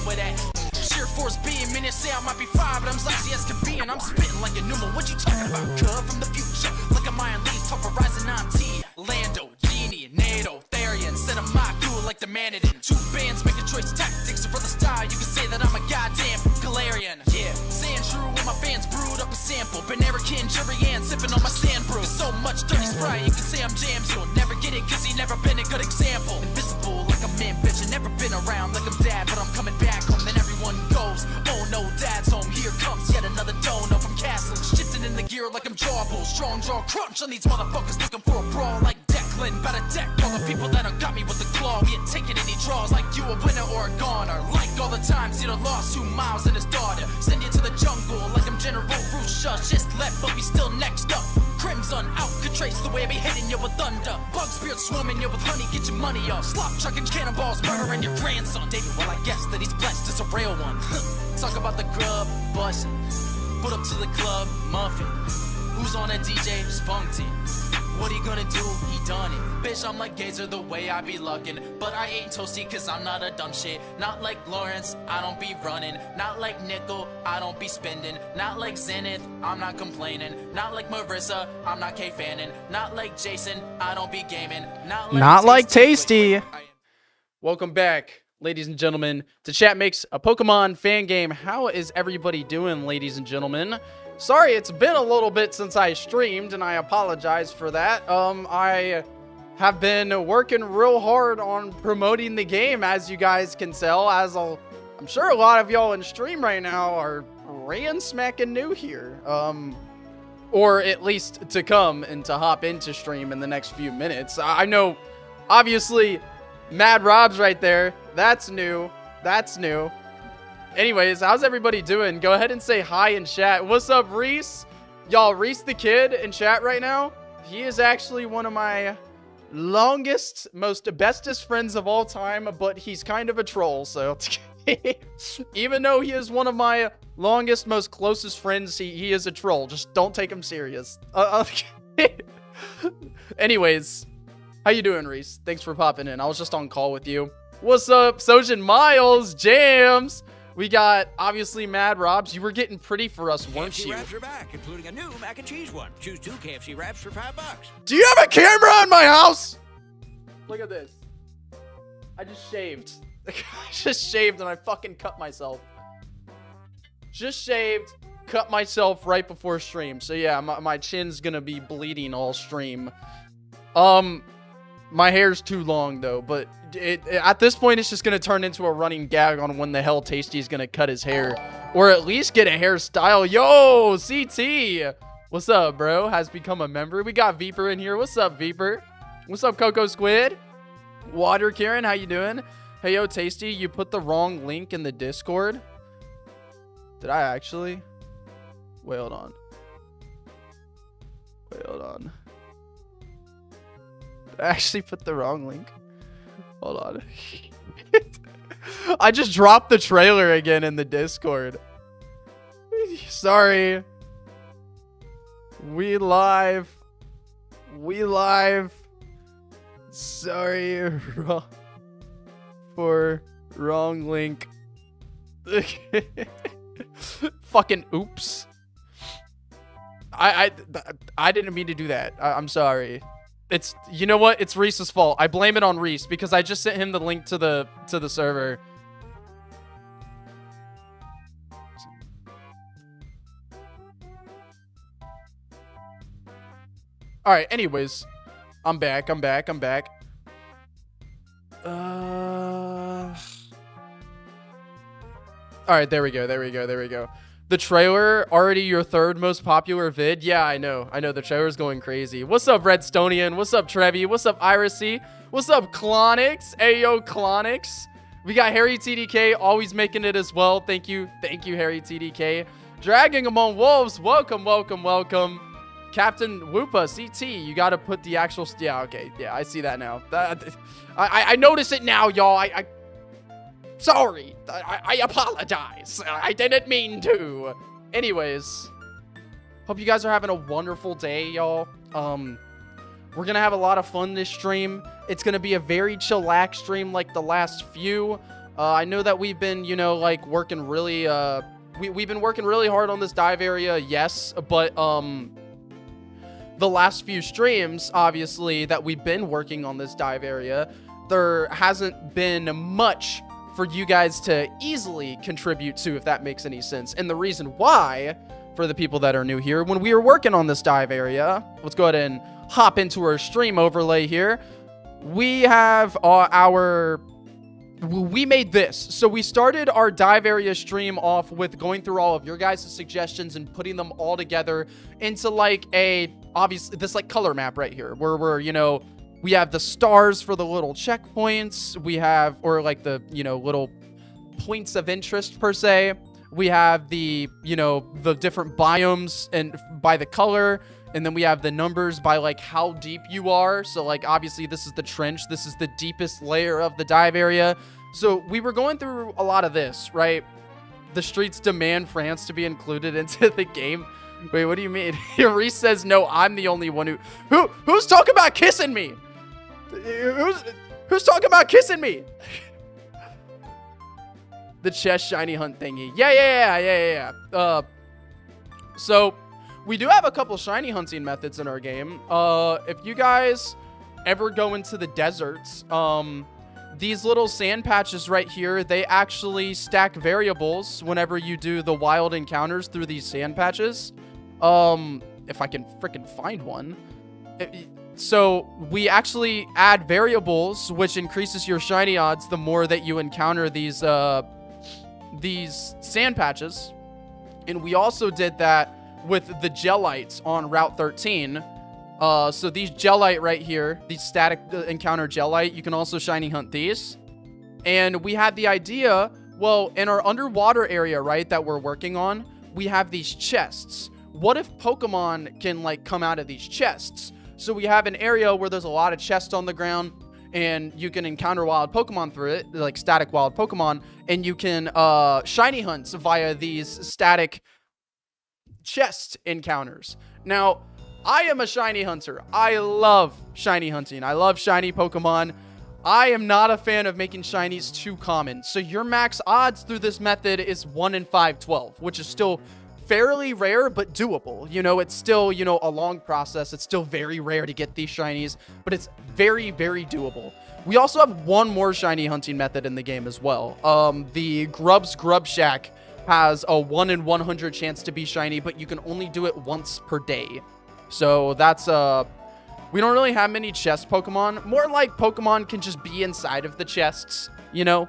with that. Sheer force being, man, they say I might be fire, but I'm as lazy as can be, and I'm spitting like a pneumo. What you talking about, cuz? From the future, like a Mayan leaf, top Horizon 19. Lando, Genie, NATO, Therian, set a mock duel like the Manadin. Two bands making choice tactics, for the style, you can say that I'm a goddamn Galarian. Yeah, saying true when my fans brewed up a sample. Benerican, Jerry Ann, sipping on my sand brew. There's so much dirty Sprite, you can say I'm jams. You'll never get it, cause he never been a good example. Invisible like I'm in, bitch, I never been around like I'm dad, but I'm coming back home, then everyone goes, oh no, dad's home, here comes yet another dono from Castle. Shifting in the gear like I'm Jawbull, strong jaw crunch on these motherfuckers looking for a brawl like Declan. Better deck all the people that have got me with the claw. We ain't taking any draws like you a winner or a goner. Like all the times you done lost 2 miles and his daughter. Send you to the jungle like I'm General Rusha. Just left but we still next up. Crimson out, could trace the way I be hitting you with thunder. Bug spirit swarming you with honey, get your money up. Slop chucking cannonballs, murdering your grandson. David, well I guess that he's blessed as a real one. Talk about the grub, bussin'. Put up to the club, muffin. Who's on that DJ? Spunky. What he gonna do? He done it. Bitch, I'm like Gazer the way I be luckin'. But I ain't toasty cause I'm not a dumb shit. Not like Lawrence, I don't be running. Not like Nickel, I don't be spending. Not like Zenith, I'm not complaining. Not like Marissa, I'm not K-fanning. Not like Jason, I don't be gaming. Not like Tasty. Welcome back, ladies and gentlemen, to Chat Makes a Pokemon fan game. How is everybody doing, ladies and gentlemen? Sorry, it's been a little bit since I streamed, and I apologize for that. I have been working real hard on promoting the game, as you guys can tell, I'm sure a lot of y'all in stream right now are brand smacking new here. Or at least to come and to hop into stream in the next few minutes. I know, obviously, Mad Rob's right there. That's new. That's new. Anyways, how's everybody doing? Go ahead and say hi in chat. What's up, Reese? Y'all, Reese the Kid in chat right now. He is actually one of my longest, most bestest friends of all time, but he's kind of a troll, so even though he is one of my longest, most closest friends, he is a troll. Just don't take him serious. Anyways, how you doing, Reese? Thanks for popping in. I was just on call with you. What's up, Sojin Miles, Jams? We got, obviously, Mad Robs. You were getting pretty for us, weren't KFC you? wraps are back, including a new mac and cheese one. Choose 2 KFC wraps for $5. Do you have a camera in my house? Look at this. I just shaved. I just shaved and I fucking cut myself. Just shaved, cut myself right before stream. So yeah, my chin's gonna be bleeding all stream. My hair's too long though, but at this point it's just gonna turn into a running gag on when the hell Tasty's gonna cut his hair, or at least get a hairstyle. Yo, CT, what's up, bro? Has become a member. We got Viper in here. What's up, Viper? What's up, Coco Squid? Water Karen, how you doing? Hey, yo, Tasty, you put the wrong link in the Discord. Did I actually? Wait, hold on. Wait, hold on. I actually put the wrong link. Hold on. I just dropped the trailer again in the Discord. Sorry. We live. Sorry for wrong link. Fucking oops. I didn't mean to do that. I'm sorry. It's, you know what? It's Reese's fault. I blame it on Reese because I just sent him the link to the server. All right, anyways, I'm back. All right, there we go. The trailer, already your 3rd most popular vid? Yeah, I know. The trailer's going crazy. What's up, Redstonian? What's up, Trevi? What's up, Irisy? What's up, Clonix? Ayo, Clonix. We got Harry TDK, always making it as well. Thank you, Harry TDK. Dragging Among Wolves, welcome. Captain Whoopa, CT, you gotta put the actual... Yeah, okay. Yeah, I see that now. I notice it now, y'all. Sorry. I apologize. I didn't mean to. Anyways, hope you guys are having a wonderful day, y'all. We're gonna have a lot of fun this stream. It's gonna be a very chillax stream like the last few. I know that we've been, you know, like working really, we've been working really hard on this dive area, yes, but the last few streams, obviously, that we've been working on this dive area, there hasn't been much for you guys to easily contribute to, if that makes any sense. And the reason why, for the people that are new here, when we were working on this dive area, let's go ahead and hop into our stream overlay here. We have we made this. So we started our dive area stream off with going through all of your guys' suggestions and putting them all together into like obviously this like color map right here where we're, you know, we have the stars for the little checkpoints. We have, or like the, you know, little points of interest per se. We have the, you know, the different biomes and by the color. And then we have the numbers by like how deep you are. So like obviously this is the trench. This is the deepest layer of the dive area. So we were going through a lot of this, right? The streets demand France to be included into the game. Wait, what do you mean? Reese says, no, I'm the only one who's talking about kissing me? Who's talking about kissing me? The chest shiny hunt thingy. Yeah. So we do have a couple shiny hunting methods in our game. If you guys ever go into the deserts, these little sand patches right here, they actually stack variables whenever you do the wild encounters through these sand patches. If I can freaking find one. So we actually add variables, which increases your shiny odds the more that you encounter these sand patches. And we also did that with the gellites on Route 13. So these gellite right here, these static encounter gellite, you can also shiny hunt these. And we had the idea, well, in our underwater area, right, that we're working on, we have these chests. What if Pokemon can like come out of these chests? So we have an area where there's a lot of chests on the ground and you can encounter wild Pokemon through it, like static wild Pokemon, and you can shiny hunt via these static chest encounters. Now, I am a shiny hunter. I love shiny hunting. I love shiny Pokemon. I am not a fan of making shinies too common. So your max odds through this method is 1 in 512, which is still fairly rare, but doable. You know, it's still, you know, a long process. It's still very rare to get these shinies, but it's very, very doable. We also have one more shiny hunting method in the game as well. The Grub's Grub Shack has a 1 in 100 chance to be shiny, but you can only do it once per day. So that's, we don't really have many chest Pokemon. More like Pokemon can just be inside of the chests, you know?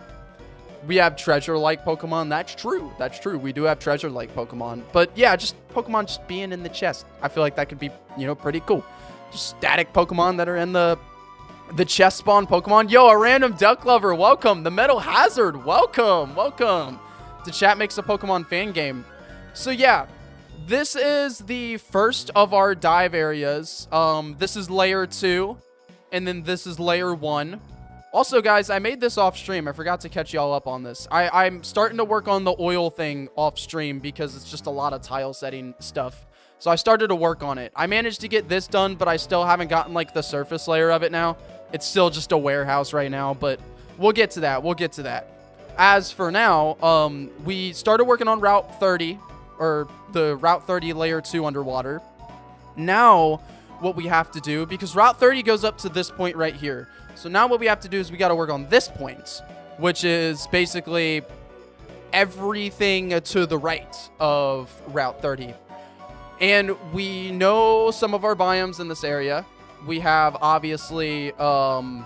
We have treasure-like Pokemon. That's true. That's true. We do have treasure-like Pokemon. But yeah, just Pokemon just being in the chest. I feel like that could be, you know, pretty cool. Just static Pokemon that are in the chest spawn Pokemon. Yo, a random duck lover. Welcome. The Metal Hazard. Welcome. Welcome. The Chat Makes a Pokemon fan game. So yeah, this is the first of our dive areas. This is layer 2. And then this is layer 1. Also, guys, I made this off stream. I forgot to catch y'all up on this. I'm starting to work on the oil thing off stream because it's just a lot of tile setting stuff. So I started to work on it. I managed to get this done, but I still haven't gotten like the surface layer of it now. It's still just a warehouse right now, but we'll get to that. We'll get to that. As for now, we started working on Route 30, or the Route 30 layer 2 underwater. Now, what we have to do, because Route 30 goes up to this point right here. So now what we have to do is we got to work on this point, which is basically everything to the right of Route 30. And we know some of our biomes in this area. We have, obviously, the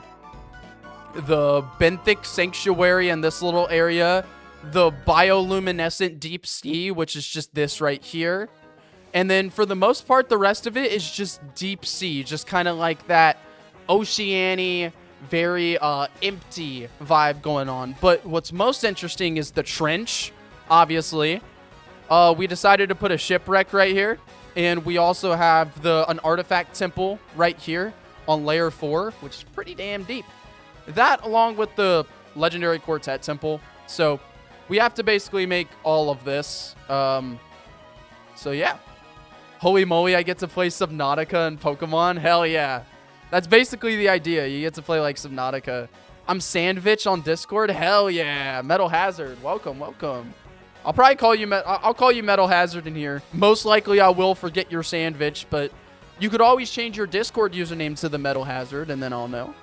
Benthic Sanctuary in this little area. The Bioluminescent Deep Sea, which is just this right here. And then for the most part, the rest of it is just deep sea. Just kind of like that oceany, very empty vibe going on. But what's most interesting is the trench, obviously. We decided to put a shipwreck right here. And we also have an artifact temple right here on layer 4, which is pretty damn deep. That along with the legendary quartet temple. So we have to basically make all of this. So yeah. Holy moly, I get to play Subnautica and Pokemon. Hell yeah. That's basically the idea. You get to play like Subnautica. I'm Sandwich on Discord. Hell yeah. Metal Hazard. Welcome, welcome. I'll probably call you I'll call you Metal Hazard in here. Most likely I will forget your Sandwich, but you could always change your Discord username to the Metal Hazard, and then I'll know.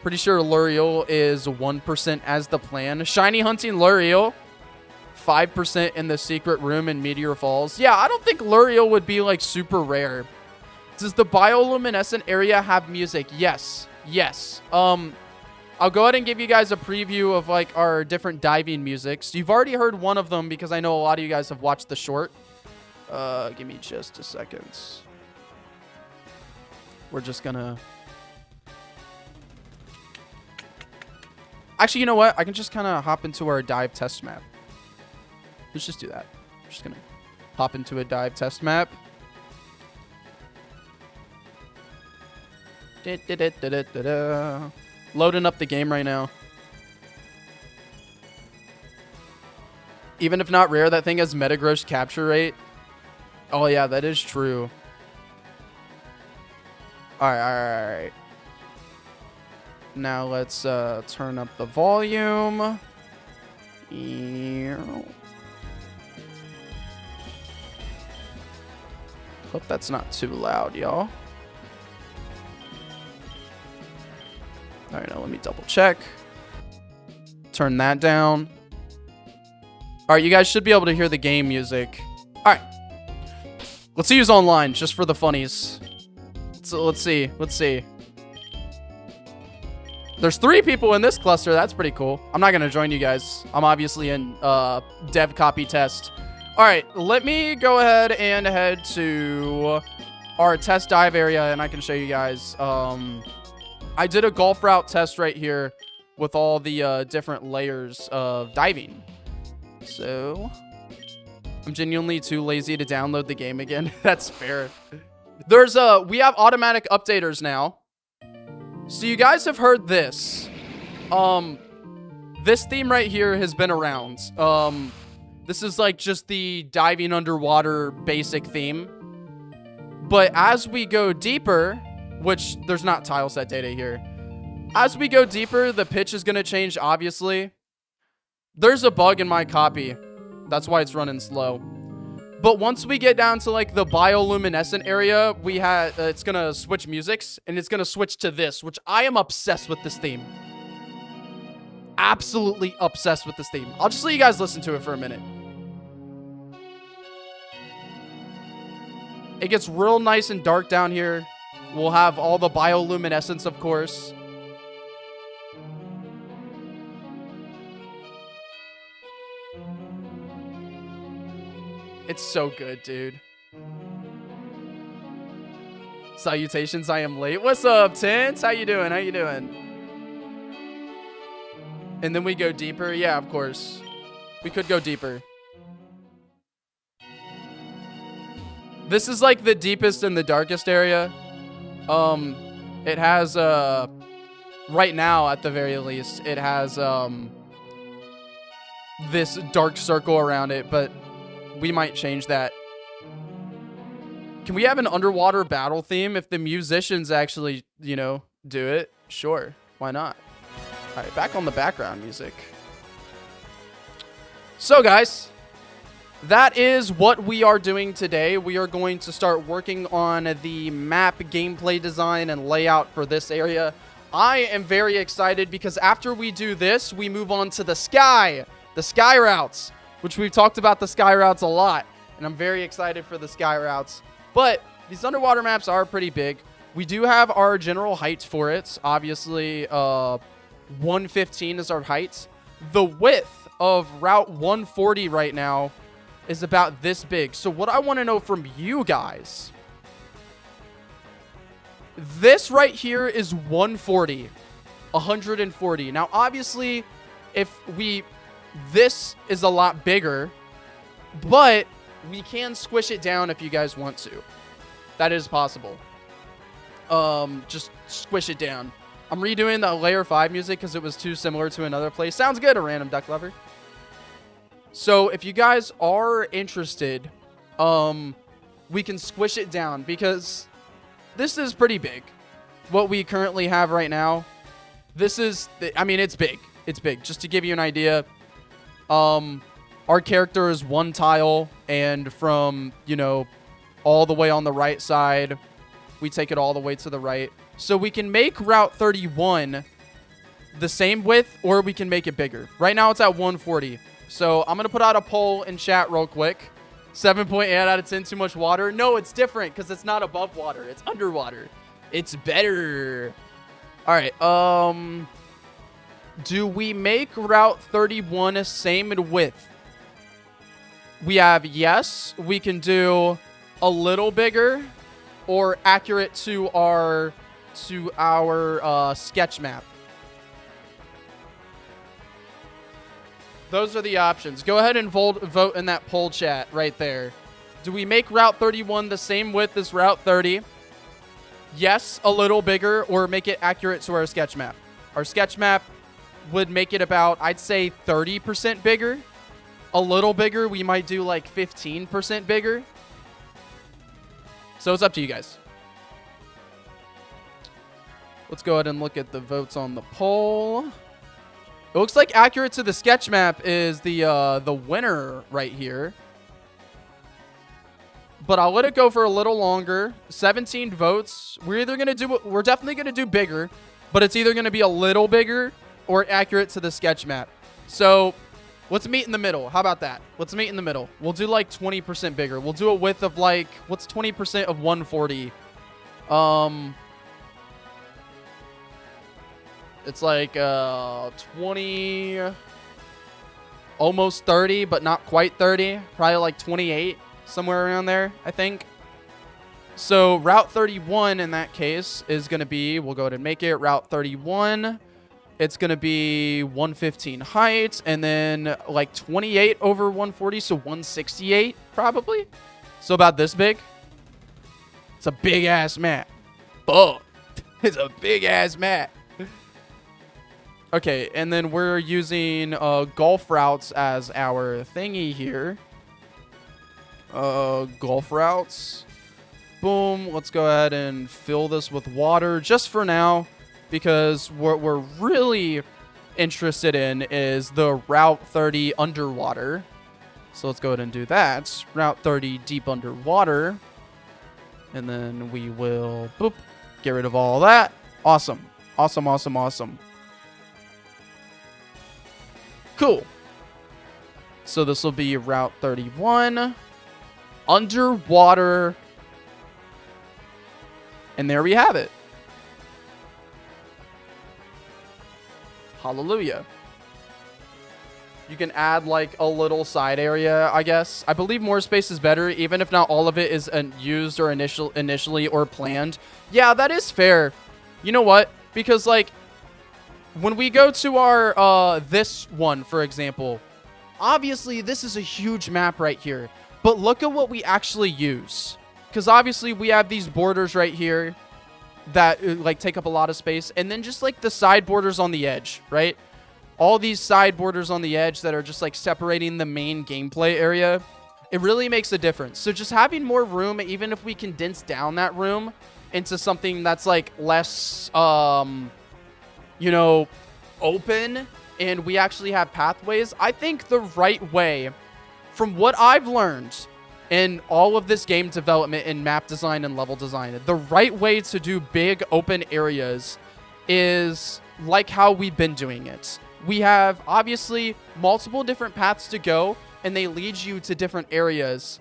Pretty sure Luriel is 1% as the plan. Shiny hunting Luriel. 5% in the secret room in Meteor Falls. Yeah, I don't think Luriel would be like super rare. Does the bioluminescent area have music? Yes. Yes. I'll go ahead and give you guys a preview of like our different diving musics. You've already heard one of them because I know a lot of you guys have watched the short. Give me just a second. We're just gonna... Actually, you know what? I can just kind of hop into our dive test map. Let's just do that. I'm just gonna hop into a dive test map. Loading up the game right now. Even if not rare, that thing has metagross capture rate. Oh yeah, that is true. Alright. Now let's turn up the volume. Hope that's not too loud, y'all. All right, now let me double check. Turn that down. All right, you guys should be able to hear the game music. All right. Let's see who's online, just for the funnies. So let's see. Let's see. There's 3 people in this cluster. That's pretty cool. I'm not going to join you guys. I'm obviously in dev copy test. All right, let me go ahead and head to our test dive area, and I can show you guys. I did a golf route test right here with all the different layers of diving. So I'm genuinely too lazy to download the game again. That's fair. We have automatic updaters now. So you guys have heard this. This theme right here has been around. This is like just the diving underwater basic theme. But as we go deeper, which there's not tile set data here. As we go deeper, the pitch is going to change, obviously. There's a bug in my copy. That's why it's running slow. But once we get down to like the bioluminescent area, it's going to switch musics, and it's going to switch to this, which I am obsessed with this theme. Absolutely obsessed with this theme. I'll just let you guys listen to it for a minute. It gets real nice and dark down here. We'll have all the bioluminescence, of course. It's so good, dude. Salutations, I am late. What's up, Tins? How you doing? How you doing? And then we go deeper. Yeah, of course. We could go deeper. This is like the deepest and the darkest area. It has, right now at the very least, it has, this dark circle around it, but we might change that. Can we have an underwater battle theme if the musicians actually, you know, do it? Sure. Why not? All right, back on the background music. So, guys, that is what we are doing today. We are going to start working on the map gameplay design and layout for this area. I am very excited because after we do this, we move on to the sky routes, which we've talked about the sky routes a lot, and I'm very excited for the sky routes. But these underwater maps are pretty big. We do have our general height for it. Obviously, 115 is our height. The width of Route 140 right now is about this big. So what I want to know from you guys, this right here is 140. Now, obviously, this is a lot bigger, but we can squish it down if you guys want to. That is possible. Just squish it down. I'm redoing the layer 5 music because it was too similar to another place. Sounds good, a random duck lover. So if you guys are interested, we can squish it down because this is pretty big. What we currently have right now. this is, I mean, it's big. It's big. Just to give you an idea, our character is 1 tile, and from, you know, all the way on the right side, we take it all the way to the right. So we can make Route 31 the same width, or we can make it bigger. Right now it's at 140. So I'm going to put out a poll in chat real quick. 7.8 out of 10, too much water. No, it's different because it's not above water. It's underwater. It's better. All right. Do we make Route 31 same width? We have yes. We can do a little bigger or accurate to our sketch map. Those are the options. Go ahead and vote in that poll chat right there. Do we make Route 31 the same width as Route 30? Yes, a little bigger, or make it accurate to our sketch map. Our sketch map would make it about, I'd say, 30% bigger. A little bigger, we might do like 15% bigger. So it's up to you guys. Let's go ahead and look at the votes on the poll. It looks like accurate to the sketch map is the winner right here. But I'll let it go for a little longer. 17 votes. We're definitely gonna do bigger, but it's either gonna be a little bigger or accurate to the sketch map. So let's meet in the middle. How about that? Let's meet in the middle. We'll do like 20% bigger. We'll do a width of like, what's 20% of 140? It's like 20, almost 30, but not quite 30. Probably like 28, somewhere around there, I think. So Route 31 in that case is going to be, we'll go ahead and make it Route 31. It's going to be 115 height and then like 28 over 140, so 168 probably. So about this big. It's a big ass map. Fuck. It's a big ass map. Okay, and then we're using golf routes as our thingy here. Golf routes. Boom. Let's go ahead and fill this with water just for now, because what we're really interested in is the Route 30 underwater. So let's go ahead and do that. Route 30 deep underwater. And then we will, boop, get rid of all that. Awesome. Awesome, awesome, awesome. Cool. So this will be Route 31. Underwater. And there we have it. Hallelujah. You can add like a little side area, I guess. I believe more space is better, even if not all of it is used or initially or planned. Yeah, that is fair. You know what? Because like, when we go to our, this one, for example, obviously this is a huge map right here, but look at what we actually use. Because obviously we have these borders right here that like take up a lot of space, and then just like the side borders on the edge, right? All these side borders on the edge that are just like separating the main gameplay area. It really makes a difference. So just having more room, even if we condense down that room into something that's like less, you know, open, and we actually have pathways. I think the right way, from what I've learned in all of this game development and map design and level design, the right way to do big open areas is like how we've been doing it. We have obviously multiple different paths to go, and they lead you to different areas,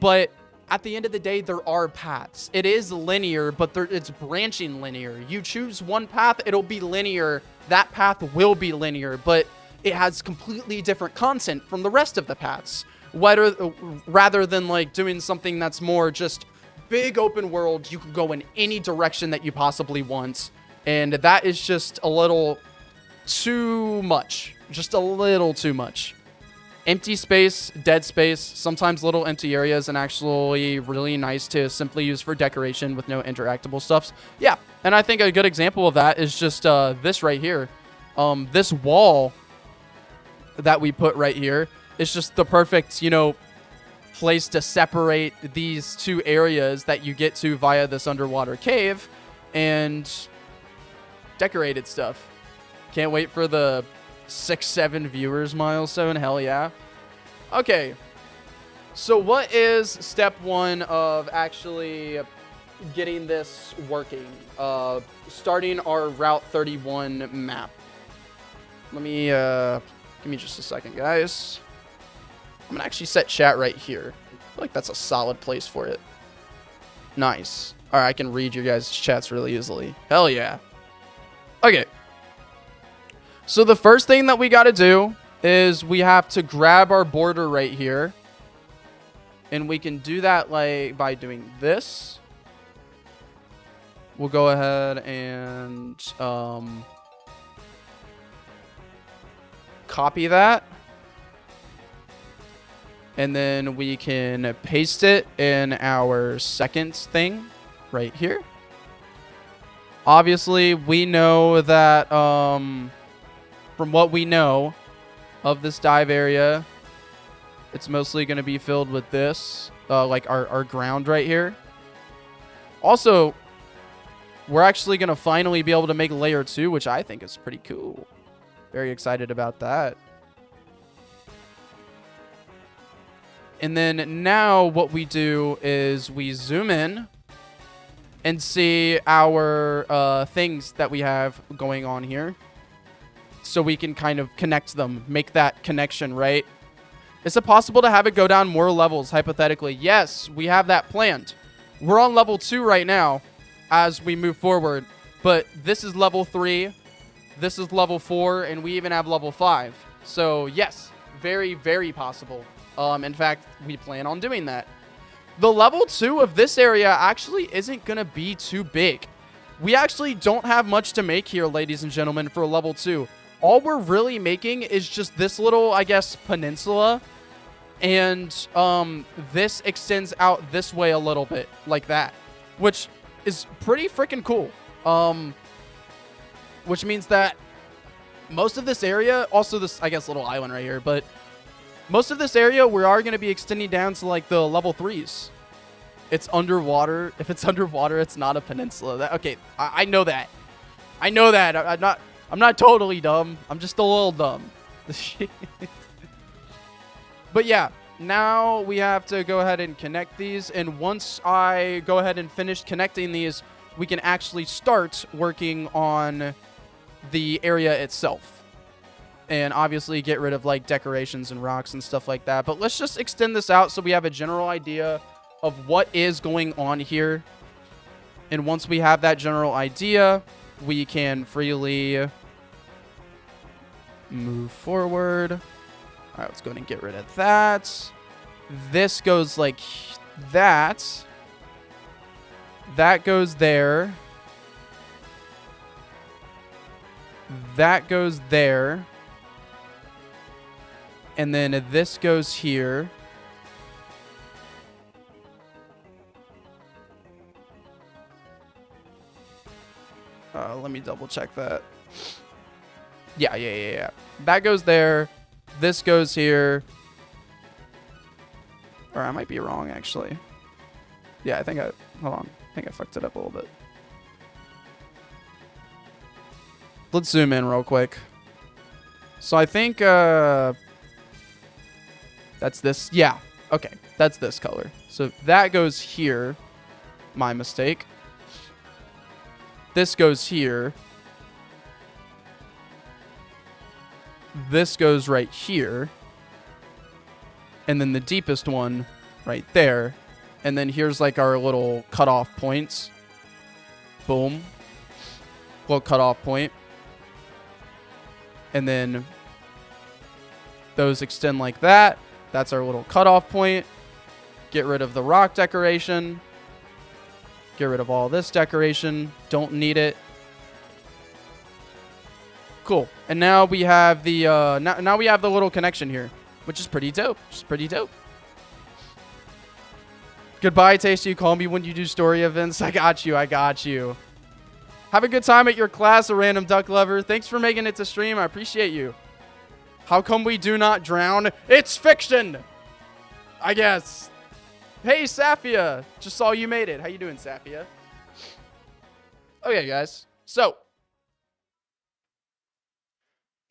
but at the end of the day, there are paths. It is linear, but it's branching linear. You choose one path, it'll be linear. That path will be linear, but it has completely different content from the rest of the paths. Rather than like doing something that's more just big open world, you can go in any direction that you possibly want. And that is just a little too much. Just a little too much. Empty space, dead space, sometimes little empty areas, and actually really nice to simply use for decoration with no interactable stuffs. Yeah, and I think a good example of that is just this right here. This wall that we put right here is just the perfect, you know, place to separate these two areas that you get to via this underwater cave and decorated stuff. Can't wait for the 6-7 viewers milestone. Hell yeah. Okay. So what is step 1 of actually getting this working? Starting our Route 31 map. Let me, give me just a second, guys. I'm going to actually set chat right here. I feel like that's a solid place for it. Nice. All right, I can read your guys' chats really easily. Hell yeah. Okay. So the first thing that we got to do is we have to grab our border right here. And we can do that like by doing this. We'll go ahead and copy that. And then we can paste it in our second thing right here. Obviously, we know that from what we know of this dive area, it's mostly going to be filled with this, like our ground right here. Also, we're actually going to finally be able to make layer 2, which I think is pretty cool. Very excited about that. And then now what we do is we zoom in and see our things that we have going on here. So we can kind of connect them, make that connection, right? Is it possible to have it go down more levels, hypothetically? Yes, we have that planned. We're on level 2 right now as we move forward. But this is level 3. This is level 4. And we even have level 5. So, yes, very, very possible. In fact, we plan on doing that. The level 2 of this area actually isn't going to be too big. We actually don't have much to make here, ladies and gentlemen, for level 2. All we're really making is just this little, I guess, peninsula. And this extends out this way a little bit, like that. Which is pretty freaking cool. Which means that most of this area, also this, I guess, little island right here, but most of this area, we are going to be extending down to, like, the level 3s. It's underwater. If it's underwater, it's not a peninsula. Okay, I know that. I know that. I'm not totally dumb. I'm just a little dumb. But yeah, now we have to go ahead and connect these. And once I go ahead and finish connecting these, we can actually start working on the area itself. And obviously get rid of like decorations and rocks and stuff like that. But let's just extend this out so we have a general idea of what is going on here. And once we have that general idea, we can freely move forward. All right, let's go ahead and get rid of that. This goes like that. That goes there. That goes there. And then this goes here. Let me double check that. Yeah. That goes there. This goes here. Or I might be wrong, actually. Yeah, hold on. I think I fucked it up a little bit. Let's zoom in real quick. So I think, that's this. Yeah. Okay. That's this color. So that goes here. My mistake. This goes here. This goes right here. And then the deepest one right there. And then here's like our little cutoff points. Boom. Little cutoff point. And then those extend like that. That's our little cutoff point. Get rid of the rock decoration. Get rid of all this decoration. Don't need it. Cool. And now we have the now we have the little connection here, which is pretty dope. Goodbye, Tasty. Call me when you do story events. I got you. Have a good time at your class, a random duck lover. Thanks for making it to stream. I appreciate you. How come we do not drown? It's fiction! I guess. Hey, Safia. Just saw you made it. How you doing, Safia? Okay, guys. So,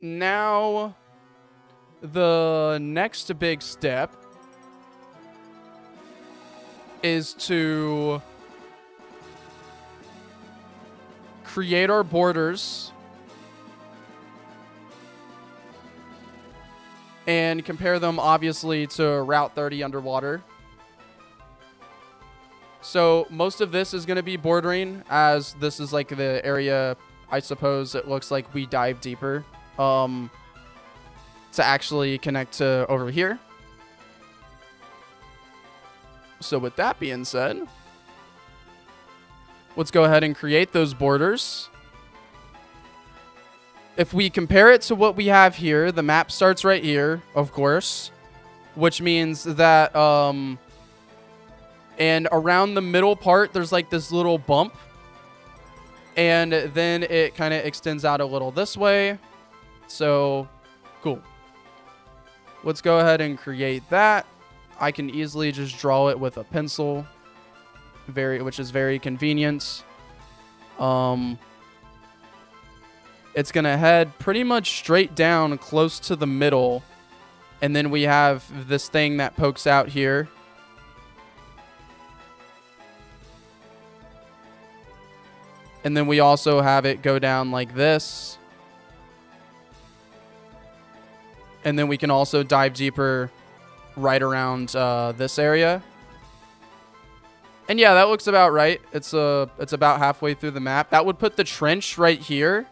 now the next big step is to create our borders and compare them obviously to Route 30 underwater. So most of this is going to be bordering, as this is like the area, I suppose it looks like we dive deeper to actually connect to over here. So with that being said, let's go ahead and create those borders. If we compare it to what we have here, the map starts right here, of course, which means that, and around the middle part, there's like this little bump. And then it kind of extends out a little this way. So, cool. Let's go ahead and create that. I can easily just draw it with a pencil, which is very convenient. It's going to head pretty much straight down close to the middle. And then we have this thing that pokes out here. And then we also have it go down like this. And then we can also dive deeper right around this area. And yeah, that looks about right. It's about halfway through the map. That would put the trench right here.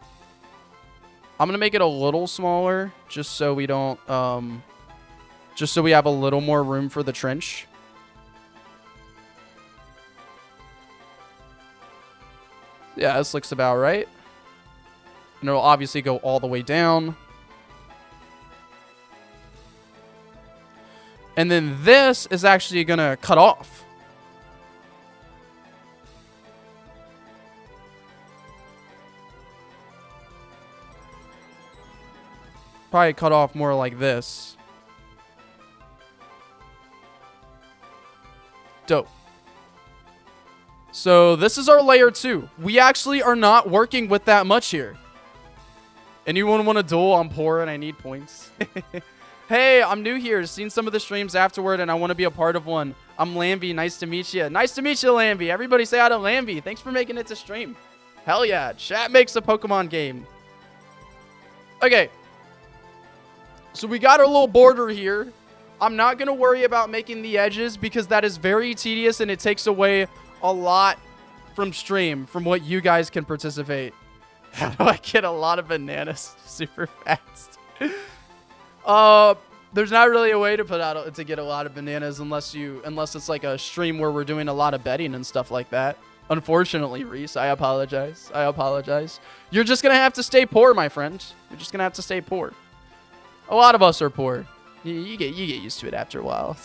I'm going to make it a little smaller just so we don't, just so we have a little more room for the trench. Yeah, this looks about right. And it'll obviously go all the way down. And then this is actually going to cut off. Probably cut off more like this. Dope. So this is our layer 2. We actually are not working with that much here. Anyone want a duel? I'm poor and I need points. Hey, I'm new here. Seen some of the streams afterward and I want to be a part of one. I'm Lambie. Nice to meet you. Nice to meet you, Lambie. Everybody say hi to Lambie. Thanks for making it to stream. Hell yeah. Chat makes a Pokemon game. Okay. So we got our little border here. I'm not going to worry about making the edges because that is very tedious and it takes away a lot from stream, from what you guys can participate. How do I get a lot of bananas super fast? There's not really a way to get a lot of bananas unless it's like a stream where we're doing a lot of betting and stuff like that. Unfortunately, Reese, I apologize. I apologize. You're just gonna have to stay poor, my friend. You're just gonna have to stay poor. A lot of us are poor. You get used to it after a while.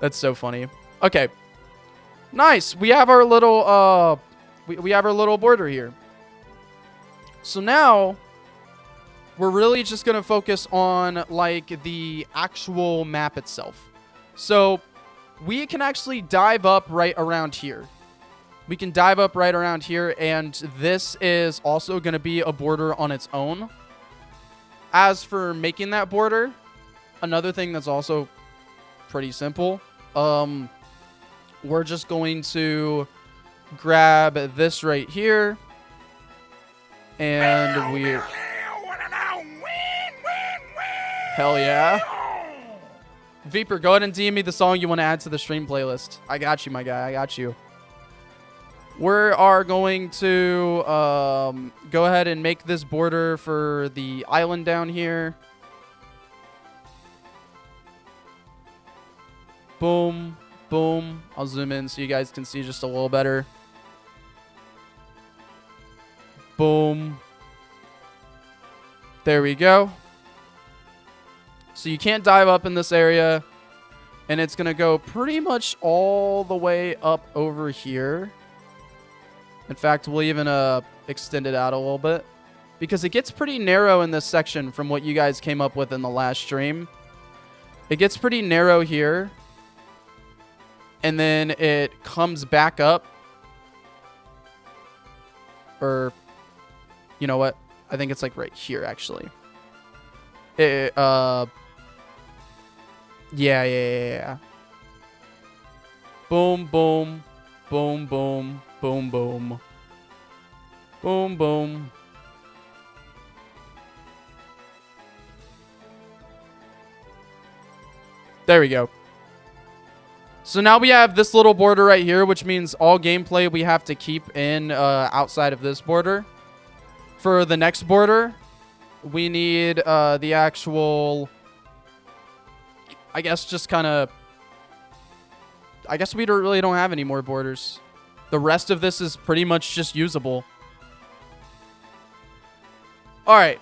That's so funny. Okay. Nice. We have our little we have our little border here. So now we're really just going to focus on like the actual map itself. So we can actually dive up right around here. We can dive up right around here, and this is also going to be a border on its own. As for making that border, another thing that's also pretty simple, we're just going to grab this right here, and we... Hell yeah. Viper, go ahead and DM me the song you want to add to the stream playlist. I got you, my guy. I got you. We are going to go ahead and make this border for the island down here. Boom. Boom. I'll zoom in so you guys can see just a little better. Boom. There we go. So you can't dive up in this area. And it's going to go pretty much all the way up over here. In fact, we'll even extend it out a little bit. Because it gets pretty narrow in this section from what you guys came up with in the last stream. It gets pretty narrow here. And then it comes back up. Or, you know what? I think it's like right here, actually. Yeah. Boom, boom, boom, boom, boom, boom. Boom, boom. There we go. So now we have this little border right here, which means all gameplay we have to keep in outside of this border. For the next border, we need the actual... I guess just kind of... I guess we really don't have any more borders. The rest of this is pretty much just usable. Alright.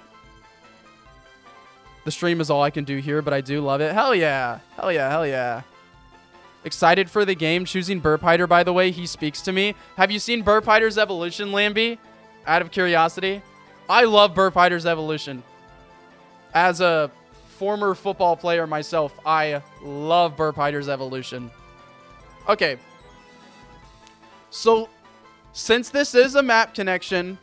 The stream is all I can do here, but I do love it. Hell yeah. Hell yeah, hell yeah. Excited for the game. Choosing Burpider, by the way, he speaks to me. Have you seen Burpider's evolution, Lambie? Out of curiosity. I love Burpider's evolution. As a former football player myself, I love Burpider's evolution. Okay. So, since this is a map connection,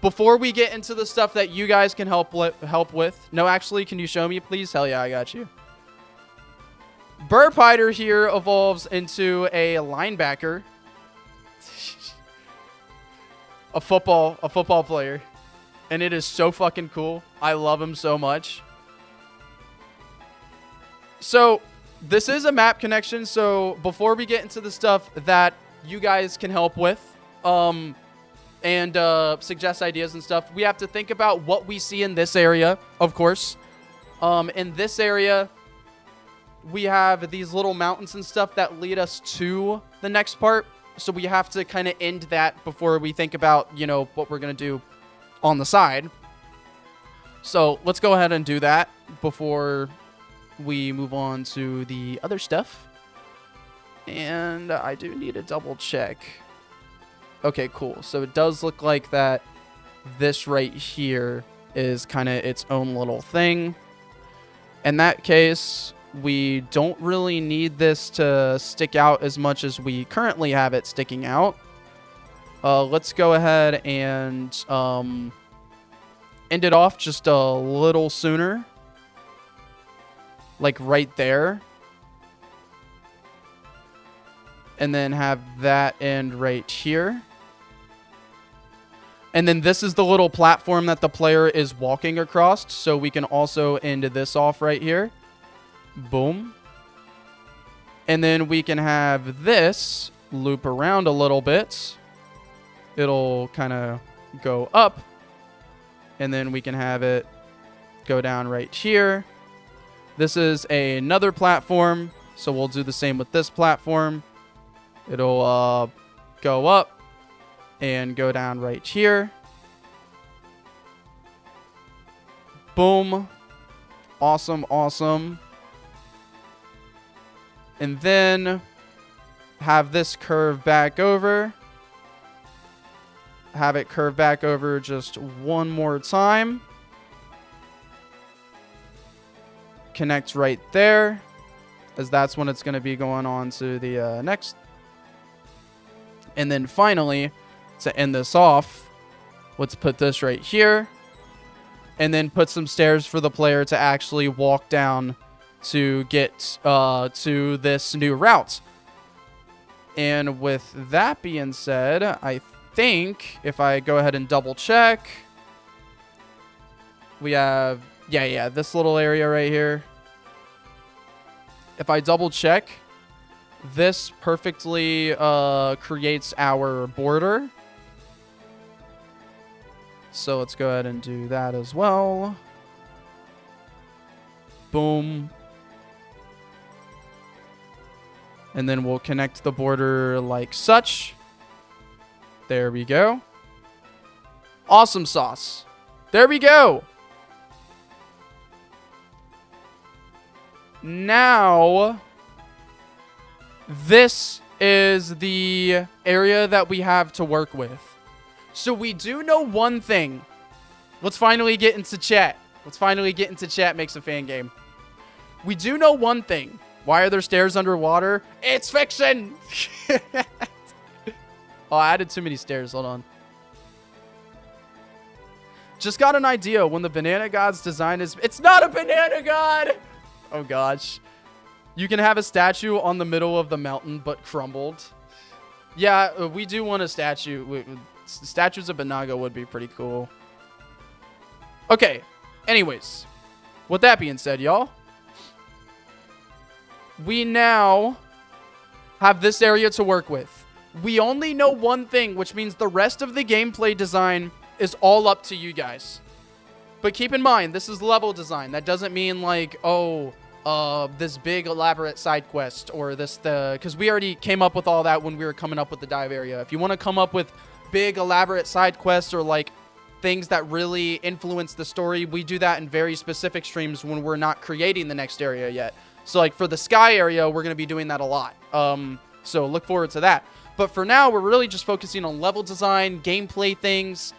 before we get into the stuff that you guys can help with... No, actually, can you show me, please? Hell yeah, I got you. Burpider here evolves into a linebacker. a football player. And it is so fucking cool. I love him so much. So, this is a map connection. So, before we get into the stuff that you guys can help with, and suggest ideas and stuff, we have to think about what we see in this area, of course. In this area, we have these little mountains and stuff that lead us to the next part. So we have to kind of end that before we think about, you know, what we're going to do on the side. So let's go ahead and do that before we move on to the other stuff. And I do need to double check. Okay, cool. So it does look like that this right here is kind of its own little thing. In that case, we don't really need this to stick out as much as we currently have it sticking out. Let's go ahead and end it off just a little sooner. Like right there. And then have that end right here. And then this is the little platform that the player is walking across. So we can also end this off right here. Boom. And then we can have this loop around a little bit. It'll kind of go up. And then we can have it go down right here. This is another platform. So we'll do the same with this platform. It'll go up and go down right here. Boom. Awesome, awesome. And then have this curve back over. Have it curve back over just one more time. Connect right there, as that's when it's going to be going on to the next. And then finally, to end this off, let's put this right here. And then put some stairs for the player to actually walk down to get to this new route. And with that being said, I think if I go ahead and double check, we have, yeah, this little area right here. If I double check, this perfectly creates our border. So let's go ahead and do that as well. Boom. And then we'll connect the border like such. There we go. Awesome sauce. There we go. Now, this is the area that we have to work with. So we do know one thing. Let's finally get into chat. Let's finally get into chat makes a fan game. We do know one thing. Why are there stairs underwater? It's fiction! Oh, I added too many stairs. Hold on. Just got an idea when the banana god's design is... It's not a banana god! Oh, gosh. You can have a statue on the middle of the mountain, but crumbled. Yeah, we do want a statue. Statues of Banaga would be pretty cool. Okay. Anyways. With that being said, y'all. We now have this area to work with. We only know one thing, which means the rest of the gameplay design is all up to you guys. But keep in mind, this is level design. That doesn't mean like, oh, this big elaborate side quest or because we already came up with all that when we were coming up with the dive area. If you want to come up with big elaborate side quests or like things that really influence the story, we do that in very specific streams when we're not creating the next area yet. So like for the sky area, we're going to be doing that a lot. So look forward to that. But for now, we're really just focusing on level design, gameplay things,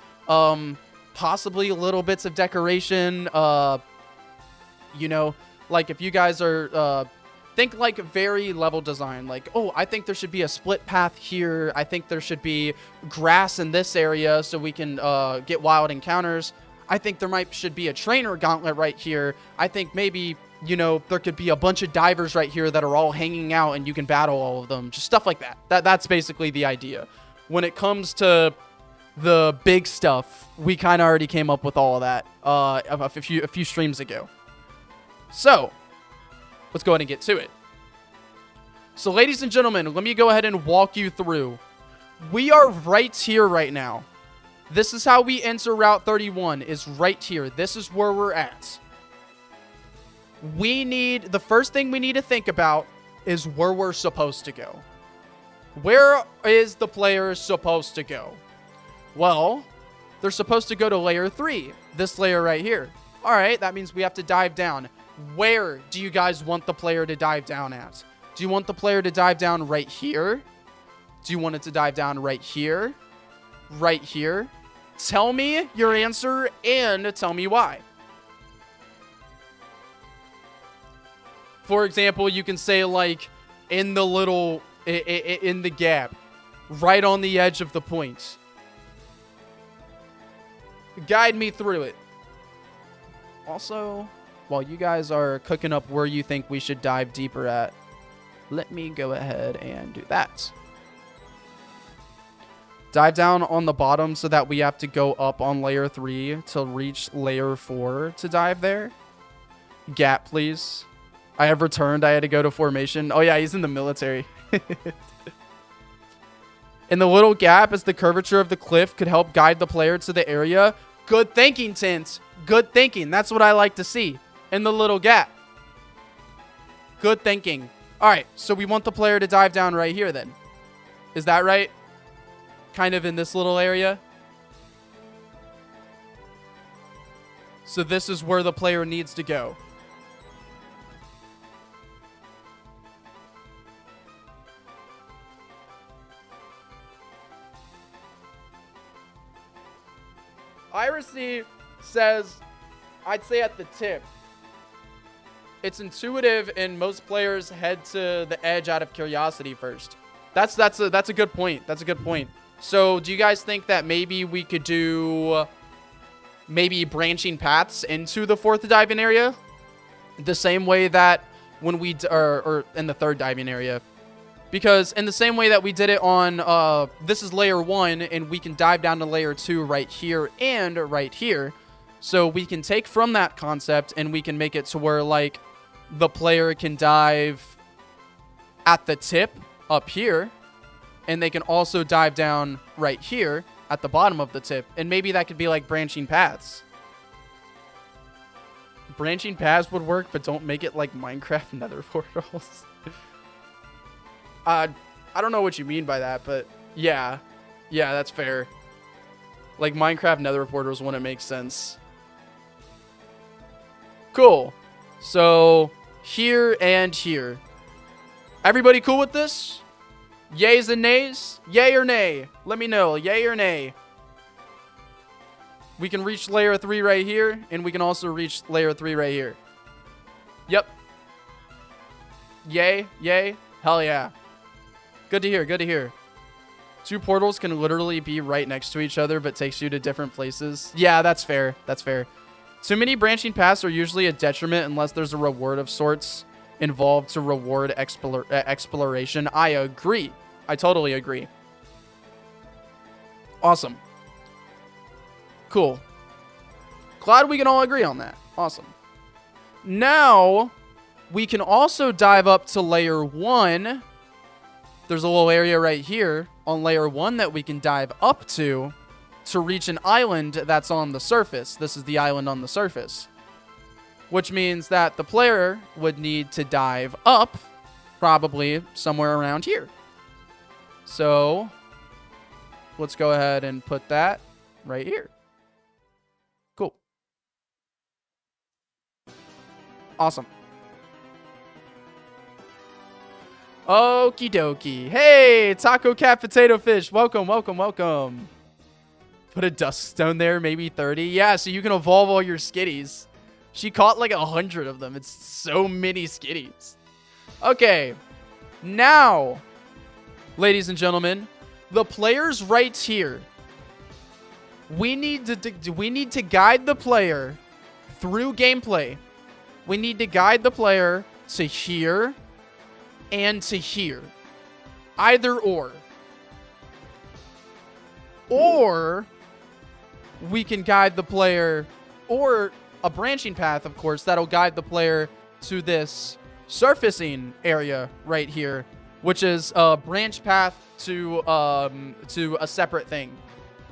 possibly little bits of decoration. You know, like if you guys are, think like very level design, like, oh, I think there should be a split path here. I think there should be grass in this area so we can get wild encounters. I think there should be a trainer gauntlet right here. I think maybe, you know, there could be a bunch of divers right here that are all hanging out and you can battle all of them. Just stuff like that. That's basically the idea. When it comes to the big stuff, we kind of already came up with all of that a few streams ago. So, let's go ahead and get to it. So, ladies and gentlemen, let me go ahead and walk you through. We are right here right now. This is how we enter Route 31, is right here. This is where we're at. The first thing we need to think about is where we're supposed to go. Where is the player supposed to go? Well, they're supposed to go to layer 3, this layer right here. All right, that means we have to dive down. Where do you guys want the player to dive down at? Do you want the player to dive down right here? Do you want it to dive down right here? Right here? Tell me your answer and tell me why. For example, you can say like in the little, in the gap, right on the edge of the point. Guide me through it. Also, while you guys are cooking up where you think we should dive deeper at, let me go ahead and do that. Dive down on the bottom so that we have to go up on layer 3 to reach layer 4 to dive there. Gap, please. I have returned. I had to go to formation. Oh, yeah, he's in the military. In the little gap, as the curvature of the cliff could help guide the player to the area. Good thinking, Tint. Good thinking. That's what I like to see. In the little gap. Good thinking. All right, so we want the player to dive down right here then. Is that right? Kind of in this little area. So this is where the player needs to go. Irisy says, I'd say at the tip. It's intuitive, and most players head to the edge out of curiosity first. That's a good point. That's a good point. So, do you guys think that maybe we could do maybe branching paths into the 4th diving area? The same way that when we or in the 3rd diving area. Because in the same way that we did it on this is layer 1, and we can dive down to layer 2 right here and right here. So we can take from that concept and we can make it to where like the player can dive at the tip up here, and they can also dive down right here at the bottom of the tip. And maybe that could be like branching paths. Branching paths would work, but don't make it like Minecraft nether portals. I don't know what you mean by that, but yeah. Yeah, that's fair. Like Minecraft nether portals wouldn't make sense. Cool. So, here and here. Everybody cool with this? Yays and nays? Yay or nay? Let me know. Yay or nay? We can reach layer 3 right here, and we can also reach layer 3 right here. Yep. Yay? Yay? Hell yeah. Good to hear. Good to hear. 2 portals can literally be right next to each other, but takes you to different places. Yeah, that's fair. That's fair. Too many branching paths are usually a detriment unless there's a reward of sorts involved to reward exploration. I agree. I totally agree. Awesome. Cool. Glad we can all agree on that. Awesome. Now, we can also dive up to layer 1. There's a little area right here on layer 1 that we can dive up to reach an island that's on the surface. This is the island on the surface, which means that the player would need to dive up probably somewhere around here. So let's go ahead and put that right here. Cool. Awesome. Okie dokie. Hey, Taco Cat Potato Fish. Welcome, welcome, welcome. Put a dust stone there, maybe 30. Yeah, so you can evolve all your skitties. She caught like 100 of them. It's so many skitties. Okay. Now, ladies and gentlemen, the player's right here. We need to guide the player through gameplay. We need to guide the player to here and to here. Either or. Or we can guide the player, or a branching path, of course, that'll guide the player to this surfacing area right here, which is a branch path to a separate thing.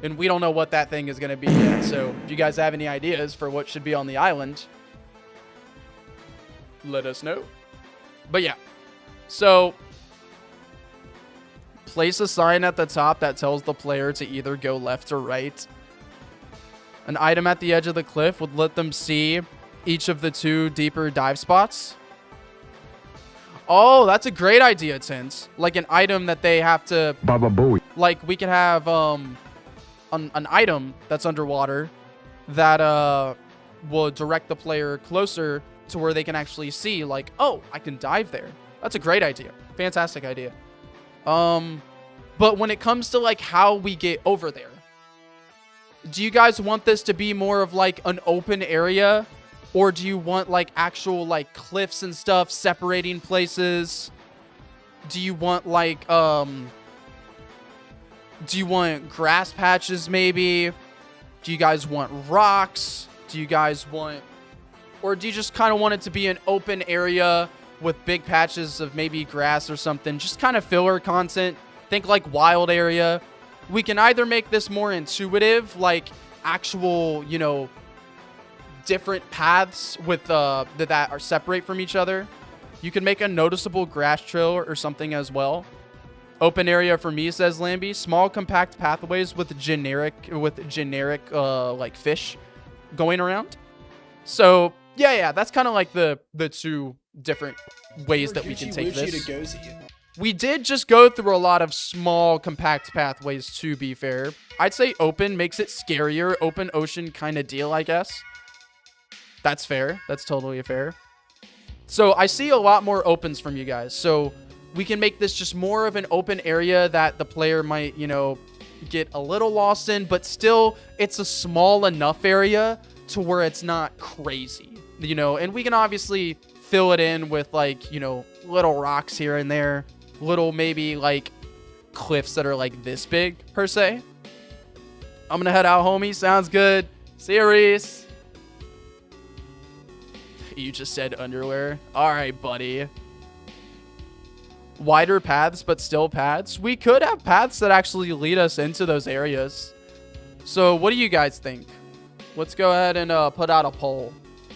And we don't know what that thing is going to be yet. So if you guys have any ideas for what should be on the island, let us know. But yeah, so place a sign at the top that tells the player to either go left or right. An item at the edge of the cliff would let them see each of the 2 deeper dive spots. Oh, that's a great idea, Tint. Like an item that they have to... Baba Booey. Like we could have an item that's underwater that will direct the player closer to where they can actually see, like, oh, I can dive there. That's a great idea. Fantastic idea. But when it comes to like how we get over there, do you guys want this to be more of like an open area, or do you want like actual like cliffs and stuff separating places? Do you want like do you want grass patches maybe? Do you guys want rocks? Do you guys want, or do you just kind of want it to be an open area with big patches of maybe grass or something? Just kind of filler content. Think like wild area. We can either make this more intuitive, like actual, you know, different paths with that are separate from each other. You can make a noticeable grass trail or something as well. Open area for me, says Lambie. Small compact pathways with generic like fish going around. So yeah, that's kind of like the 2 different ways that we can take this. We did just go through a lot of small compact pathways, to be fair. I'd say open makes it scarier. Open ocean kind of deal, I guess. That's fair. That's totally fair. So I see a lot more opens from you guys. So we can make this just more of an open area that the player might, you know, get a little lost in, but still it's a small enough area to where it's not crazy, you know, and we can obviously fill it in with like, you know, little rocks here and there, little maybe like cliffs that are like this big per se. I'm gonna head out, homie. Sounds good. See you, Reese. You just said underwear. All right, buddy. Wider paths, but still paths. We could have paths that actually lead us into those areas. So what do you guys think? Let's go ahead and put out a poll.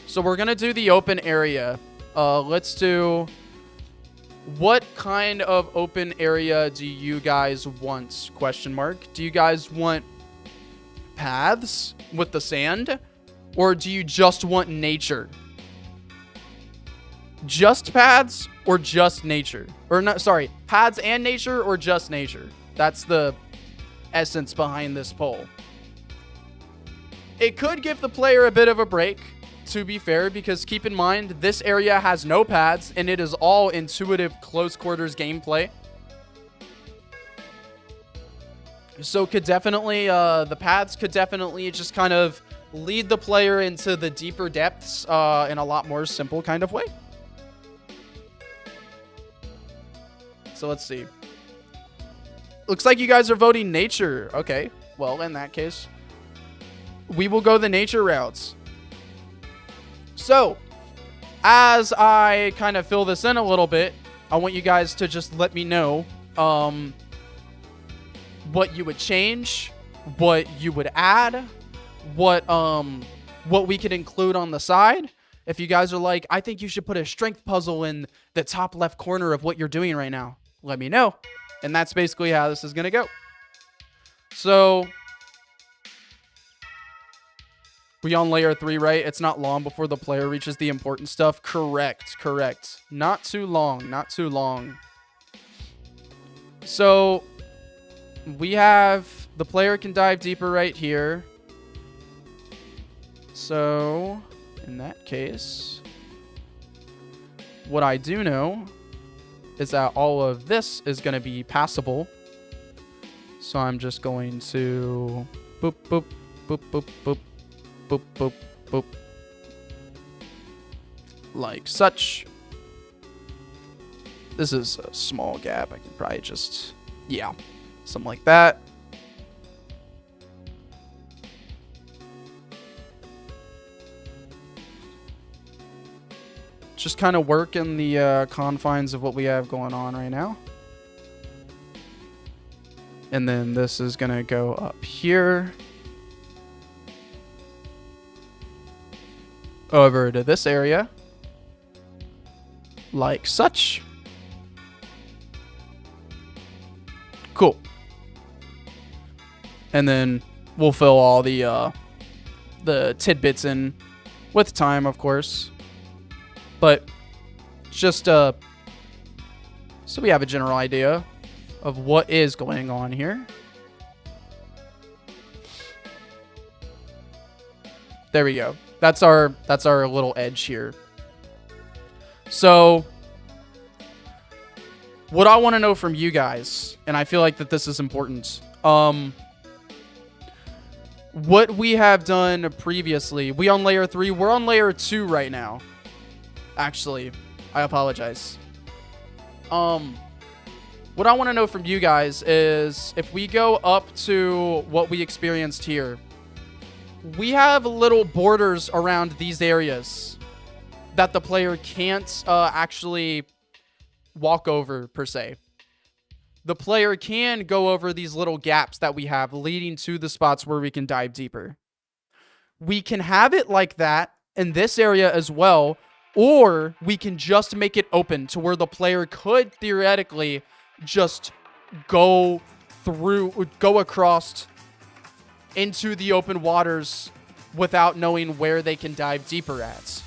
So we're gonna do the open area. Let's do... What kind of open area do you guys want? Question mark. Do you guys want paths with the sand? Or do you just want nature? Just paths or just nature? Or not, sorry, paths and nature or just nature? That's the essence behind this poll. It could give the player a bit of a break, to be fair, because keep in mind, this area has no paths, and it is all intuitive close quarters gameplay. So could definitely, the paths could definitely just kind of lead the player into the deeper depths in a lot more simple kind of way. So let's see. Looks like you guys are voting nature. Okay, well, in that case, we will go the nature routes. So, as I kind of fill this in a little bit, I want you guys to just let me know what you would change, what you would add, what we could include on the side. If you guys are like, I think you should put a strength puzzle in the top left corner of what you're doing right now, let me know. And that's basically how this is going to go. So, we on layer 3, right? It's not long before the player reaches the important stuff. Correct. Not too long. So, we have the player can dive deeper right here. So, in that case, what I do know is that all of this is going to be passable. So I'm just going to boop, boop, boop, boop, boop, boop, boop, boop. Like such. This is a small gap. I can probably just, yeah, something like that. Just kind of work in the confines of what we have going on right now. And then this is going to go up here. Over to this area. Like such. Cool. And then we'll fill all the tidbits in with time, of course. But just so we have a general idea of what is going on here. There we go. That's our little edge here. So what I want to know from you guys, and I feel like that this is important, what we have done previously. We on layer 3, we're on layer 2 right now. Actually, I apologize. What I want to know from you guys is if we go up to what we experienced here, we have little borders around these areas that the player can't actually walk over, per se. The player can go over these little gaps that we have leading to the spots where we can dive deeper. We can have it like that in this area as well, or we can just make it open to where the player could theoretically just go across into the open waters without knowing where they can dive deeper at.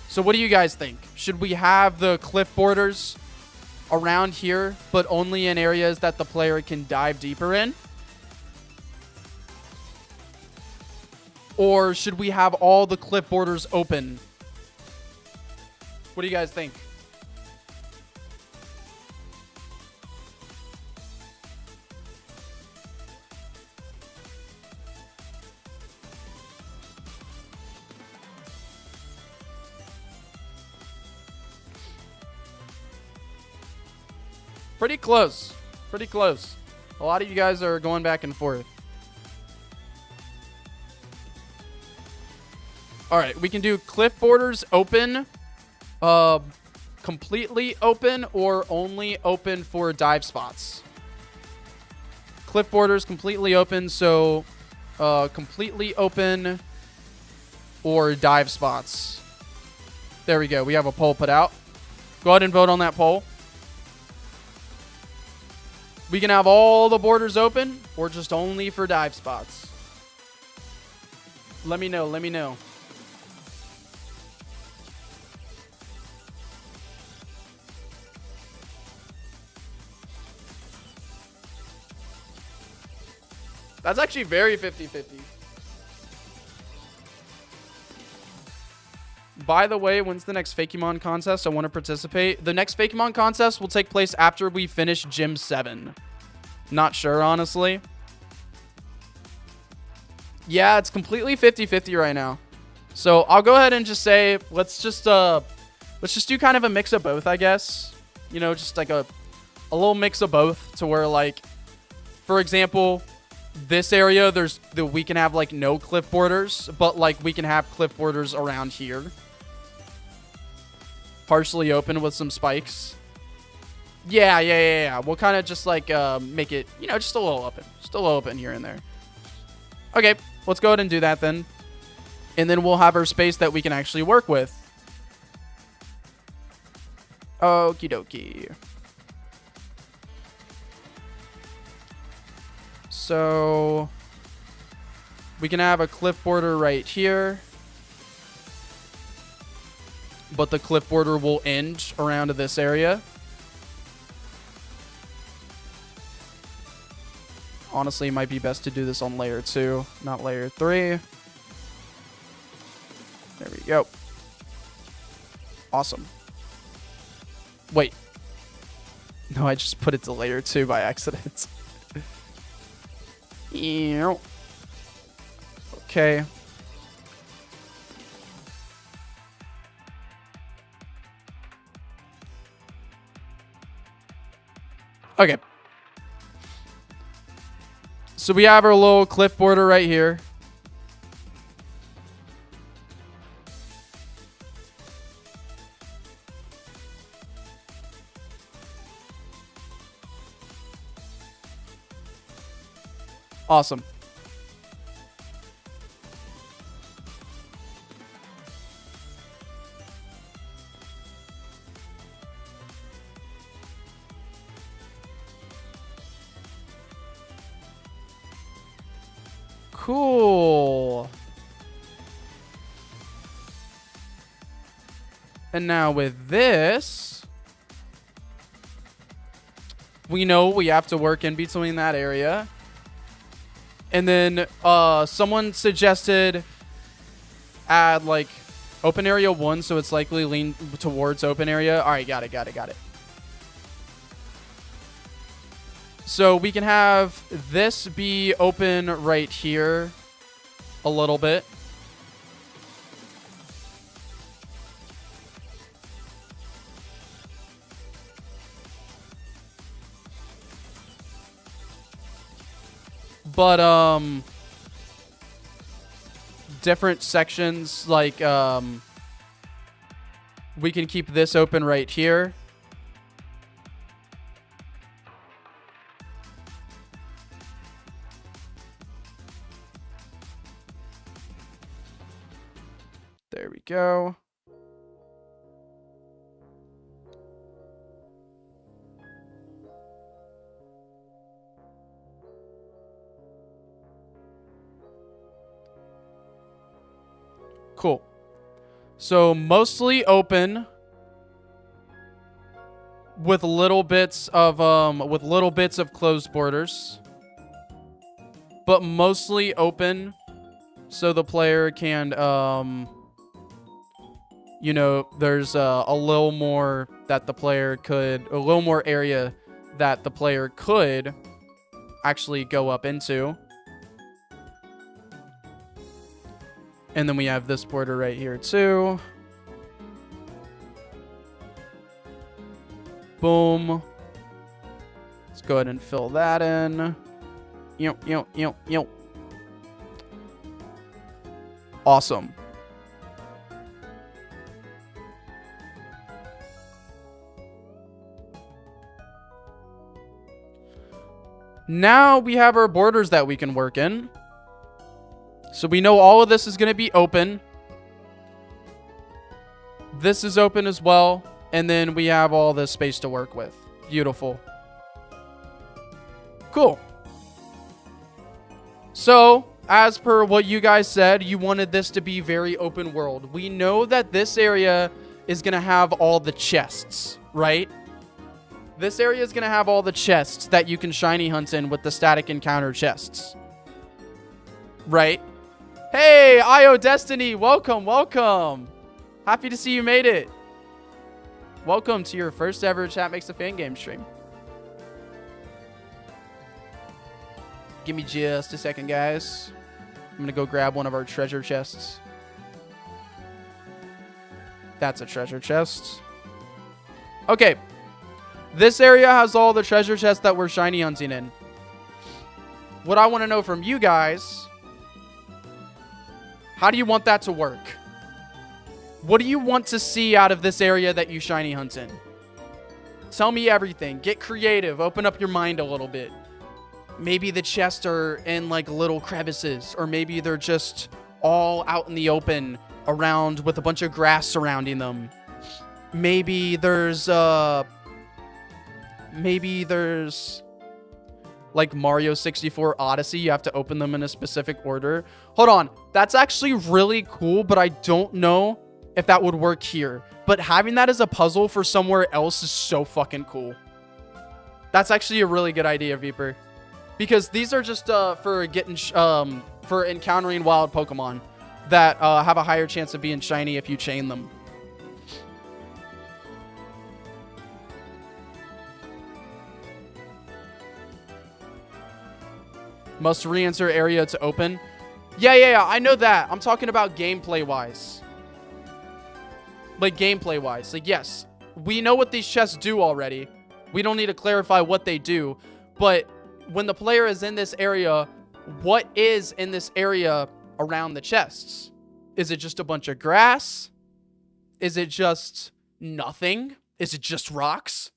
So what do you guys think? Should we have the cliff borders around here, but only in areas that the player can dive deeper in? Or should we have all the cliff borders open? What do you guys think? Pretty close. Pretty close. A lot of you guys are going back and forth. All right, we can do cliff borders open, completely open, or only open for dive spots. Cliff borders completely open, so completely open or dive spots. There we go. We have a poll put out. Go ahead and vote on that poll. We can have all the borders open or just only for dive spots. Let me know. Let me know. That's actually very 50-50. By the way, when's the next Pokémon contest? I want to participate. The next Pokémon contest will take place after we finish Gym 7. Not sure, honestly. Yeah, it's completely 50-50 right now. So I'll go ahead and just say, let's just do kind of a mix of both, I guess. You know, just like a little mix of both to where, like, for example, this area, we can have like no cliff borders, but like we can have cliff borders around here. Partially open with some spikes. Yeah. We'll kind of just like make it, you know, just a little open. Just a little open here and there. Okay, let's go ahead and do that then. And then we'll have our space that we can actually work with. Okie dokie. So we can have a cliff border right here. But the cliff border will end around this area. Honestly, it might be best to do this on layer 2, not layer 3. There we go. Awesome. Wait. No, I just put it to layer 2 by accident. Okay. Okay. So we have our little cliff border right here. Awesome. Cool. And now with this, we know we have to work in between that area. And then someone suggested add like open area 1, so it's likely lean towards open area. All right, got it. So we can have this be open right here a little bit. But different sections, like we can keep this open right here. There we go. Cool. So mostly open with little bits of closed borders. But mostly open so the player can you know, there's a little more that the player could, a little more area that the player could actually go up into. And then we have this border right here too. Boom. Let's go ahead and fill that in. Awesome. Now we have our borders that we can work in. So we know all of this is going to be open. This is open as well. And then we have all this space to work with. Beautiful. Cool. So, as per what you guys said, you wanted this to be very open world. We know that this area is going to have all the chests, right? This area is going to have all the chests that you can shiny hunt in with the static encounter chests. Right? Hey, IO Destiny, welcome, welcome. Happy to see you made it. Welcome to your first ever Chat Makes a Fan Game stream. Give me just a second, guys. I'm going to go grab one of our treasure chests. That's a treasure chest. Okay. This area has all the treasure chests that we're shiny hunting in. What I want to know from you guys, how do you want that to work? What do you want to see out of this area that you shiny hunt in? Tell me everything. Get creative. Open up your mind a little bit. Maybe the chests are in like little crevices, or maybe they're just all out in the open around with a bunch of grass surrounding them. Maybe there's like Mario 64 Odyssey. You have to open them in a specific order. Hold on. That's actually really cool, but I don't know if that would work here. But having that as a puzzle for somewhere else is so fucking cool. That's actually a really good idea, Viper. Because these are just for getting for encountering wild Pokemon that have a higher chance of being shiny if you chain them. Must re-enter area to open. Yeah, I know that. I'm talking about gameplay-wise. Like, gameplay-wise. Like, yes, we know what these chests do already. We don't need to clarify what they do. But when the player is in this area, what is in this area around the chests? Is it just a bunch of grass? Is it just nothing? Is it just rocks?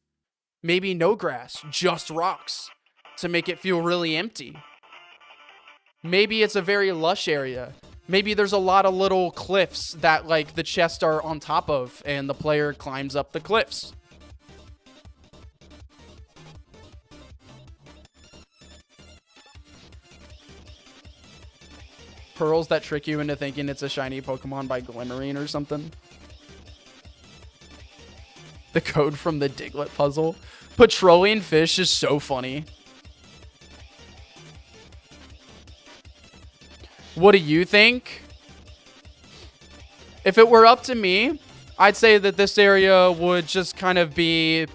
Maybe no grass, just rocks to make it feel really empty. Maybe it's a very lush area. Maybe there's a lot of little cliffs that like the chests are on top of and the player climbs up the cliffs. Pearls that trick you into thinking it's a shiny Pokemon by glimmering or something. The code from the Diglett puzzle. Patrolling fish is so funny. What do you think? If it were up to me, I'd say that this area would just kind of be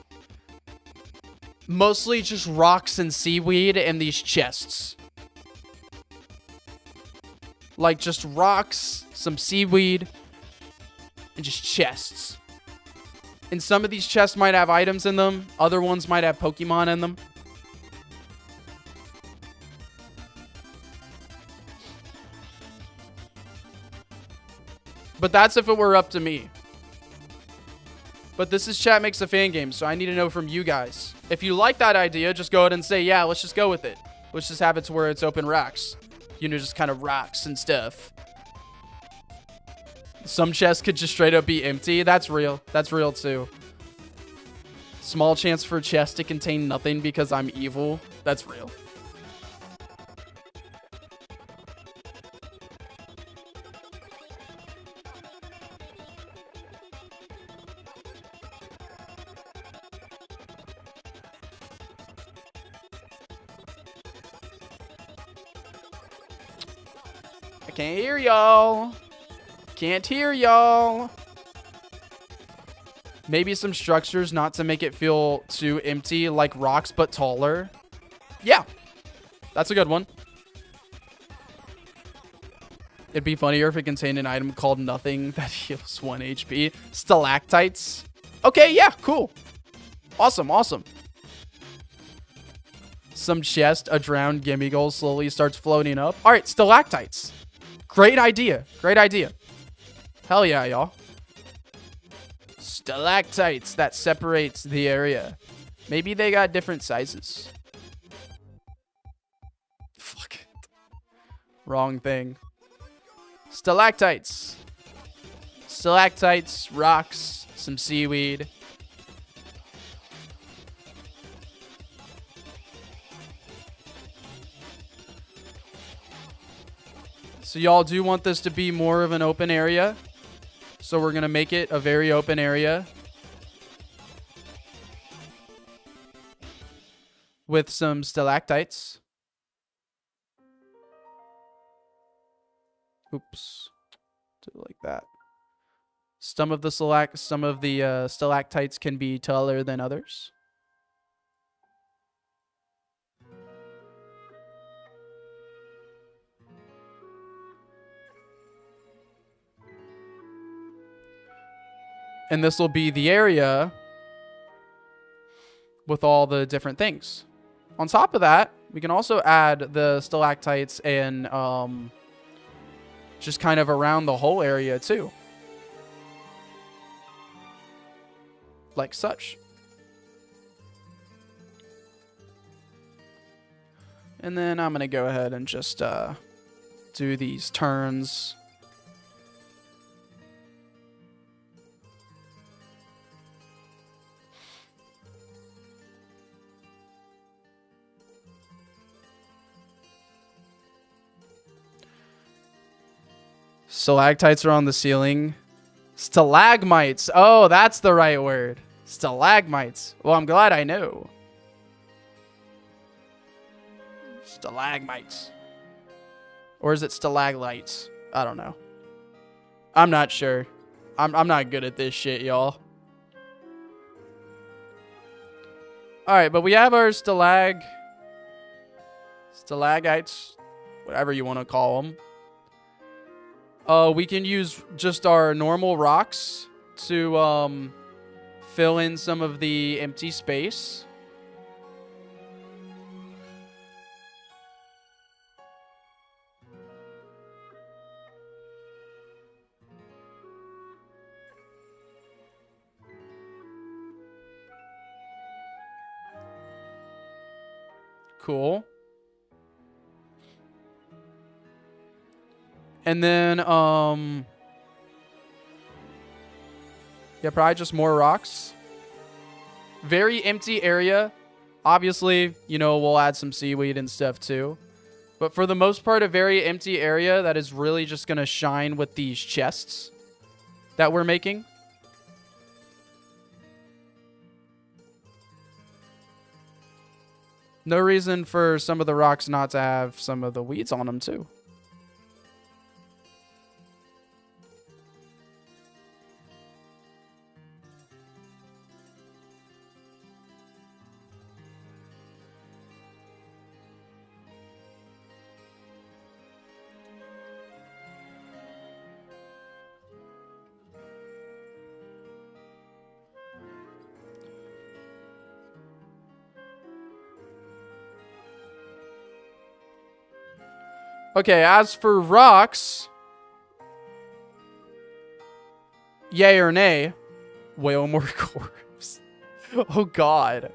mostly just rocks and seaweed and these chests. Like just rocks, some seaweed, and just chests. And some of these chests might have items in them. Other ones might have Pokemon in them. But that's if it were up to me. But this is Chat Makes a Fan Game, so I need to know from you guys. If you like that idea, just go ahead and say, yeah, let's just go with it. Let's just have it to where it's open rocks. You know, just kind of rocks and stuff. Some chests could just straight up be empty. That's real. That's real too. Small chance for a chest to contain nothing because I'm evil. That's real. I can't hear y'all. Can't hear y'all. Maybe some structures not to make it feel too empty, like rocks, but taller. Yeah, that's a good one. It'd be funnier if it contained an item called nothing that heals 1 HP. Stalactites. Okay, yeah, cool. Awesome, awesome. Some chest, a drowned Gimmighoul slowly starts floating up. All right, stalactites. Great idea. Great idea. Hell yeah, y'all. Stalactites that separates the area. Maybe they got different sizes. Fuck it. Wrong thing. Stalactites. Stalactites, rocks, some seaweed. So y'all do want this to be more of an open area. So we're going to make it a very open area. With some stalactites. Oops. Do it like that. Some of the stalactites can be taller than others. And this will be the area with all the different things. On top of that, we can also add the stalactites and just kind of around the whole area too. Like such. And then I'm going to go ahead and just do these turns. Stalactites are on the ceiling. Stalagmites. Oh, that's the right word. Stalagmites. Well, I'm glad I know. Stalagmites. Or is it stalagmites? I don't know. I'm not sure. I'm not good at this shit, y'all. Alright, but we have our stalagites. Whatever you want to call them. We can use just our normal rocks to fill in some of the empty space. Cool. And then, yeah, probably just more rocks. Very empty area. Obviously, you know, we'll add some seaweed and stuff too. But for the most part, a very empty area that is really just going to shine with these chests that we're making. No reason for some of the rocks not to have some of the weeds on them too. Okay, as for rocks, yay or nay, whale more corpse. Oh god.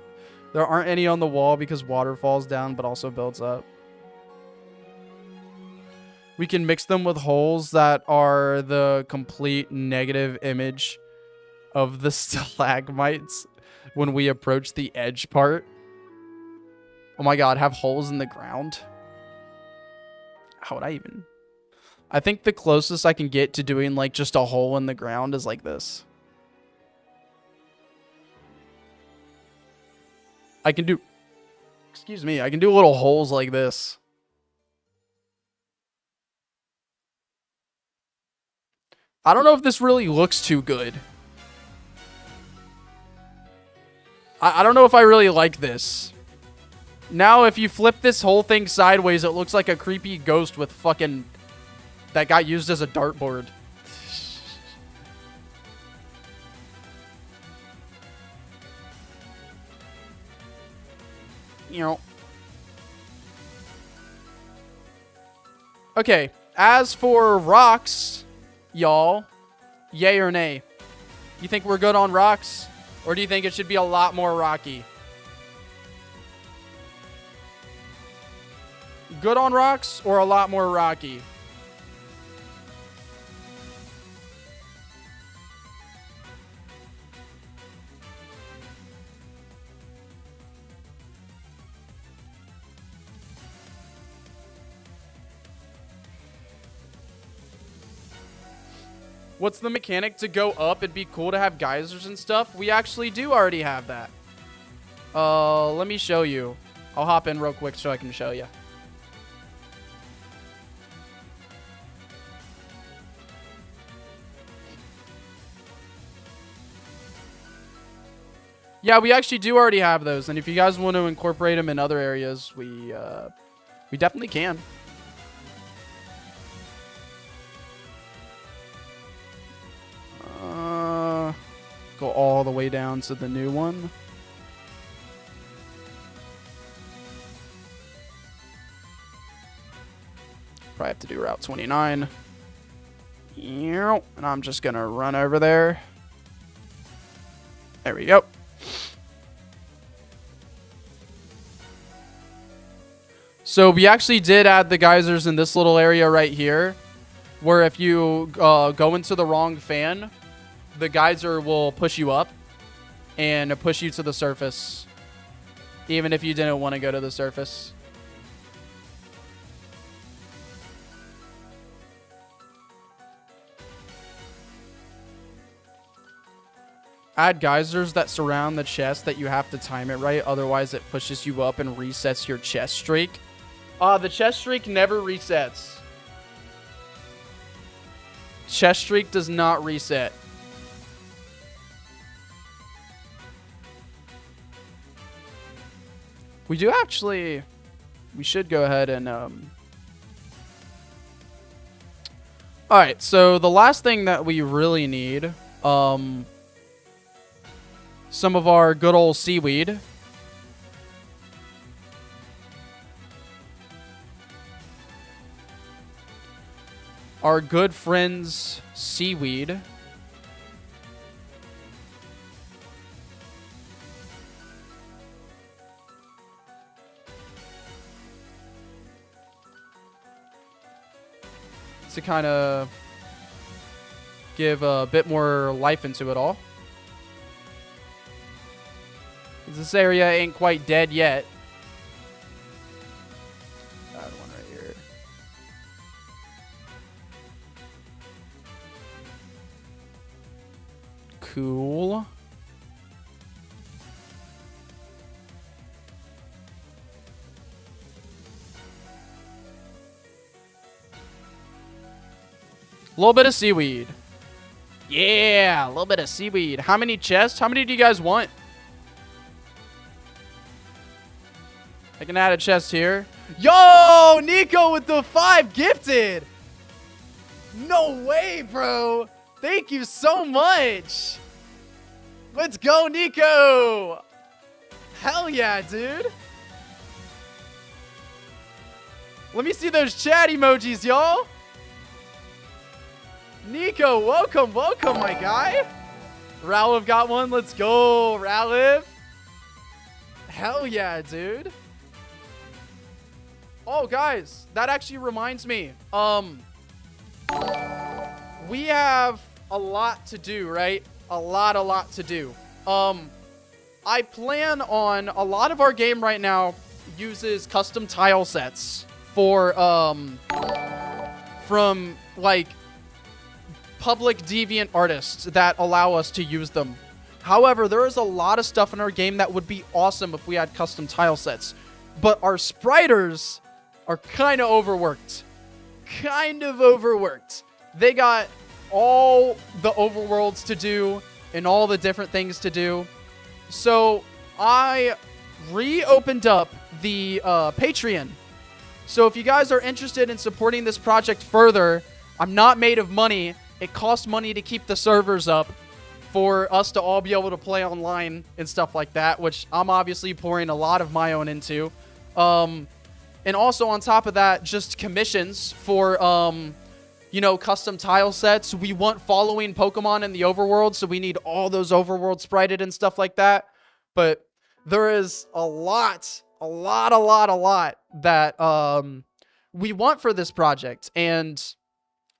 There aren't any on the wall because water falls down but also builds up. We can mix them with holes that are the complete negative image of the stalagmites when we approach the edge part. Oh my god, have holes in the ground? How would I even? I think the closest I can get to doing like just a hole in the ground is like this. I can do, excuse me, I can do little holes like this. I don't know if this really looks too good. I don't know if I really like this. Now, if you flip this whole thing sideways, it looks like a creepy ghost with fucking... that got used as a dartboard. You know. Okay, as for rocks, y'all, yay or nay? You think we're good on rocks? Or do you think it should be a lot more rocky? Good on rocks or a lot more rocky? What's the mechanic to go up? It'd be cool to have geysers and stuff. We actually do already have that. Let me show you. I'll hop in real quick so I can show you. Yeah, we actually do already have those, and if you guys want to incorporate them in other areas, we definitely can. go all the way down to the new one. Probably have to do Route 29. And I'm just going to run over there. There we go. So we actually did add the geysers in this little area right here, where if you go into the wrong fan, the geyser will push you up and push you to the surface, even if you didn't want to go to the surface. Add geysers that surround the chest that you have to time it right, otherwise it pushes you up and resets your chest streak. The chest streak never resets. Chest streak does not reset. We do actually... We should go ahead and... Alright, so the last thing that we really need... some of our good old seaweed. Our good friends seaweed. To kind of give a bit more life into it all. This area ain't quite dead yet. That one right here. Cool. A little bit of seaweed. Yeah, a little bit of seaweed. How many chests? How many do you guys want? I can add a chest here. Yo, Nico with the 5 gifted. No way, bro. Thank you so much. Let's go, Nico. Hell yeah, dude. Let me see those chat emojis, y'all. Nico, welcome, welcome, my guy. Ralev got one. Let's go, Ralev. Hell yeah, dude. Oh, guys, that actually reminds me. We have a lot to do, right? A lot to do. I plan on a lot of our game right now uses custom tile sets for from like public deviant artists that allow us to use them. However, there is a lot of stuff in our game that would be awesome if we had custom tile sets, but our spriters are kind of overworked. They got all the overworlds to do and all the different things to do. So I reopened up the Patreon. So if you guys are interested in supporting this project further, I'm not made of money. It costs money to keep the servers up for us to all be able to play online and stuff like that, which I'm obviously pouring a lot of my own into. And also on top of that, just commissions for, you know, custom tile sets. We want following Pokemon in the overworld, so we need all those overworld sprited and stuff like that. But there is a lot that we want for this project. And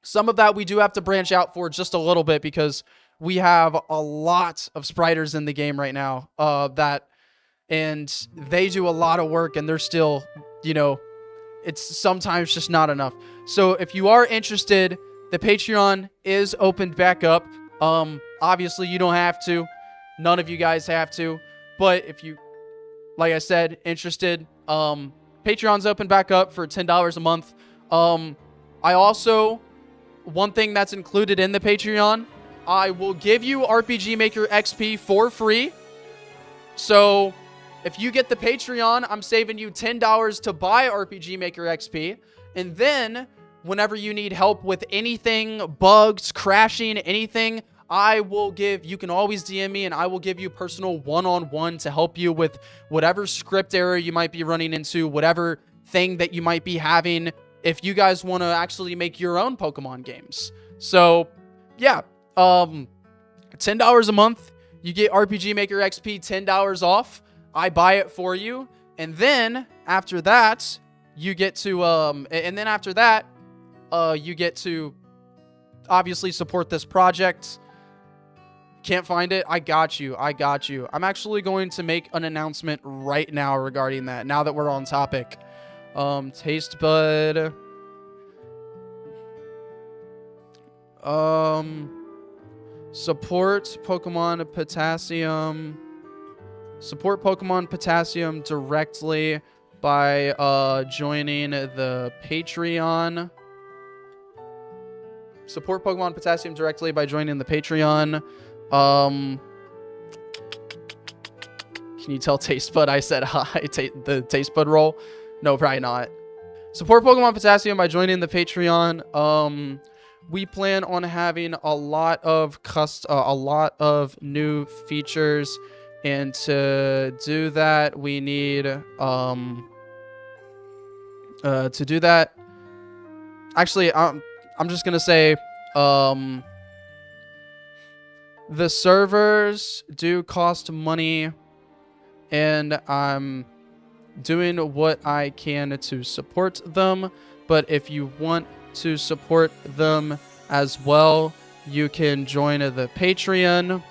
some of that we do have to branch out for just a little bit because we have a lot of spriters in the game right now and they do a lot of work and they're still, you know, it's sometimes just not enough. So if you are interested, the Patreon is opened back up. Obviously you don't have to. None of you guys have to. But if you, like I said, interested, Patreon's open back up for $10 a month. I also, one thing that's included in the Patreon, I will give you RPG Maker XP for free. So if you get the Patreon, I'm saving you $10 to buy RPG Maker XP. And then whenever you need help with anything, bugs, crashing, anything, you can always DM me and I will give you personal one-on-one to help you with whatever script error you might be running into, whatever thing that you might be having, if you guys want to actually make your own Pokemon games. So yeah, $10 a month, you get RPG Maker XP $10 off. I buy it for you. And then after that, you get to, you get to obviously support this project. Can't find it? I got you. I'm actually going to make an announcement right now regarding that, now that we're on topic. Taste Bud. Support Pokemon Potassium. Support Pokemon Potassium directly by joining the Patreon. Support Pokemon Potassium directly by joining the Patreon. Can you tell Taste Bud I said hi? The Taste Bud roll? No, probably not. Support Pokemon Potassium by joining the Patreon. We plan on having a lot of new features, and to do that, we need Actually, I'm just gonna say the servers do cost money, and I'm doing what I can to support them. But if you want to support them as well, you can join the Patreon.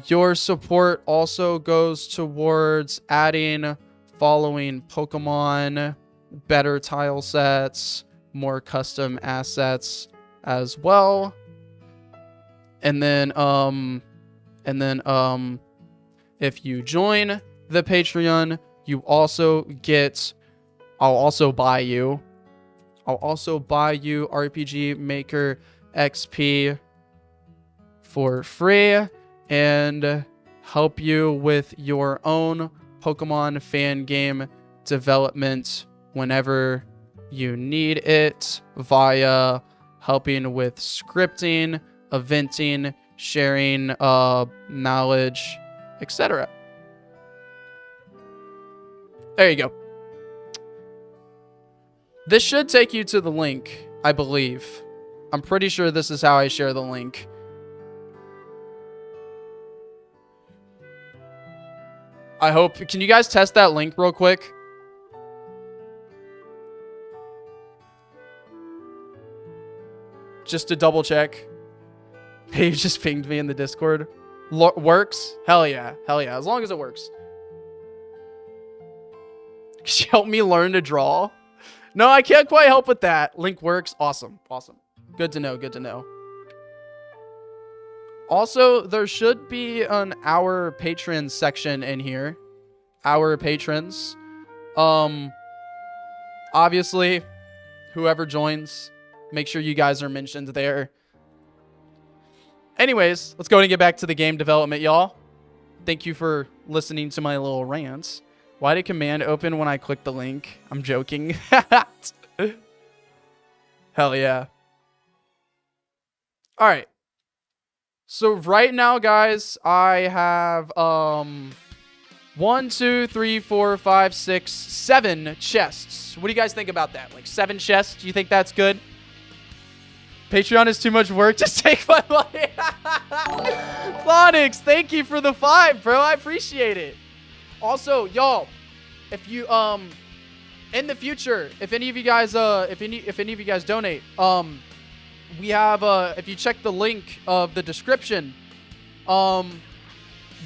Your support also goes towards adding following Pokemon, better tile sets, more custom assets as well. And then if you join the Patreon, you also get, I'll also buy you RPG Maker XP for free and help you with your own Pokemon fan game development whenever you need it, via helping with scripting, eventing, sharing knowledge, etc. There you go. This should take you to the link, I believe. I'm pretty sure this is how I share the link. I hope. Can you guys test that link real quick? Just to double check. Hey, you just pinged me in the Discord. Works? Hell yeah. Hell yeah. As long as it works. Could you help me learn to draw? No, I can't quite help with that. Link works. Awesome. Awesome. Good to know. Good to know. Also, there should be an Our Patrons section in here. Our Patrons. Obviously, whoever joins, make sure you guys are mentioned there. Anyways, let's go and get back to the game development, y'all. Thank you for listening to my little rants. Why did command open when I clicked the link? I'm joking. Hell yeah. All right. So right now, guys, I have 1, 2, 3, 4, 5, 6, 7 chests. What do you guys think about that? Like 7 chests? Do you think that's good? Patreon is too much work. Just take my money. Flonix, thank you for the 5, bro. I appreciate it. Also, y'all, if you in the future, if any of you guys donate, we have if you check the link of the description,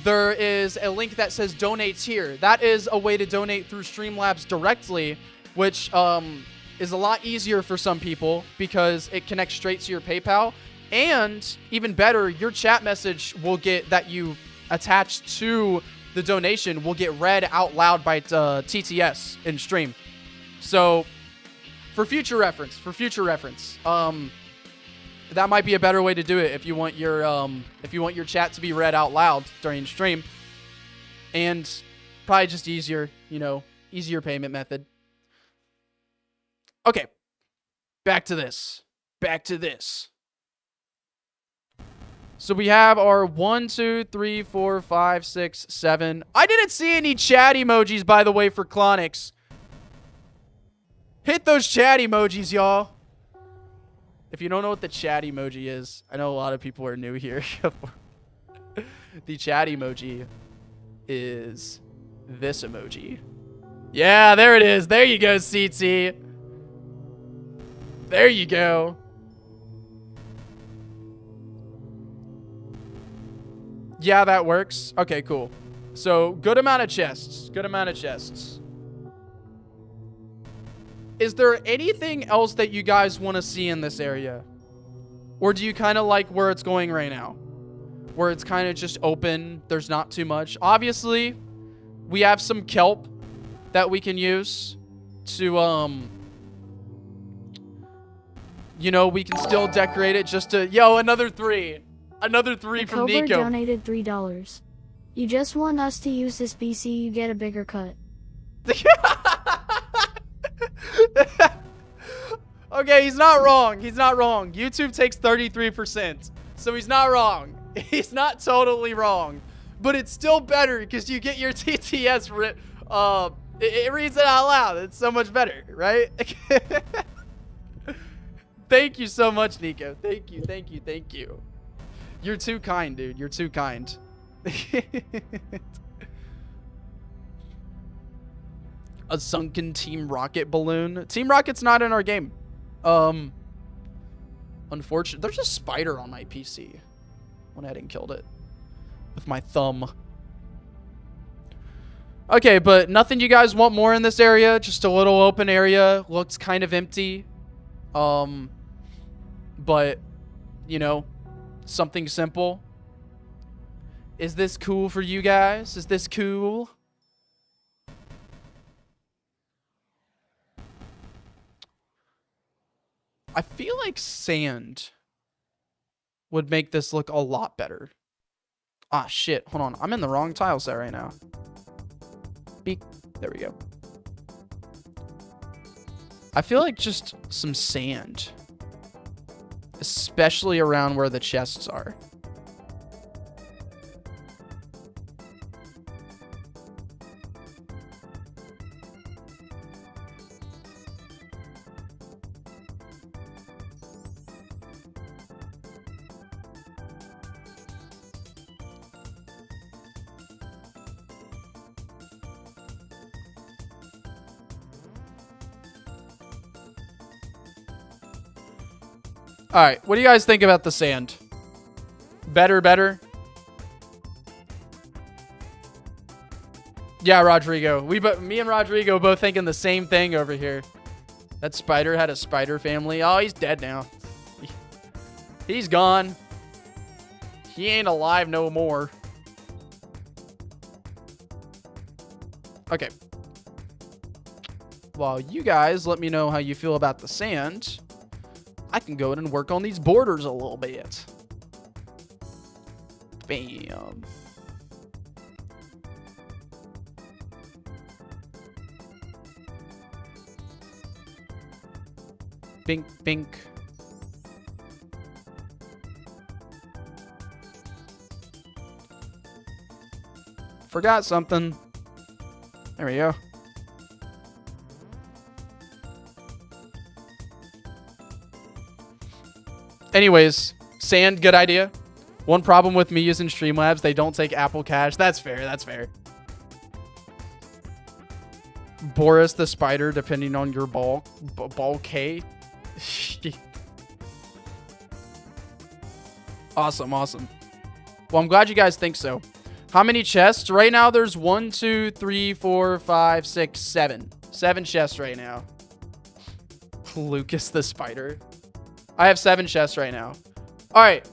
there is a link that says donate here. That is a way to donate through Streamlabs directly, which is a lot easier for some people because it connects straight to your PayPal. And even better, your chat message will get that you attached to the donation will get read out loud by TTS in stream. So for future reference, that might be a better way to do it if you want your chat to be read out loud during stream, and probably just easier, easier payment method. Okay, back to this. So we have our 1, 2, 3, 4, 5, 6, 7. I didn't see any chat emojis, by the way, for Clonix. Hit those chat emojis, y'all. If you don't know what the chat emoji is, I know a lot of people are new here. The chat emoji is this emoji. Yeah, there it is. There you go, CT. There you go. Yeah, that works. Okay, cool. So, good amount of chests. Good amount of chests. Is there anything else that you guys want to see in this area? Or do you kind of like where it's going right now? Where it's kind of just open. There's not too much. Obviously, we have some kelp that we can use to, you know, we can still decorate it just to... Yo, another 3. Another 3 from Cobra Nico. donated $3. You just want us to use this BC, you get a bigger cut. Okay, he's not wrong. He's not wrong. YouTube takes 33%. So he's not wrong. He's not totally wrong. But it's still better because you get your TTS. It reads it out loud. It's so much better, right? Thank you so much, Nico. Thank you, thank you, thank you. You're too kind, dude. You're too kind. A sunken Team Rocket balloon. Team Rocket's not in our game. Unfortunately, there's a spider on my PC. Went ahead and killed it with my thumb. Okay, but nothing you guys want more in this area. Just a little open area. Looks kind of empty. But, you know, something simple. Is this cool for you guys? Is this cool? I feel like sand would make this look a lot better. Ah, shit. Hold on. I'm in the wrong tile set right now. Beep. There we go. I feel like just some sand. Especially around where the chests are. All right, what do you guys think about the sand? Better, better? Yeah, Rodrigo. Me and Rodrigo both thinking the same thing over here. That spider had a spider family. Oh, he's dead now. He's gone. He ain't alive no more. Okay. While you guys let me know how you feel about the sand, I can go in and work on these borders a little bit. Bam. Bink, bink. Forgot something. There we go. Anyways, sand, good idea. One problem with me using Streamlabs, they don't take Apple Cash. That's fair, that's fair. Boris the spider, depending on your ball K. Awesome, awesome. Well, I'm glad you guys think so. How many chests? Right now, there's 1, 2, 3, 4, 5, 6, 7. 7 chests right now. Lucas the spider. I have 7 chests right now. All right.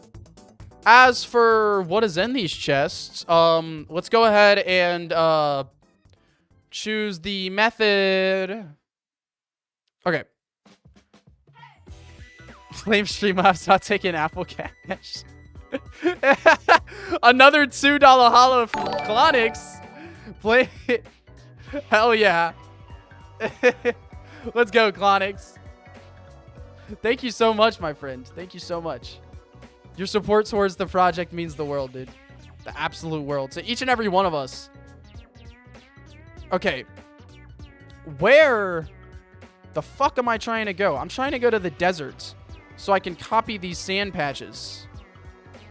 As for what is in these chests, let's go ahead and choose the method. Okay. Flame Streamlabs not taking Apple Cash. Another $2 hollow from Clonix. Play. Hell yeah. Let's go, Clonix. Thank you so much, my friend. Thank you so much. Your support towards the project means the world, dude. The absolute world. To each and every one of us. Okay. Where the fuck am I trying to go? I'm trying to go to the desert so I can copy these sand patches.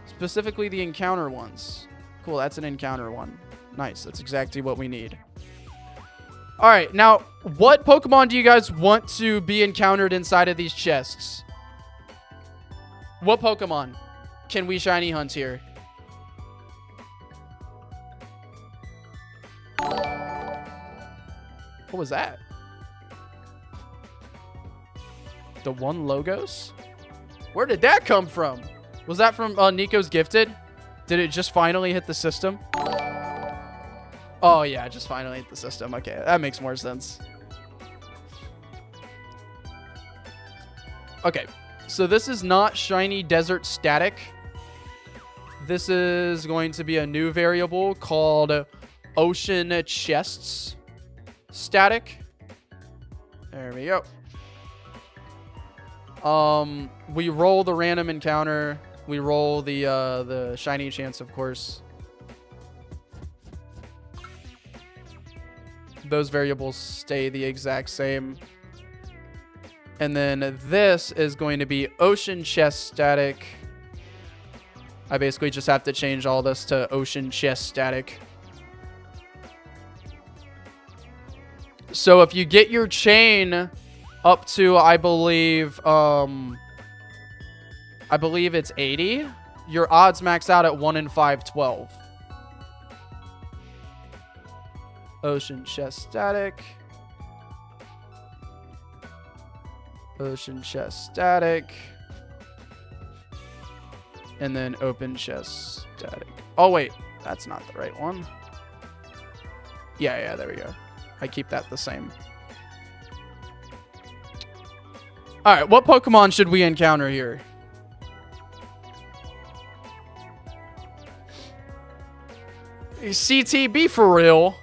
Specifically the encounter ones. Cool, that's an encounter one. Nice, that's exactly what we need. Alright, now, what Pokemon do you guys want to be encountered inside of these chests? What Pokemon can we shiny hunt here? What was that? The one Logos? Where did that come from? Was that from Nico's Gifted? Did it just finally hit the system? Oh, yeah, just finally hit the system. Okay, that makes more sense. Okay, so this is not Shiny Desert Static. This is going to be a new variable called Ocean Chests Static. There we go. We roll the random encounter. We roll the shiny chance, of course. Those variables stay the exact same. And then this is going to be Ocean Chest Static. I basically just have to change all this to Ocean Chest Static. So if you get your chain up to, I believe it's 80, your odds max out at 1 in 512. Ocean Chest Static. Ocean Chest Static. And then Open Chest Static. Oh, wait. That's not the right one. Yeah, there we go. I keep that the same. Alright, what Pokemon should we encounter here? CTB for real?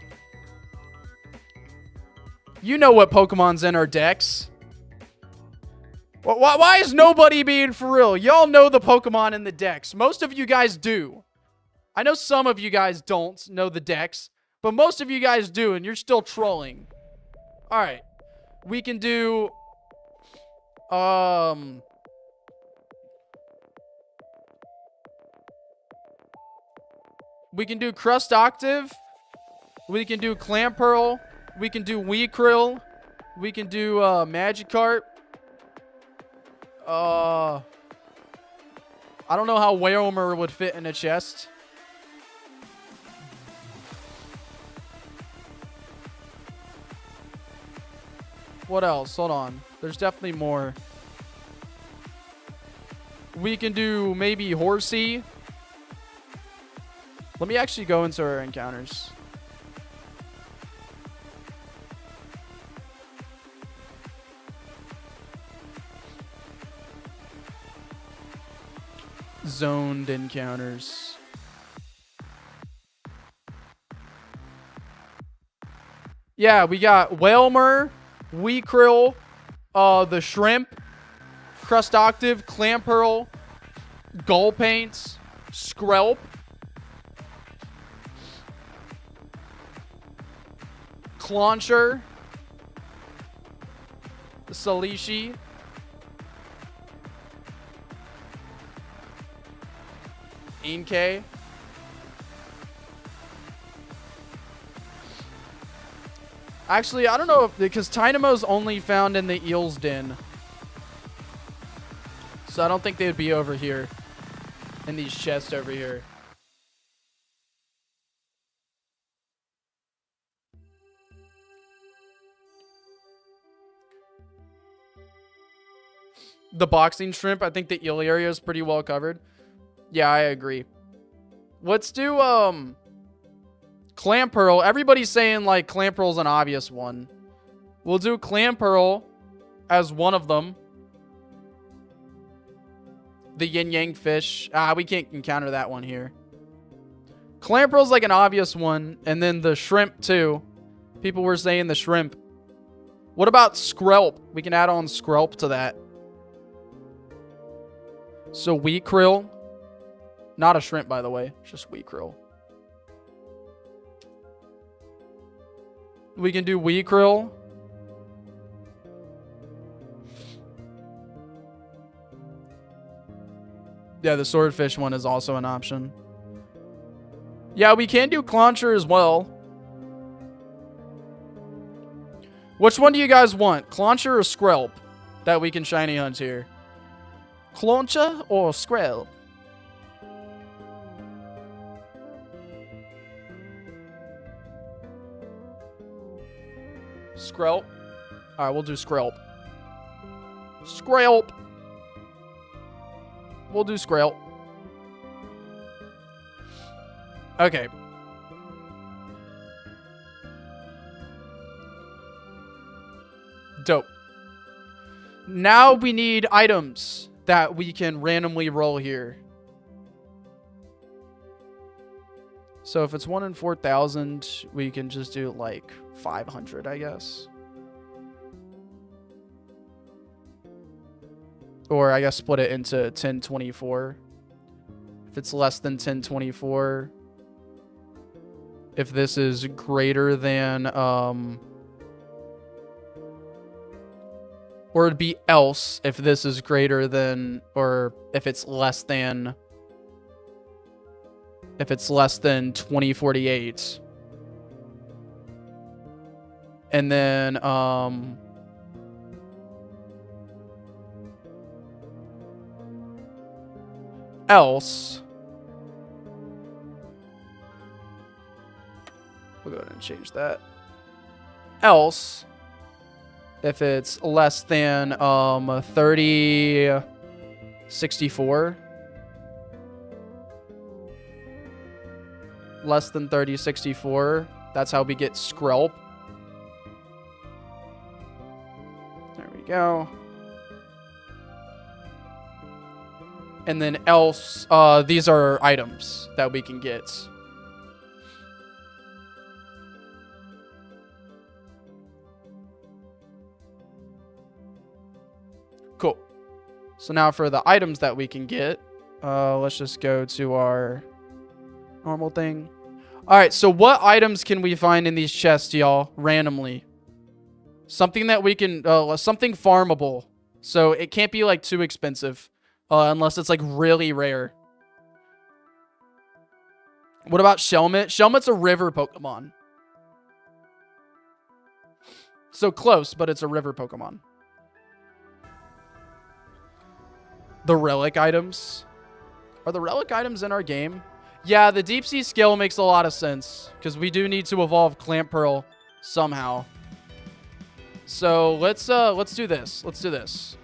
You know what Pokemon's in our decks. Why is nobody being for real? Y'all know the Pokemon in the decks. Most of you guys do. I know some of you guys don't know the decks, but most of you guys do, and you're still trolling. Alright. We can do... we can do Crust Octave. We can do Clamperl. We can do Weakrill. We can do Magikarp. I don't know how Wailmer would fit in a chest. What else? Hold on. There's definitely more. We can do maybe Horsey. Let me actually go into our encounters. Zoned encounters. Yeah, we got Wailmer, Weakrill, the Shrimp, Crust Octave, Clamperl, Gullpaint, Skrelp, Clauncher, Salishi, Inkay. Actually, I don't know if, because Dynamo's only found in the Eel's Den. So I don't think they would be over here. In these chests over here. The boxing shrimp, I think the eel area is pretty well covered. Yeah, I agree. Let's do Clamperl. Everybody's saying like Clamperl's an obvious one. We'll do Clamperl as one of them. The yin yang fish. We can't encounter that one here. Clamperl's like an obvious one, and then the shrimp too. People were saying the shrimp. What about Skrelp? We can add on Skrelp to that. So Weakrill, Not a shrimp, by the way. It's just wheat krill. We can do wheat krill. Yeah, the swordfish one is also an option. Yeah, we can do clauncher as well. Which one do you guys want? Clauncher or Skrelp? That we can shiny hunt here. Clauncher or Skrelp? Skrelp. Alright, we'll do Skrelp. Skrelp. We'll do Skrelp. Okay. Dope. Now we need items that we can randomly roll here. So if it's 1 in 4,000, we can just do like 500, I guess. Or I guess split it into 1024. If it's less than 1024. If this is greater than, or it'd be else if this is greater than, or if it's less than 2048. And then, else, we'll go ahead and change that. Else, if it's less than 3064, less than 3064, that's how we get Skrelp. There we go. And then else, these are items that we can get. Cool. So now for the items that we can get, let's just go to our normal thing. All right, so what items can we find in these chests, y'all, randomly? Something that we can, something farmable. So it can't be like too expensive. Unless it's like really rare. What about Shelmet? Shelmet's a river Pokemon. So close, but it's a river Pokemon. The relic items. Are the relic items in our game? Yeah, the deep sea scale makes a lot of sense. Because we do need to evolve Clamperl somehow. So let's do this. Let's do this.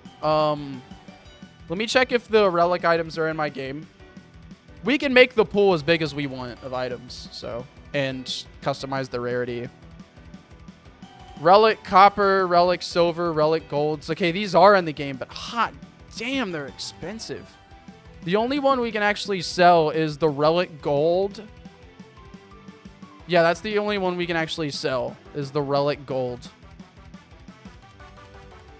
Let me check if the relic items are in my game. We can make the pool as big as we want of items, so, and customize the rarity. Relic copper, relic silver, relic golds. Okay, these are in the game, but hot damn, they're expensive. The only one we can actually sell is the relic gold. Yeah, that's the only one we can actually sell, is the relic gold.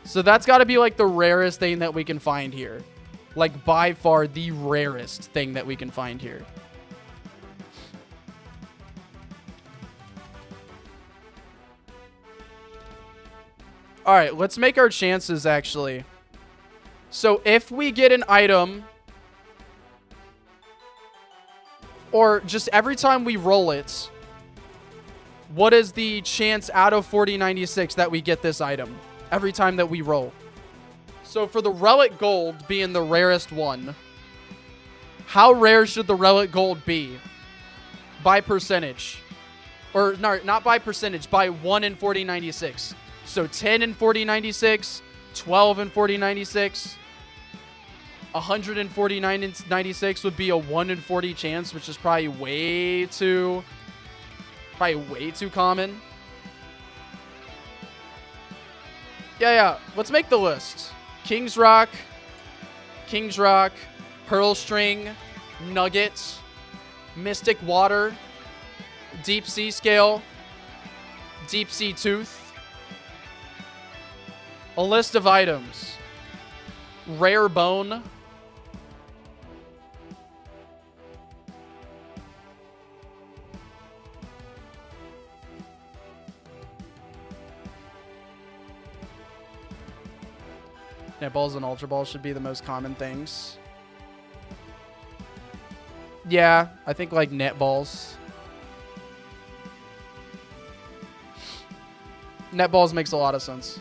So that's got to be like the rarest thing that we can find here. Like by far the rarest thing that we can find here. All right, let's make our chances actually. So if we get an item, or just every time we roll it, what is the chance out of 4096 that we get this item? Every time that we roll. So for the relic gold being the rarest one, how rare should the relic gold be by percentage? Or no, not by percentage, by 1 in 4096. So 10 in 4096, 12 in 4096, 100 in 4096 would be a 1 in 40 chance, which is probably way too common. Yeah. Let's make the list. King's Rock, Pearl String, Nugget, Mystic Water, Deep Sea Scale, Deep Sea Tooth. A list of items. Rare Bone. Netballs and Ultra Balls should be the most common things. Yeah, I think like netballs. Netballs makes a lot of sense.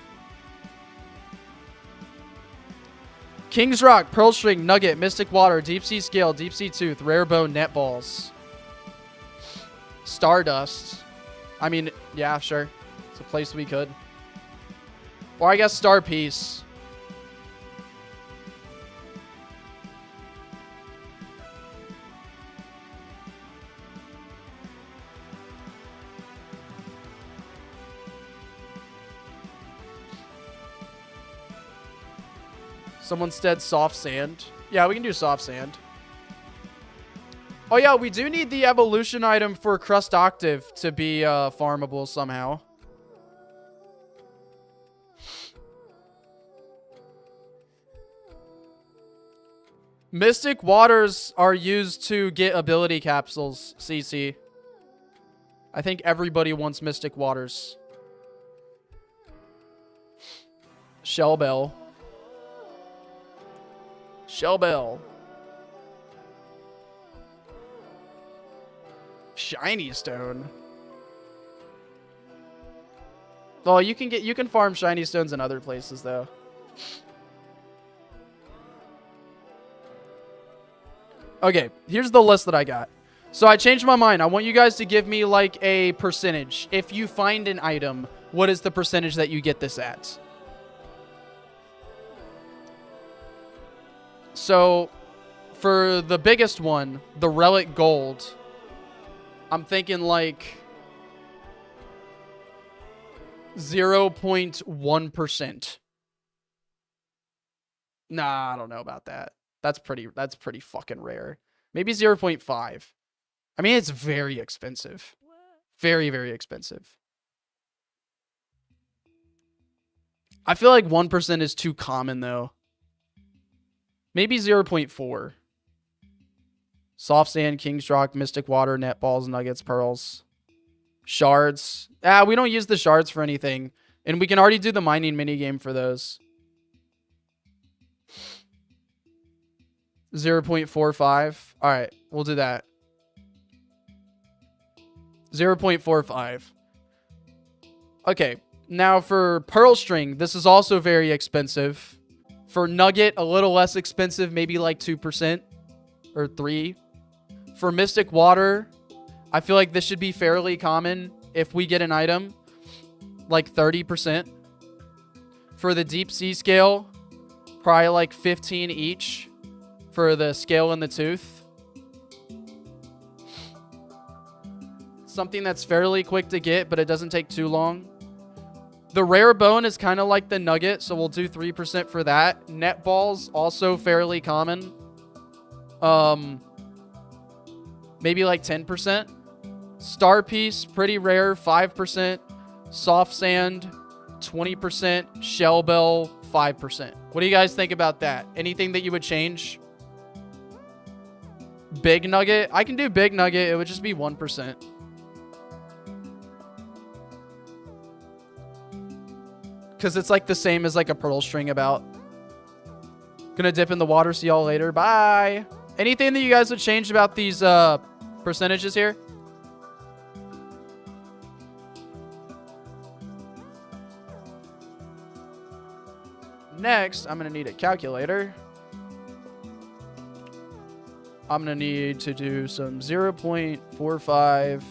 King's Rock, Pearl String, Nugget, Mystic Water, Deep Sea Scale, Deep Sea Tooth, Rare Bone, Netballs. Stardust. I mean, yeah, sure. It's a place we could. Or I guess Star Piece. Someone said soft sand. Yeah, we can do soft sand. Oh yeah, we do need the evolution item for Crust Octave to be farmable somehow. Mystic Waters are used to get ability capsules, CC. I think everybody wants Mystic Waters. Shell Bell. Shell Bell. Shiny Stone. Oh, you can farm shiny stones in other places though. Okay, here's the list that I got. So I changed my mind. I want you guys to give me like a percentage. If you find an item, what is the percentage that you get this at? So, for the biggest one, the Relic Gold, I'm thinking like 0.1%. Nah, I don't know about that. That's pretty fucking rare. Maybe 0.5. I mean, it's very expensive. Very, very expensive. I feel like 1% is too common though. Maybe 0.4. Soft Sand, King's Rock, Mystic Water, Netballs, Nuggets, Pearls. Shards. We don't use the shards for anything. And we can already do the mining minigame for those. 0.45. Alright, we'll do that. 0.45. Okay, now for Pearl String, this is also very expensive. For Nugget, a little less expensive, maybe like 2% or 3%. For Mystic Water, I feel like this should be fairly common if we get an item, like 30%. For the Deep Sea Scale, probably like 15 each for the scale and the tooth. Something that's fairly quick to get, but it doesn't take too long. The Rare Bone is kind of like the Nugget, so we'll do 3% for that. Netballs, also fairly common. Maybe like 10%. Star Piece, pretty rare, 5%. Soft Sand, 20%. Shell Bell, 5%. What do you guys think about that? Anything that you would change? Big Nugget? I can do Big Nugget. It would just be 1%. Because it's like the same as like a Pearl String about. Gonna dip in the water. See y'all later. Bye. Anything that you guys would change about these percentages here? Next, I'm gonna need a calculator. I'm gonna need to do some 0.45.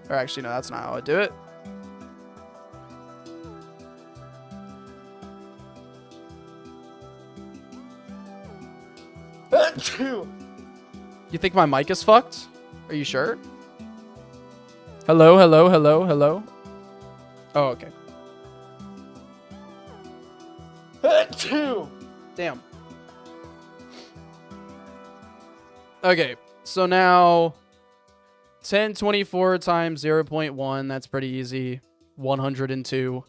Or actually, no, that's not how I do it. You think my mic is fucked? Are you sure? Hello, hello, hello, hello. Oh, okay. Damn. Okay, so now 1024 times 0.1, that's pretty easy. 102.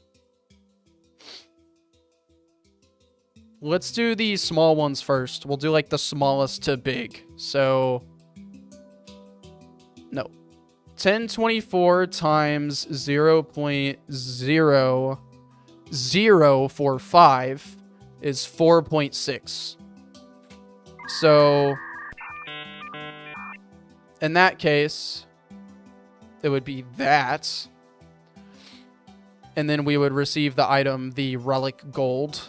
Let's do the small ones first. We'll do like the smallest to big. So, no. 1024 times 0.0 0 for 5 is 4.6. So in that case, it would be that. And then we would receive the item, the relic gold.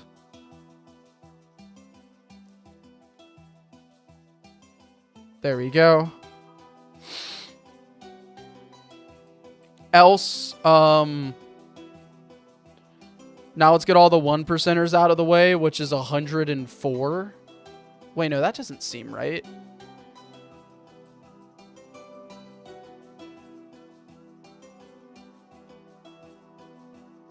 There we go. Else, now let's get all the 1%ers out of the way, which is 104. Wait, no, that doesn't seem right.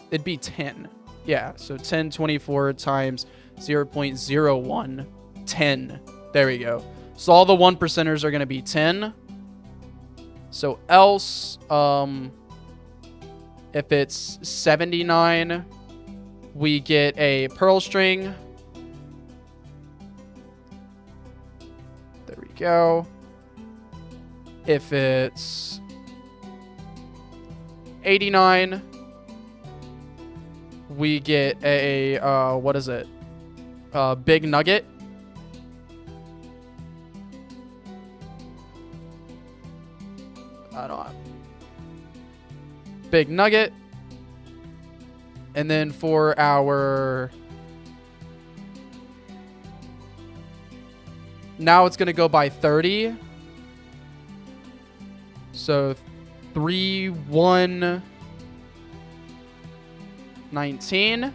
It'd be 10. Yeah, so 1024 times 0.01, 10. There we go. So all the 1%ers are going to be 10. So else, if it's 79, we get a pearl string. There we go. If it's 89, we get a, what is it? Big nugget. I don't know. Big nugget. And then for our... Now it's going to go by 30. So 3, 1, 19.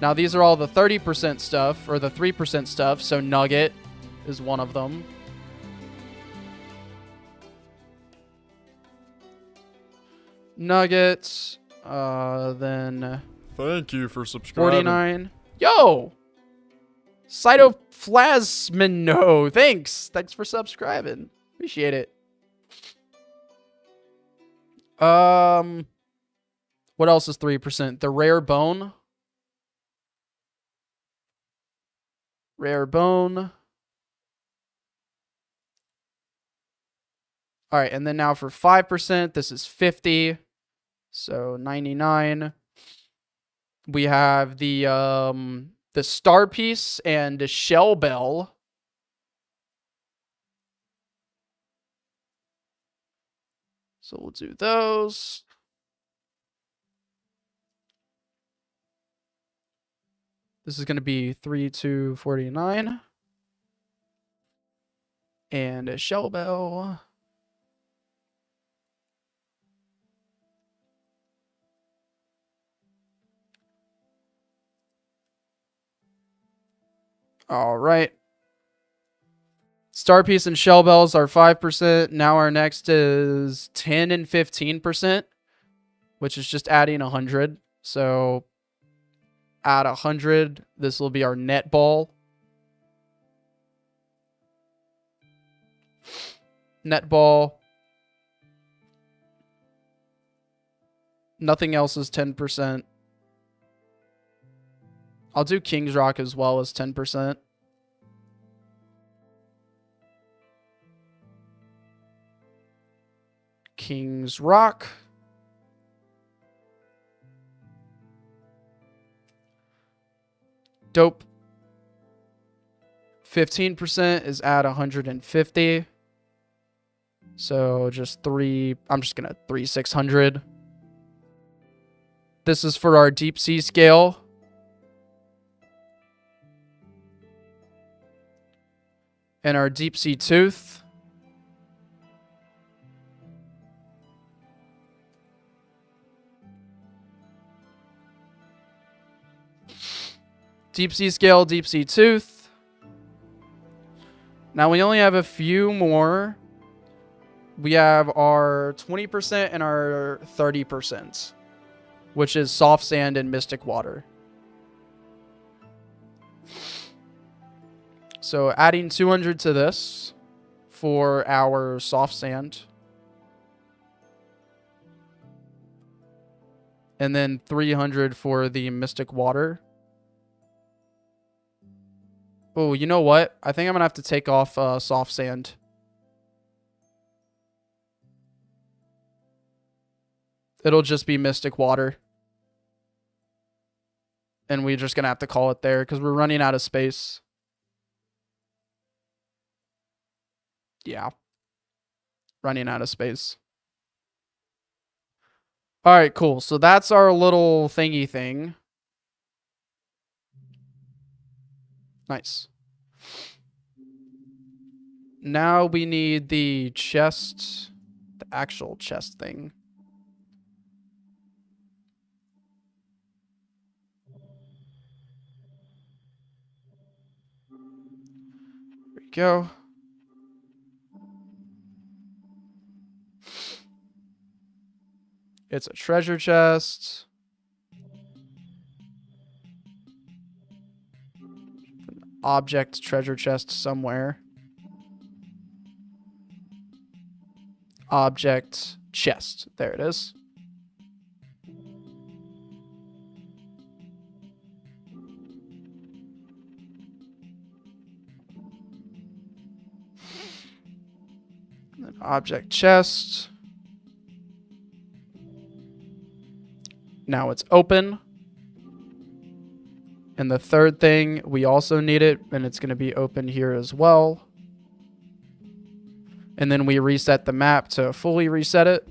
Now these are all the 30% stuff, or the 3% stuff. So nugget is one of them. Nuggets. Then Thank you for subscribing. 49. Yo! Cytoplasmino. Thanks for subscribing. Appreciate it. What else is 3%? The rare bone. Rare bone. All right, and then now for 5%, this is 50. So 99. We have the star piece and the shell bell. So we'll do those. This is going to be 3249. And a shell bell. All right. Star piece and shell bells are 5%. Now our next is 10 and 15%, which is just adding 100. So add 100. This will be our net ball. Net ball. Nothing else is 10%. I'll do King's Rock as well as 10%. King's Rock. Dope. 15% is at 150. So just three. I'm just going to 600. This is for our deep sea scale. And our deep sea tooth. Deep sea scale, deep sea tooth. Now we only have a few more. We have our 20% and our 30%, which is soft sand and mystic water. So adding 200 to this for our soft sand. And then 300 for the mystic water. Oh, you know what? I think I'm going to have to take off soft sand. It'll just be mystic water. And we're just going to have to call it there because we're running out of space. Yeah. Running out of space. All right, cool. So that's our little thingy thing. Nice. Now we need the chest, the actual chest thing. There we go. It's a treasure chest. Object treasure chest somewhere. Object chest. There it is. And then object chest. Now it's open. And the third thing, we also need it, and it's going to be open here as well. And then we reset the map to fully reset it.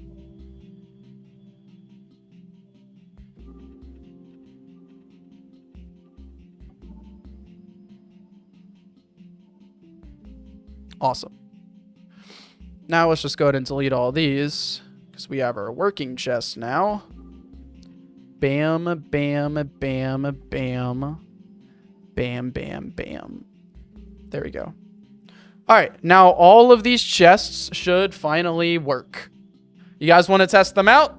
Awesome. Now let's just go ahead and delete all these because we have our working chest now. Bam, bam, bam, bam. Bam, bam, bam. There we go. All right, now all of these chests should finally work. You guys want to test them out?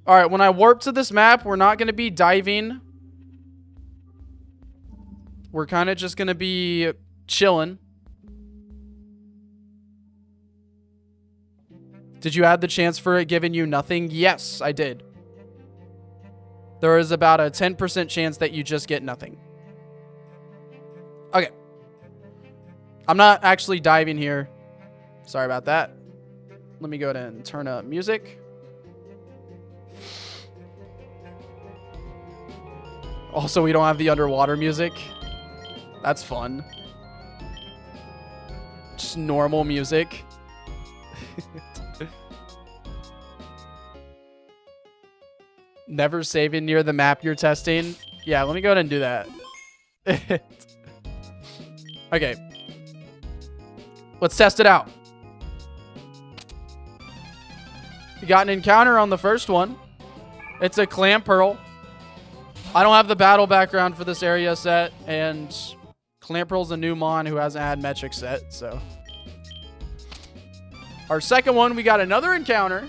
All right, when I warp to this map, we're not going to be diving. We're kind of just going to be chilling. Did you add the chance for it giving you nothing? Yes, I did. There is about a 10% chance that you just get nothing. Okay. I'm not actually diving here. Sorry about that. Let me go ahead and turn up music. Also, we don't have the underwater music. That's fun. Just normal music. Never saving near the map you're testing. Yeah, let me go ahead and do that. Okay. Let's test it out. We got an encounter on the first one. It's a clam pearl. I don't have the battle background for this area set, and Clampearl's a new mon who hasn't had metric set, so. Our second one, we got another encounter.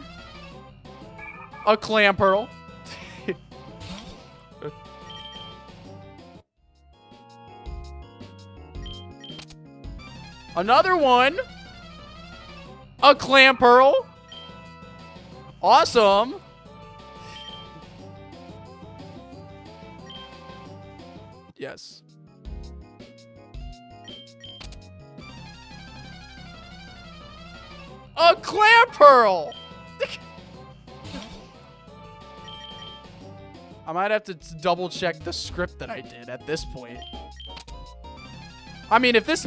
A Clampearl. Another one. A Clampearl. Awesome. Yes. A Clampearl! I might have to double check the script that I did at this point. I mean, if this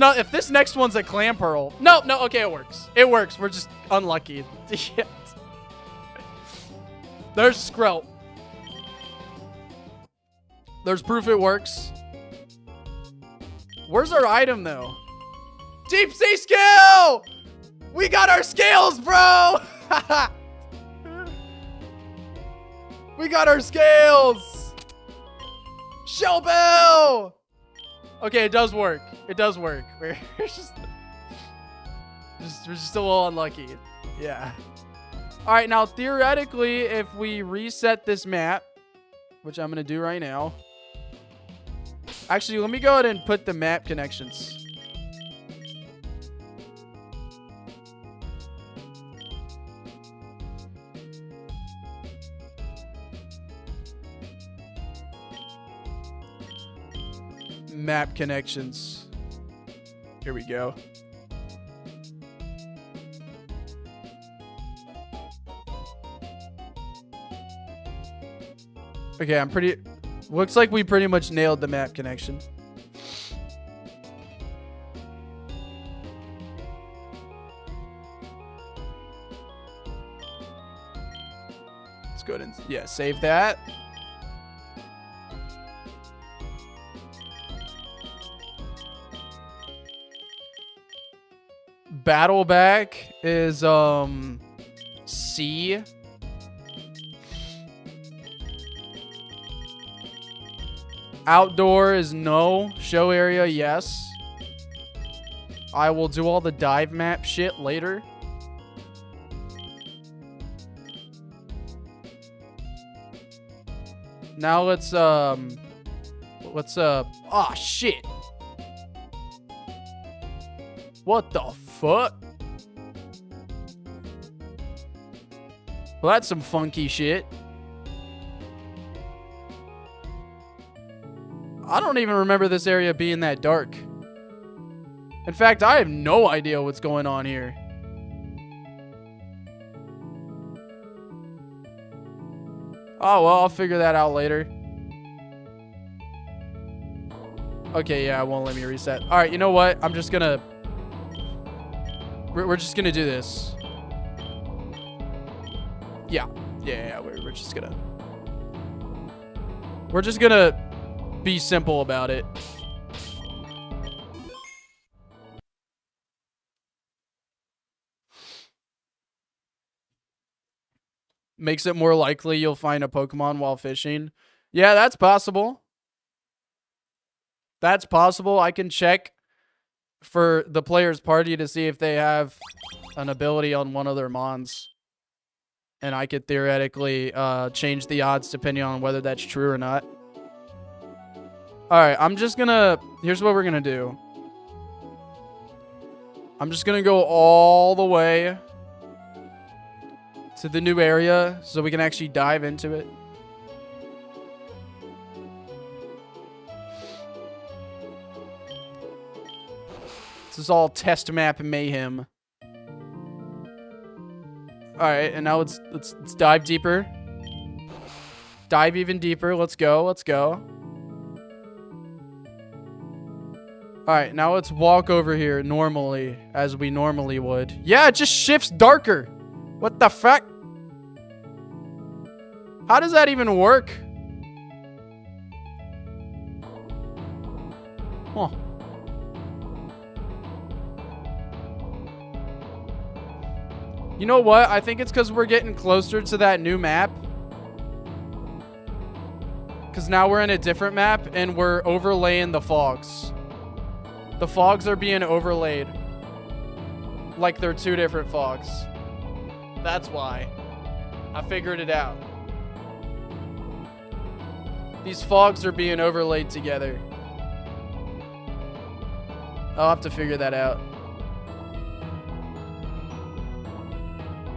next one's a Clampearl. No, okay, it works. It works. We're just unlucky. There's Skrelt. There's proof it works. Where's our item, though? Deep sea scale! We got our scales, bro! We got our scales! Shell bell! Okay, it does work. It does work. We're just a little unlucky. Yeah. All right, now theoretically, if we reset this map, which I'm going to do right now. Actually, let me go ahead and put the map connections. Map connections. Here we go. Okay, looks like we pretty much nailed the map connection. Let's go ahead and, yeah, save that. Battle back is, C. Outdoor is no. Show area, yes. I will do all the dive map shit later. Now let's oh shit. What the fuck? Well, that's some funky shit. I don't even remember this area being that dark. In fact, I have no idea what's going on here. Oh, well, I'll figure that out later. Okay, yeah, it won't let me reset. All right, you know what? I'm just gonna... We're just gonna do this. Yeah. We're just gonna... We're just gonna be simple about it. Makes it more likely you'll find a Pokemon while fishing. Yeah, that's possible. That's possible. I can check for the player's party to see if they have an ability on one of their Mons. And I could theoretically change the odds depending on whether that's true or not. Alright, I'm just gonna... Here's what we're gonna do. I'm just gonna go all the way to the new area so we can actually dive into it. This is all test map mayhem. Alright, and now let's dive deeper. Dive even deeper. Let's go. Let's go. Alright, now let's walk over here normally, as we normally would. Yeah, it just shifts darker. What the fuck? How does that even work? Huh. You know what? I think it's because we're getting closer to that new map. Because now we're in a different map and we're overlaying the fogs. The fogs are being overlaid. Like they're two different fogs. That's why. I figured it out. These fogs are being overlaid together. I'll have to figure that out.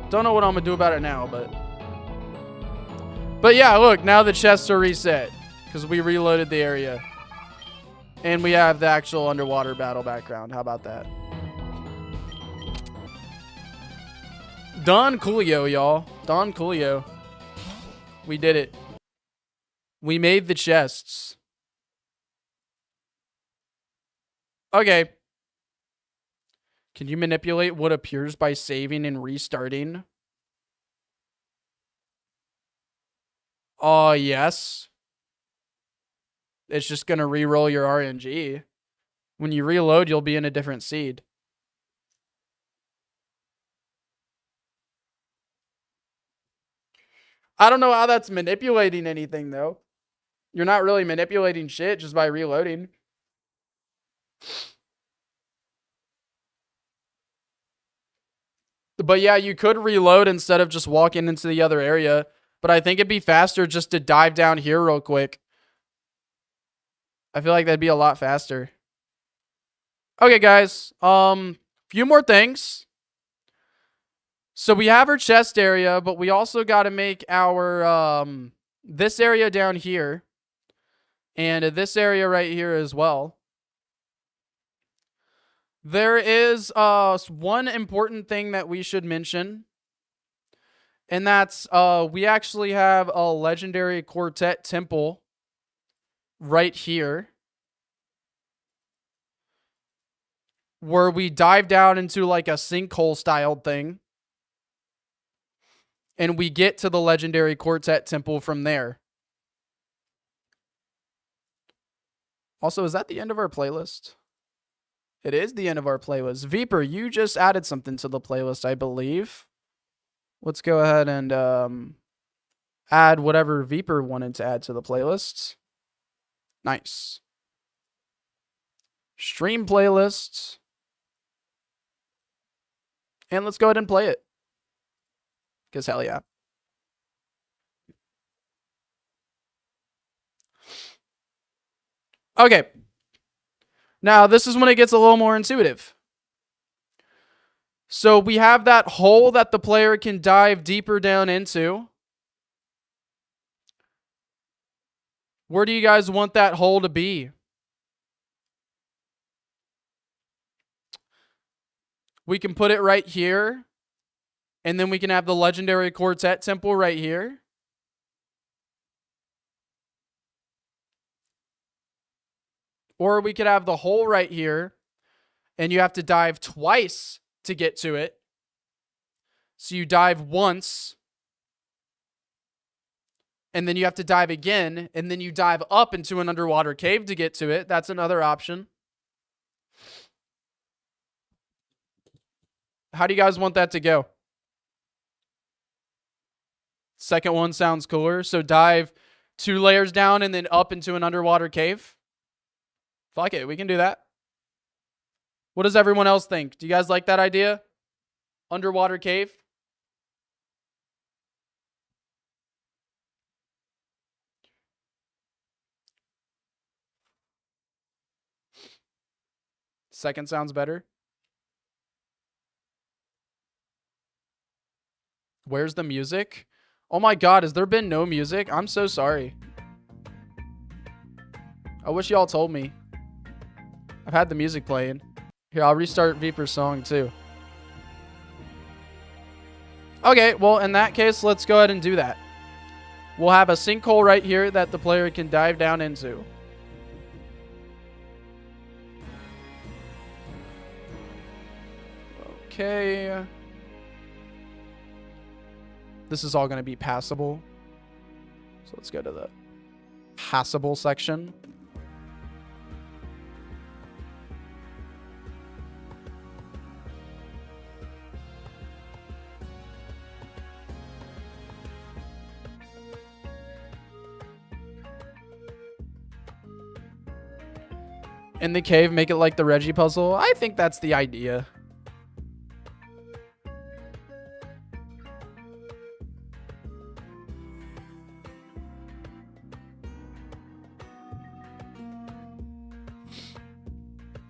Don't know what I'm gonna do about it now, but yeah, look, now the chests are reset because we reloaded the area. And we have the actual underwater battle background. How about that? Don Coolio, y'all. Don Coolio. We did it. We made the chests. Okay. Can you manipulate what appears by saving and restarting? Yes. It's just going to re-roll your RNG. When you reload, you'll be in a different seed. I don't know how that's manipulating anything, though. You're not really manipulating shit just by reloading. But yeah, you could reload instead of just walking into the other area. But I think it'd be faster just to dive down here real quick. I feel like that'd be a lot faster. Okay, guys. Few more things. So we have our chest area, but we also got to make our this area down here. And this area right here as well. There is one important thing that we should mention. And that's we actually have a legendary quartet temple right here, where we dive down into like a sinkhole styled thing. And we get to the legendary quartet temple from there. Also, is that the end of our playlist? It is the end of our playlist. Viper, you just added something to the playlist, I believe. Let's go ahead and add whatever Viper wanted to add to the playlist. Nice. Stream playlists. And let's go ahead and play it. Because hell yeah. Okay. Now, this is when it gets a little more intuitive. So we have that hole that the player can dive deeper down into. Where do you guys want that hole to be? We can put it right here. And then we can have the legendary quartet temple right here. Or we could have the hole right here. And you have to dive twice to get to it. So you dive once. And then you have to dive again. And then you dive up into an underwater cave to get to it. That's another option. How do you guys want that to go? Second one sounds cooler. So dive 2 layers down and then up into an underwater cave. Fuck it. We can do that. What does everyone else think? Do you guys like that idea? Underwater cave? Second sounds better. Where's the music? Oh my god, has there been no music? I'm so sorry. I wish y'all told me. I've had the music playing. Here, I'll restart Viper's song too. Okay, well, in that case, let's go ahead and do that. We'll have a sinkhole right here that the player can dive down into. Okay. This is all going to be passable. So let's go to the passable section. In the cave, make it like the Reggie puzzle. I think that's the idea.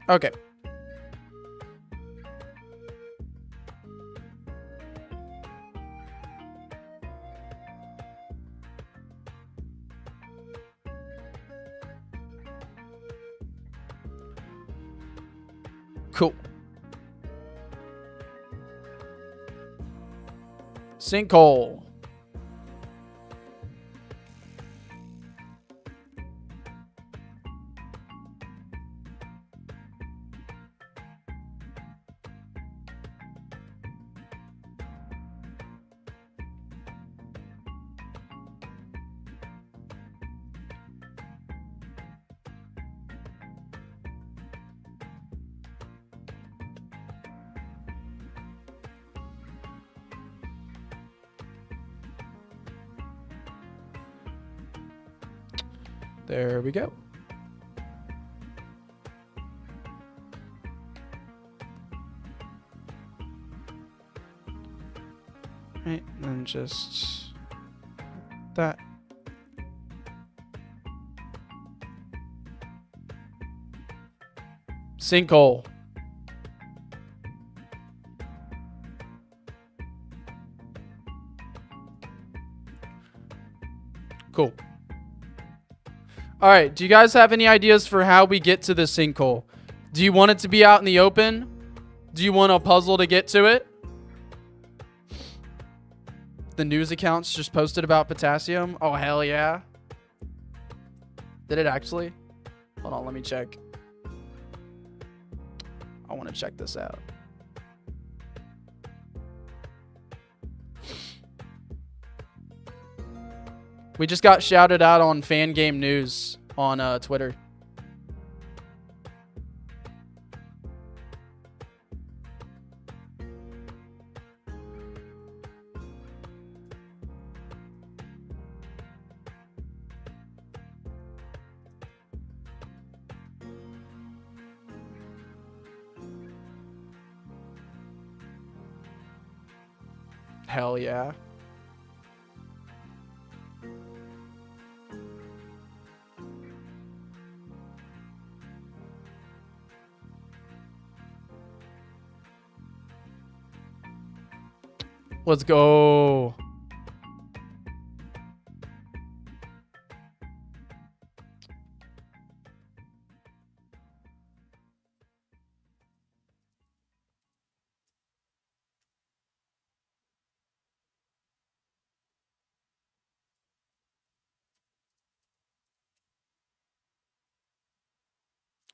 Okay. Cool. Sinkhole. There we go. Right, and then just that. Sinkhole. Cool. All right. Do you guys have any ideas for how we get to this sinkhole? Do you want it to be out in the open? Do you want a puzzle to get to it? The news accounts just posted about Potassium. Oh, hell yeah. Did it actually? Hold on, let me check. I want to check this out. We just got shouted out on Fan Game News on Twitter. Hell yeah. Let's go.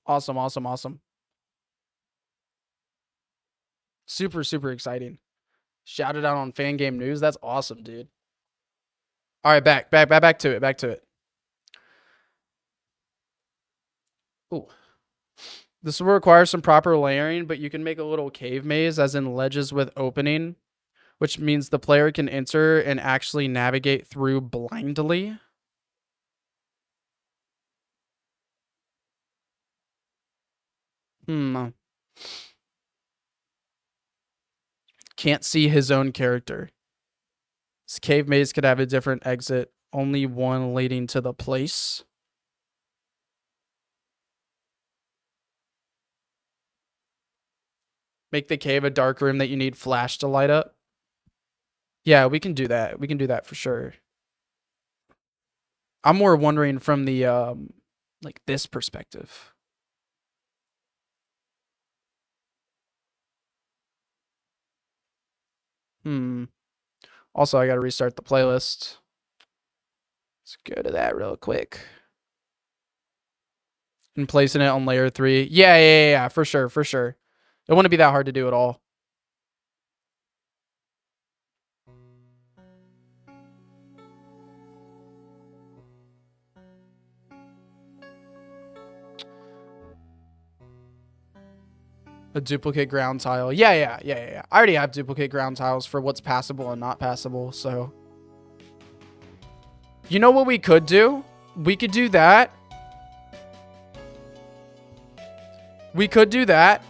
Awesome, awesome, awesome. Super, super exciting. Shouted out on Fan Game News. That's awesome, dude. All right, back to it. Back to it. Ooh. This will require some proper layering, but you can make a little cave maze, as in ledges with opening, which means the player can enter and actually navigate through blindly. Can't see his own character. This cave maze could have a different exit, only one leading to the place. Make the cave a dark room that you need flash to light up. Yeah, we can do that. We can do that for sure. I'm more wondering from the like this perspective. Also, I got to restart the playlist. Let's go to that real quick. And placing it on layer 3. Yeah, for sure, for sure. It wouldn't be that hard to do at all. A duplicate ground tile. Yeah. I already have duplicate ground tiles for what's passable and not passable, so. You know what we could do? We could do that. We could do that.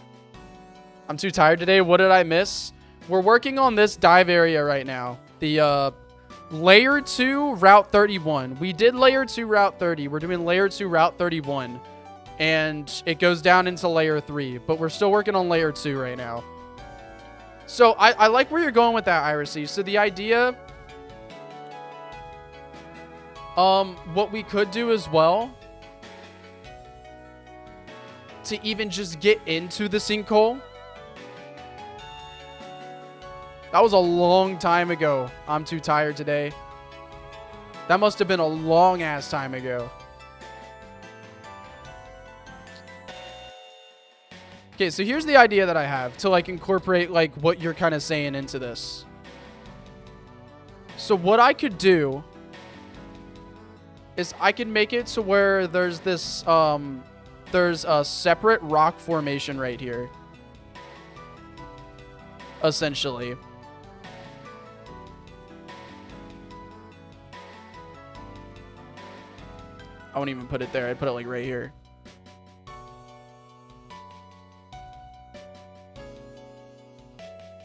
I'm too tired today. What did I miss? We're working on this dive area right now. The layer 2 route 31. We did layer 2 route 30. We're doing layer 2 route 31. And it goes down into layer 3, but we're still working on layer 2 right now. So I like where you're going with that, Irisy. So the idea, what we could do as well, to even just get into the sinkhole. That was a long time ago. I'm too tired today. That must have been a long ass time ago. Okay, so here's the idea that I have to like incorporate like what you're kind of saying into this. So what I could do is I can make it to where there's this there's a separate rock formation right here. Essentially. I won't even put it there. I'd put it like right here.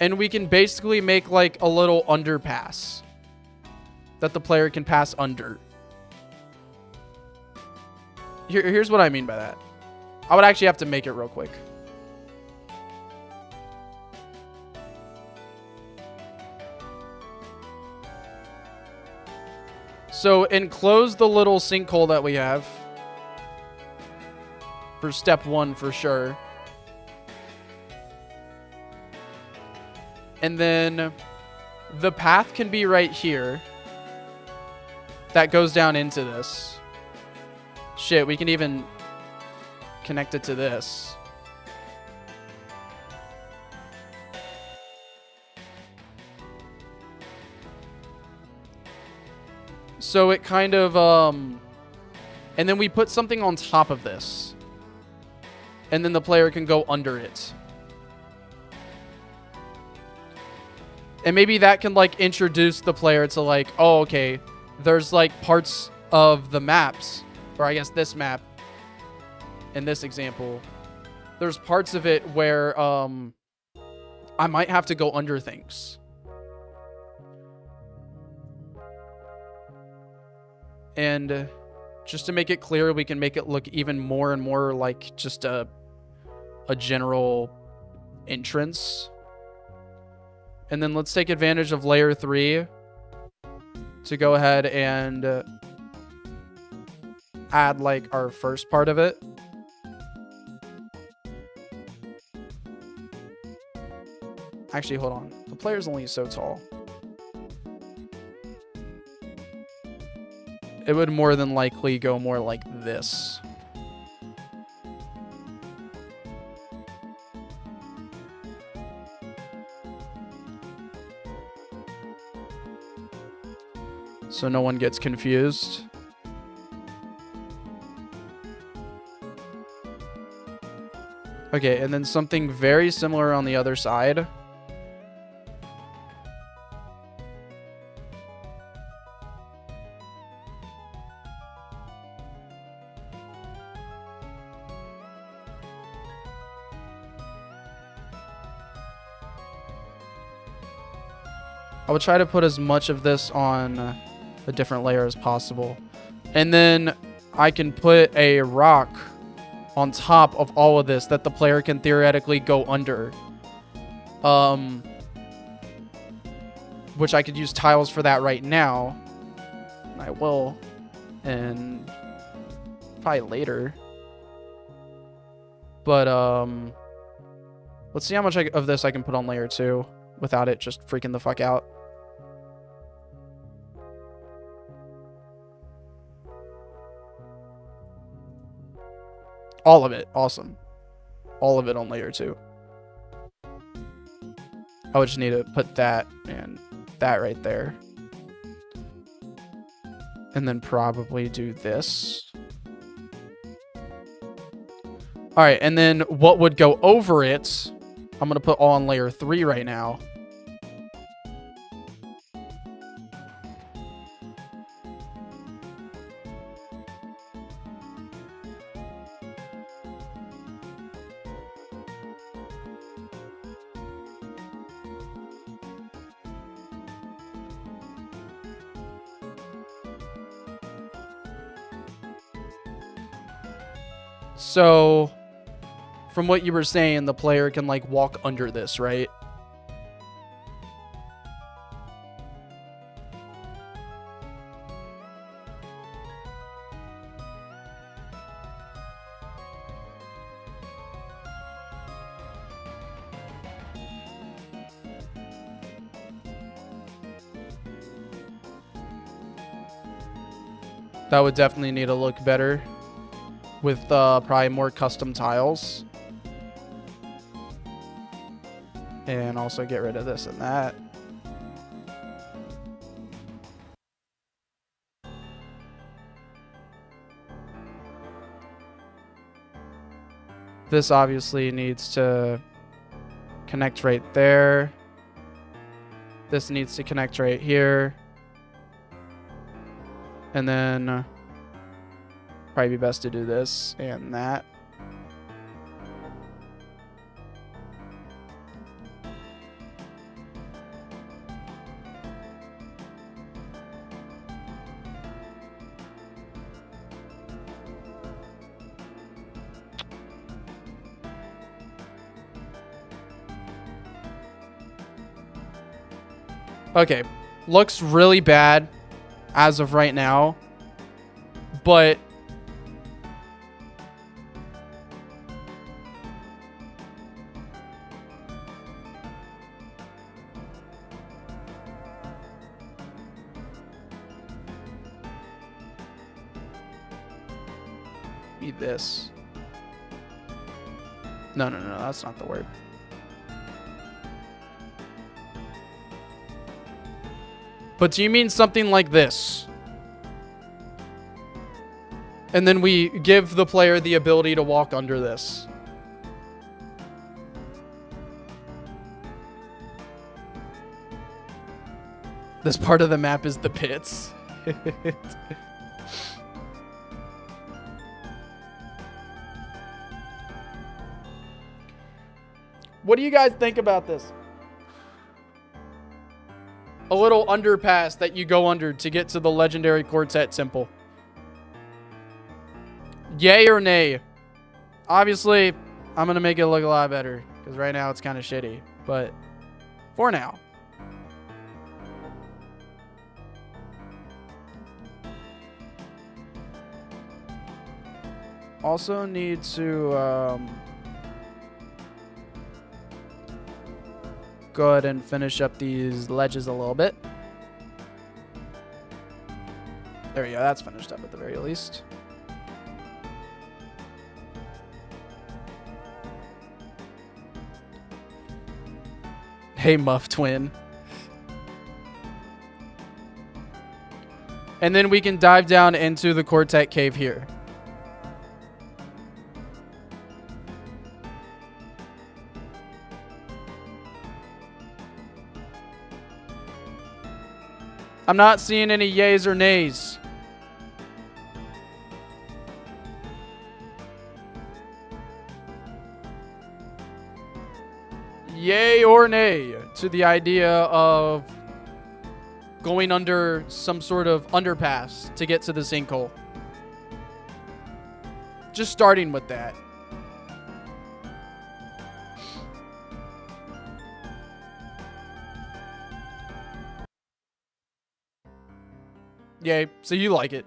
And we can basically make like a little underpass that the player can pass under. Here's what I mean by that. I would actually have to make it real quick. So enclose the little sinkhole that we have. for step 1 for sure. And then the path can be right here. That goes down into this. Shit, we can even connect it to this. So it kind of, and then we put something on top of this. And then the player can go under it. And maybe that can, like, introduce the player to, like, oh, okay, there's, like, parts of the maps, or I guess this map, in this example, there's parts of it where I might have to go under things. And just to make it clear, we can make it look even more and more like just a general entrance. And then let's take advantage of layer 3 to go ahead and add like our first part of it. Actually, hold on. The player's only so tall. It would more than likely go more like this. So no one gets confused. Okay, and then something very similar on the other side. I would try to put as much of this on a different layer as possible. And then I can put a rock on top of all of this that the player can theoretically go under. Which I could use tiles for that right now. I will. And probably later. But let's see how much of this I can put on layer 2 without it just freaking the fuck out. All of it. Awesome. All of it on layer 2. I would just need to put that and that right there. And then probably do this. Alright, and then what would go over it, I'm going to put all on layer 3 right now. So, from what you were saying, the player can, like, walk under this, right? That would definitely need to look better with probably more custom tiles. And also get rid of this and that. This obviously needs to connect right there. This needs to connect right here. And then probably be best to do this and that. Okay, looks really bad as of right now, but Maybe this. No, that's not the word. But do you mean something like this? And then we give the player the ability to walk under this. This part of the map is the pits. What do you guys think about this? A little underpass that you go under to get to the legendary quartet temple. Yay or nay? Obviously, I'm going to make it look a lot better because right now it's kind of shitty. But for now. Also need to go ahead and finish up these ledges a little bit. There we go. That's finished up at the very least. Hey, Muff Twin. And then we can dive down into the Quartet Cave here. I'm not seeing any yays or nays. Yay or nay to the idea of going under some sort of underpass to get to the sinkhole. Just starting with that. Yay. So you like it.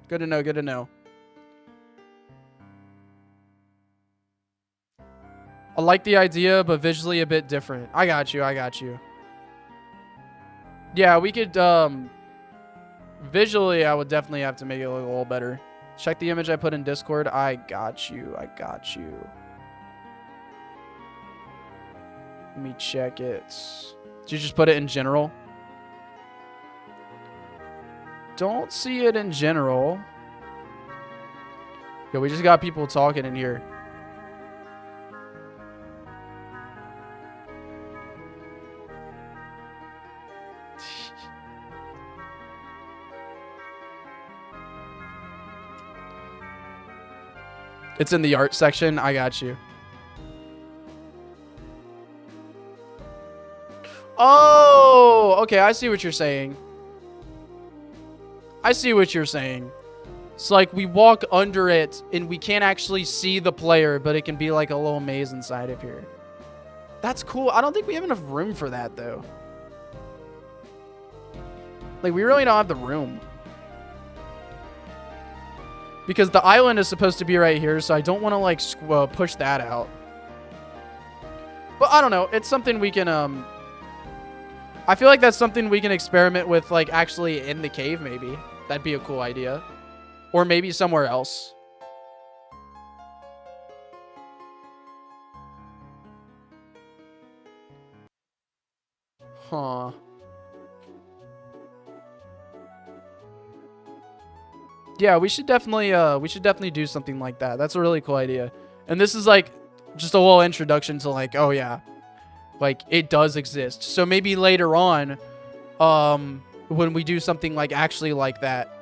Good to know. Good to know. I like the idea, but visually a bit different. I got you. I got you. Yeah, we could, visually, I would definitely have to make it look a little better. Check the image I put in Discord. I got you. I got you. Let me check it. Did you just put it in general? Don't see it in general. Yo, we just got people talking in here. It's in the art section. I got you. Oh, okay. I see what you're saying. I see what you're saying. It's like we walk under it and we can't actually see the player, but it can be like a little maze inside of here. That's cool. I don't think we have enough room for that, though. Like, we really don't have the room. Because the island is supposed to be right here, so I don't want to, like, push that out. But I don't know. It's something we can, I feel like that's something we can experiment with, like, actually in the cave, maybe. That'd be a cool idea. Or maybe somewhere else. Huh. Yeah, we should definitely do something like that. That's a really cool idea. And this is like just a little introduction to like, oh yeah, like it does exist. So maybe later on, when we do something like actually like that,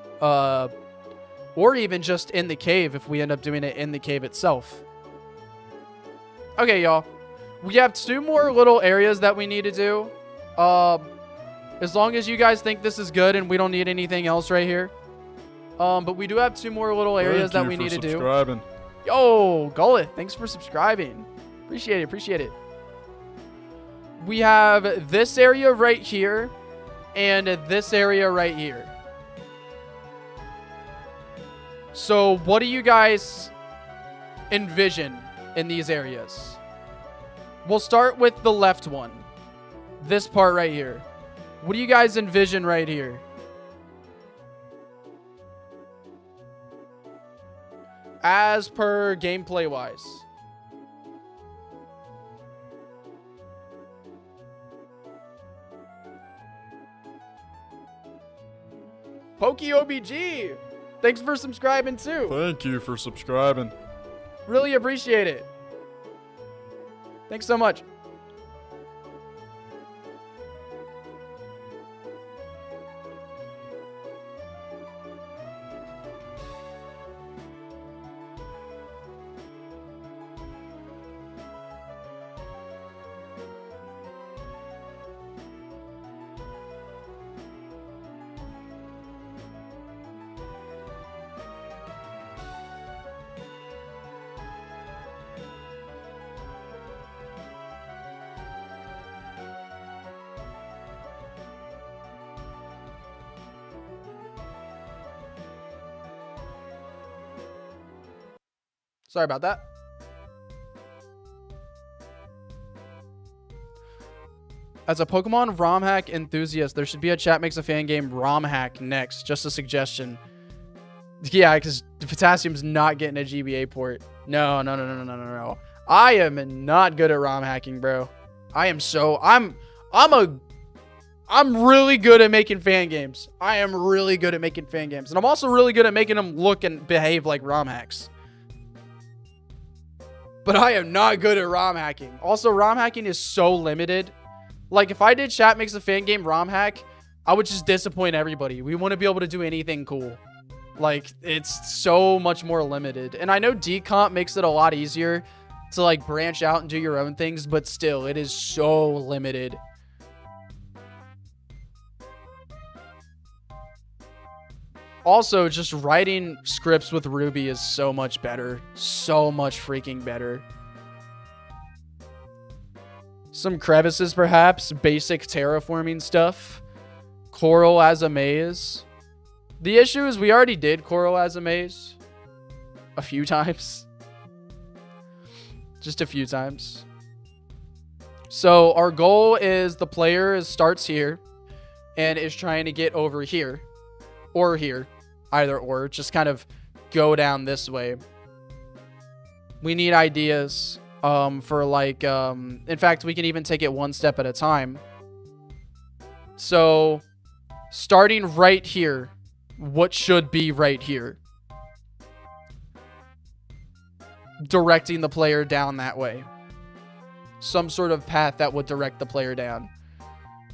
or even just in the cave, if we end up doing it in the cave itself. Okay, y'all. We have 2 more little areas that we need to do. As long as you guys think this is good and we don't need anything else right here. But we do have 2 more little areas that we need to do. Yo, Gullet, thanks for subscribing. Appreciate it, appreciate it. We have this area right here and this area right here. So what do you guys envision in these areas? We'll start with the left one. This part right here. What do you guys envision right here? As per gameplay wise. PokeOBG, thanks for subscribing too. Thank you for subscribing. Really appreciate it. Thanks so much. Sorry about that. As a Pokemon ROM hack enthusiast, there should be a Chat Makes a Fan Game ROM hack next. Just a suggestion. Yeah, because Potassium's not getting a GBA port. No. I am not good at ROM hacking, bro. I'm really good at making fan games. I am really good at making fan games. And I'm also really good at making them look and behave like ROM hacks. But I am not good at ROM hacking. Also, ROM hacking is so limited. Like, if I did Chat Makes a Fan Game ROM hack, I would just disappoint everybody. We wouldn't be able to do anything cool. Like, it's so much more limited. And I know decomp makes it a lot easier to, like, branch out and do your own things, but still, it is so limited. Also, just writing scripts with Ruby is so much better. So much freaking better. Some crevices, perhaps. Basic terraforming stuff. Coral as a maze. The issue is we already did Coral as a maze. A few times. Just a few times. So, our goal is the player starts here and is trying to get over here. Or here. Either or. Just kind of go down this way. We need ideas for like... in fact, we can even take it one step at a time. So, starting right here. What should be right here? Directing the player down that way. Some sort of path that would direct the player down.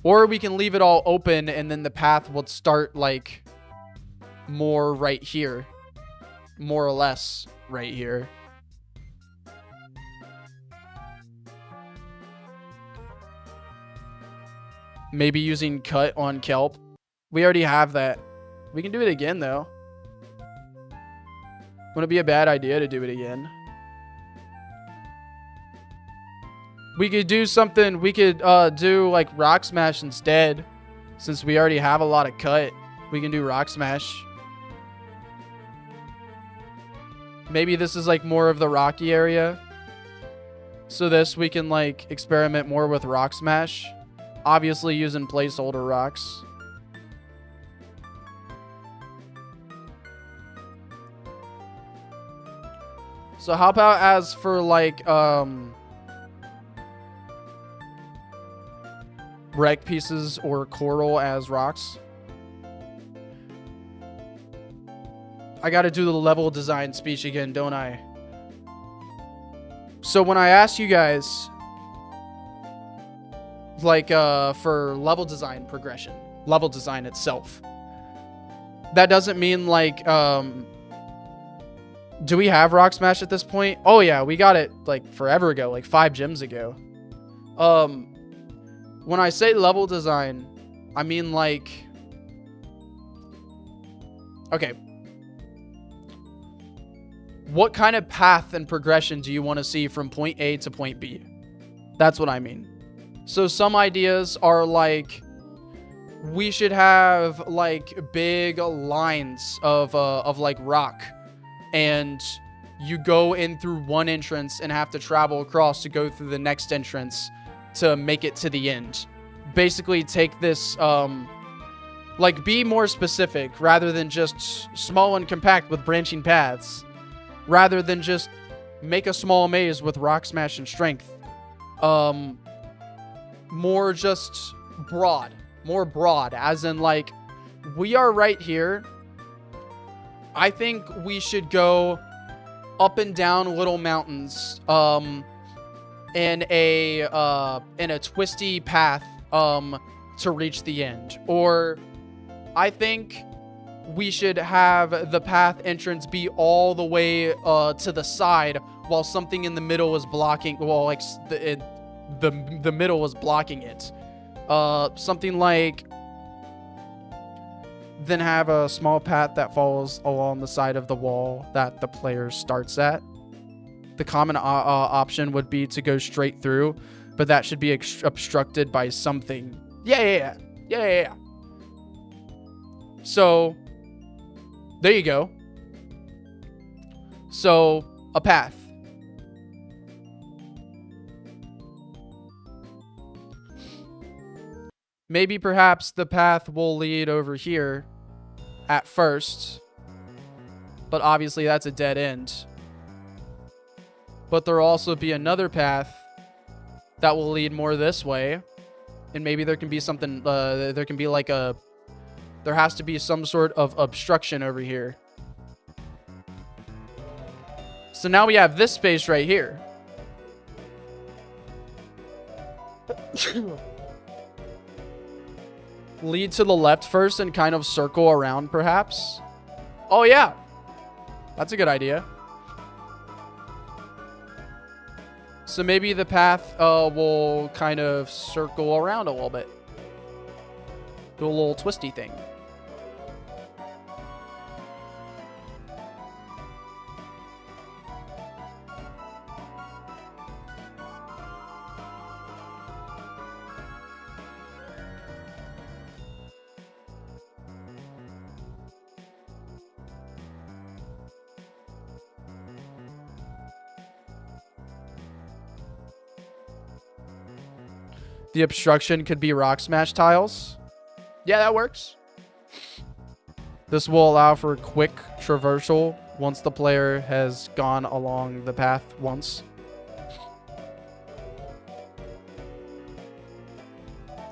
Or we can leave it all open and then the path will start like... more right here. More or less right here. Maybe using cut on kelp. We already have that. We can do it again though. Wouldn't it be a bad idea to do it again? We could do something. We could do like Rock Smash instead. Since we already have a lot of cut. We can do Rock Smash. Maybe this is like more of the rocky area. So this we can like experiment more with Rock Smash. Obviously using placeholder rocks. So how about as for like wreck pieces or coral as rocks? I gotta do the level design speech again, don't I? So when I asked you guys, like, for level design progression, level design itself, that doesn't mean, like, do we have Rock Smash at this point? Oh, yeah, we got it, like, forever ago, like 5 gyms ago. When I say level design, I mean, like... Okay. What kind of path and progression do you want to see from point A to point B? That's what I mean. So some ideas are like, we should have like big lines of like rock, and you go in through one entrance and have to travel across to go through the next entrance to make it to the end. basically take this, like, be more specific rather than just small and compact with branching paths. Rather than just make a small maze with rock smash and strength. More just broad. More broad, as in, like, we are right here. I think we should go up and down little mountains, in a twisty path, to reach the end. Or I think we should have the path entrance be all the way, to the side, while something in the middle is blocking, well, like, the middle is blocking it. Something like, then have a small path that follows along the side of the wall that the player starts at. The common option would be to go straight through, but that should be obstructed by something. Yeah. So, there you go. So, a path. Maybe perhaps the path will lead over here at first, but obviously that's a dead end. But there'll also be another path that will lead more this way, and maybe there can be something, there can be like there has to be some sort of obstruction over here. So now we have this space right here. Lead to the left first and kind of circle around, perhaps. Oh, yeah. That's a good idea. So maybe the path will kind of circle around a little bit. Do a little twisty thing. The obstruction could be rock smash tiles. Yeah, that works. This will allow for quick traversal once the player has gone along the path once.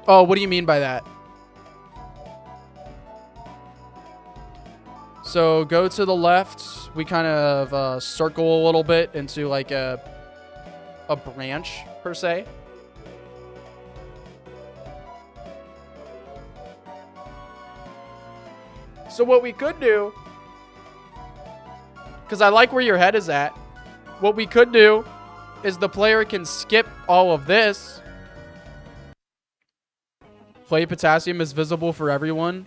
Oh, what do you mean by that? So go to the left. We kind of circle a little bit into like a branch per se. So what we could do, because I like where your head is at, what we could do is the player can skip all of this. Play Potassium is visible for everyone.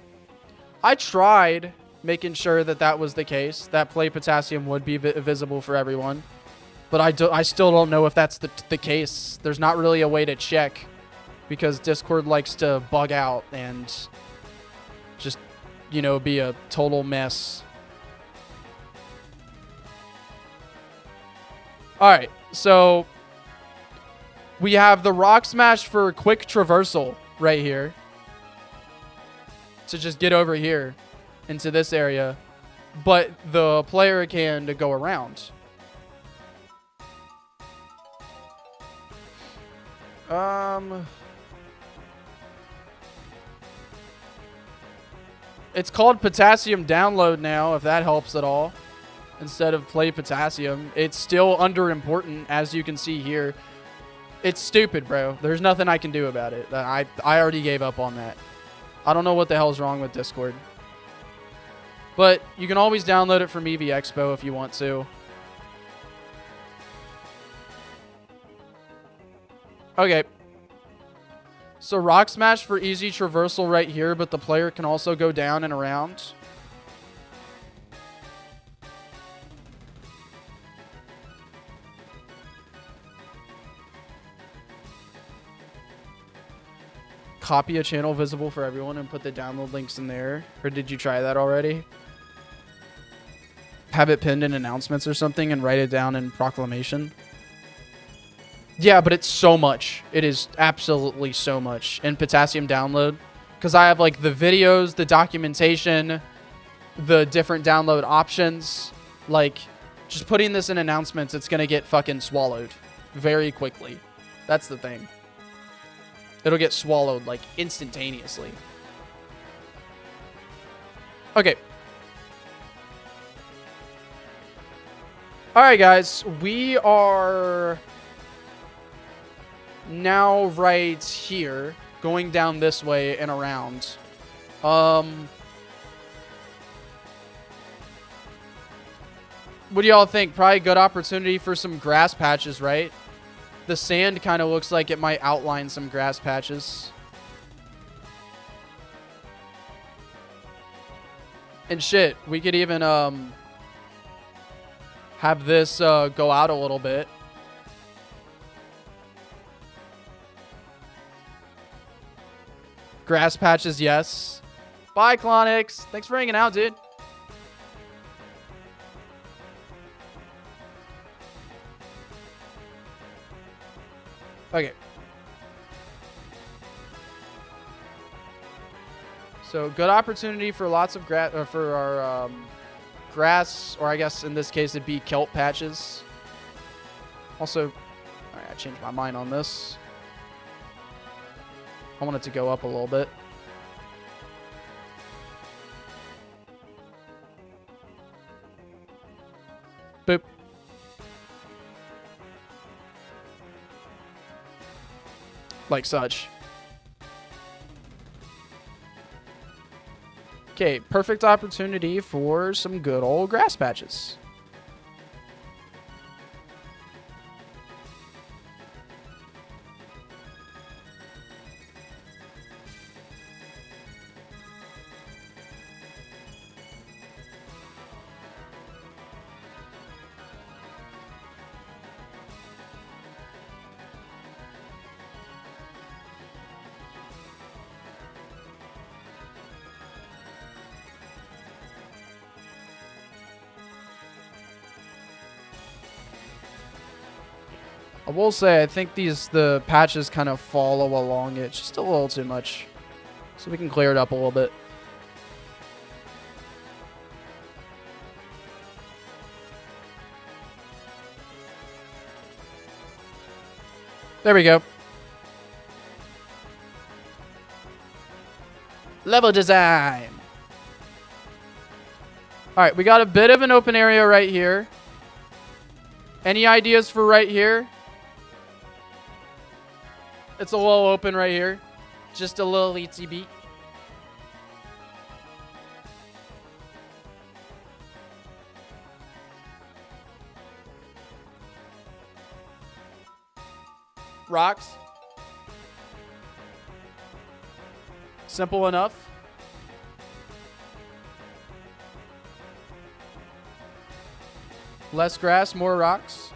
I tried making sure that that was the case, that Play Potassium would be visible for everyone. But I still don't know if that's the case. There's not really a way to check because Discord likes to bug out and just, you know, be a total mess. All right, so we have the rock smash for quick traversal right here. To just get over here into this area, but the player can go around. It's called Potassium Download now, if that helps at all. Instead of Play Potassium. It's still underimportant, as you can see here. It's stupid, bro. There's nothing I can do about it. I already gave up on that. I don't know what the hell's wrong with Discord. But you can always download it from EV Expo if you want to. Okay. So Rock Smash for easy traversal right here, but the player can also go down and around. Copy a channel visible for everyone and put the download links in there. Or did you try that already? Have it pinned in announcements or something and write it down in proclamation. Yeah, but it's so much. It is absolutely so much in Potassium download. Because I have like the videos, the documentation, the different download options. Like, just putting this in announcements, it's going to get fucking swallowed very quickly. That's the thing. It'll get swallowed like instantaneously. Okay. All right, guys. We are now right here, going down this way and around. What do y'all think? Probably a good opportunity for some grass patches, right? The sand kind of looks like it might outline some grass patches. And shit, we could even have this go out a little bit. Grass patches, yes. Bye, Clonix. Thanks for hanging out, dude. Okay. So, good opportunity for lots of grass, for our grass, or I guess in this case it'd be kelp patches. Also, alright, I changed my mind on this. I want it to go up a little bit. Boop. Like such. Okay, perfect opportunity for some good old grass patches. I will say, I think the patches kind of follow along it just a little too much. So we can clear it up a little bit. There we go. Level design. All right, we got a bit of an open area right here. Any ideas for right here? It's a little open right here. Just a little itsy beat. Rocks. Simple enough. Less grass, more rocks.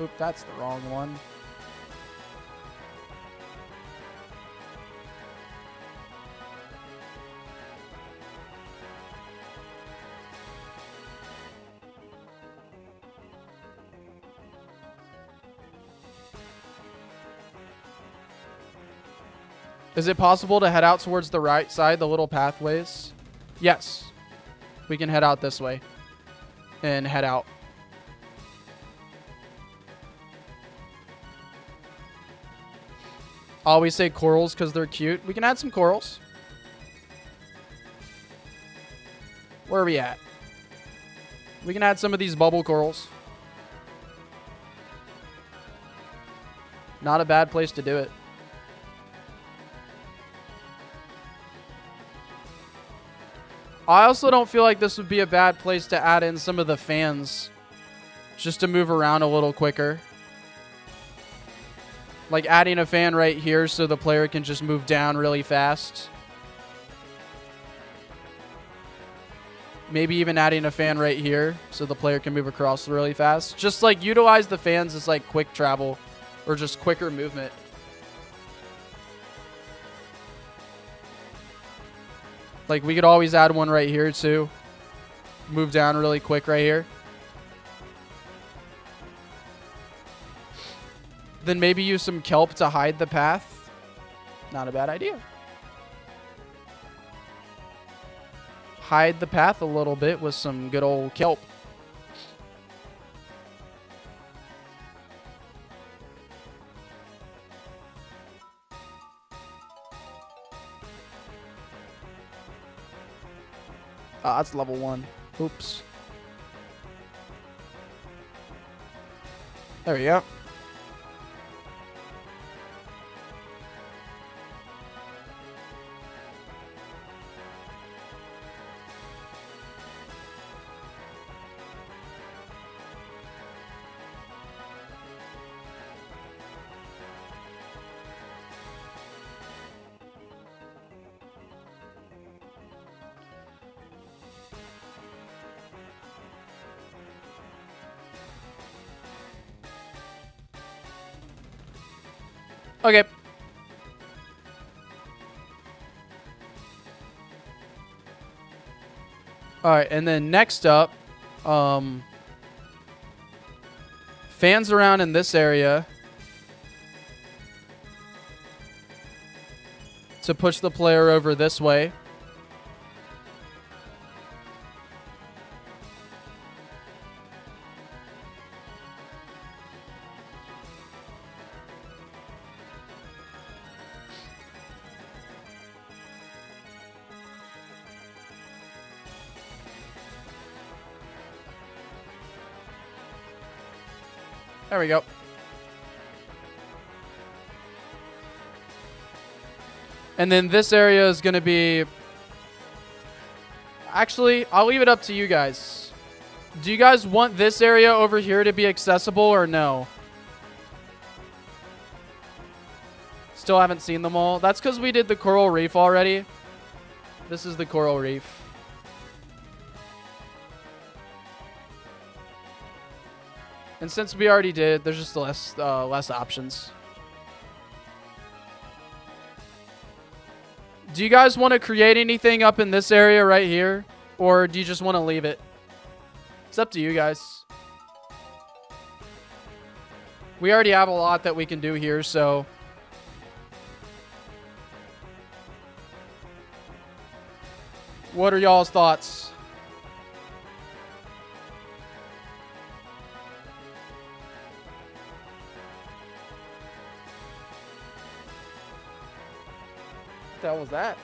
Oop, that's the wrong one. Is it possible to head out towards the right side, the little pathways? Yes. We can head out this way and head out. I always say corals because they're cute. We can add some corals. Where are we at? We can add some of these bubble corals. Not a bad place to do it. I also don't feel like this would be a bad place to add in some of the fans just to move around a little quicker. Like adding a fan right here so the player can just move down really fast. Maybe even adding a fan right here so the player can move across really fast. Just like utilize the fans as like quick travel or just quicker movement. Like we could always add one right here too. move down really quick right here. Then maybe use some kelp to hide the path. Not a bad idea. Hide the path a little bit with some good old kelp. That's level 1. Oops. There we go. Okay. All right, and then next up, fans around in this area to push the player over this way. There we go. And then this area is going to be... Actually, I'll leave it up to you guys. Do you guys want this area over here to be accessible or no? Still haven't seen them all. That's because we did the coral reef already. This is the coral reef. And since we already did, there's just less options. Do you guys want to create anything up in this area right here? Or do you just want to leave it? It's up to you guys. We already have a lot that we can do here, so... What are y'all's thoughts? What the hell was that?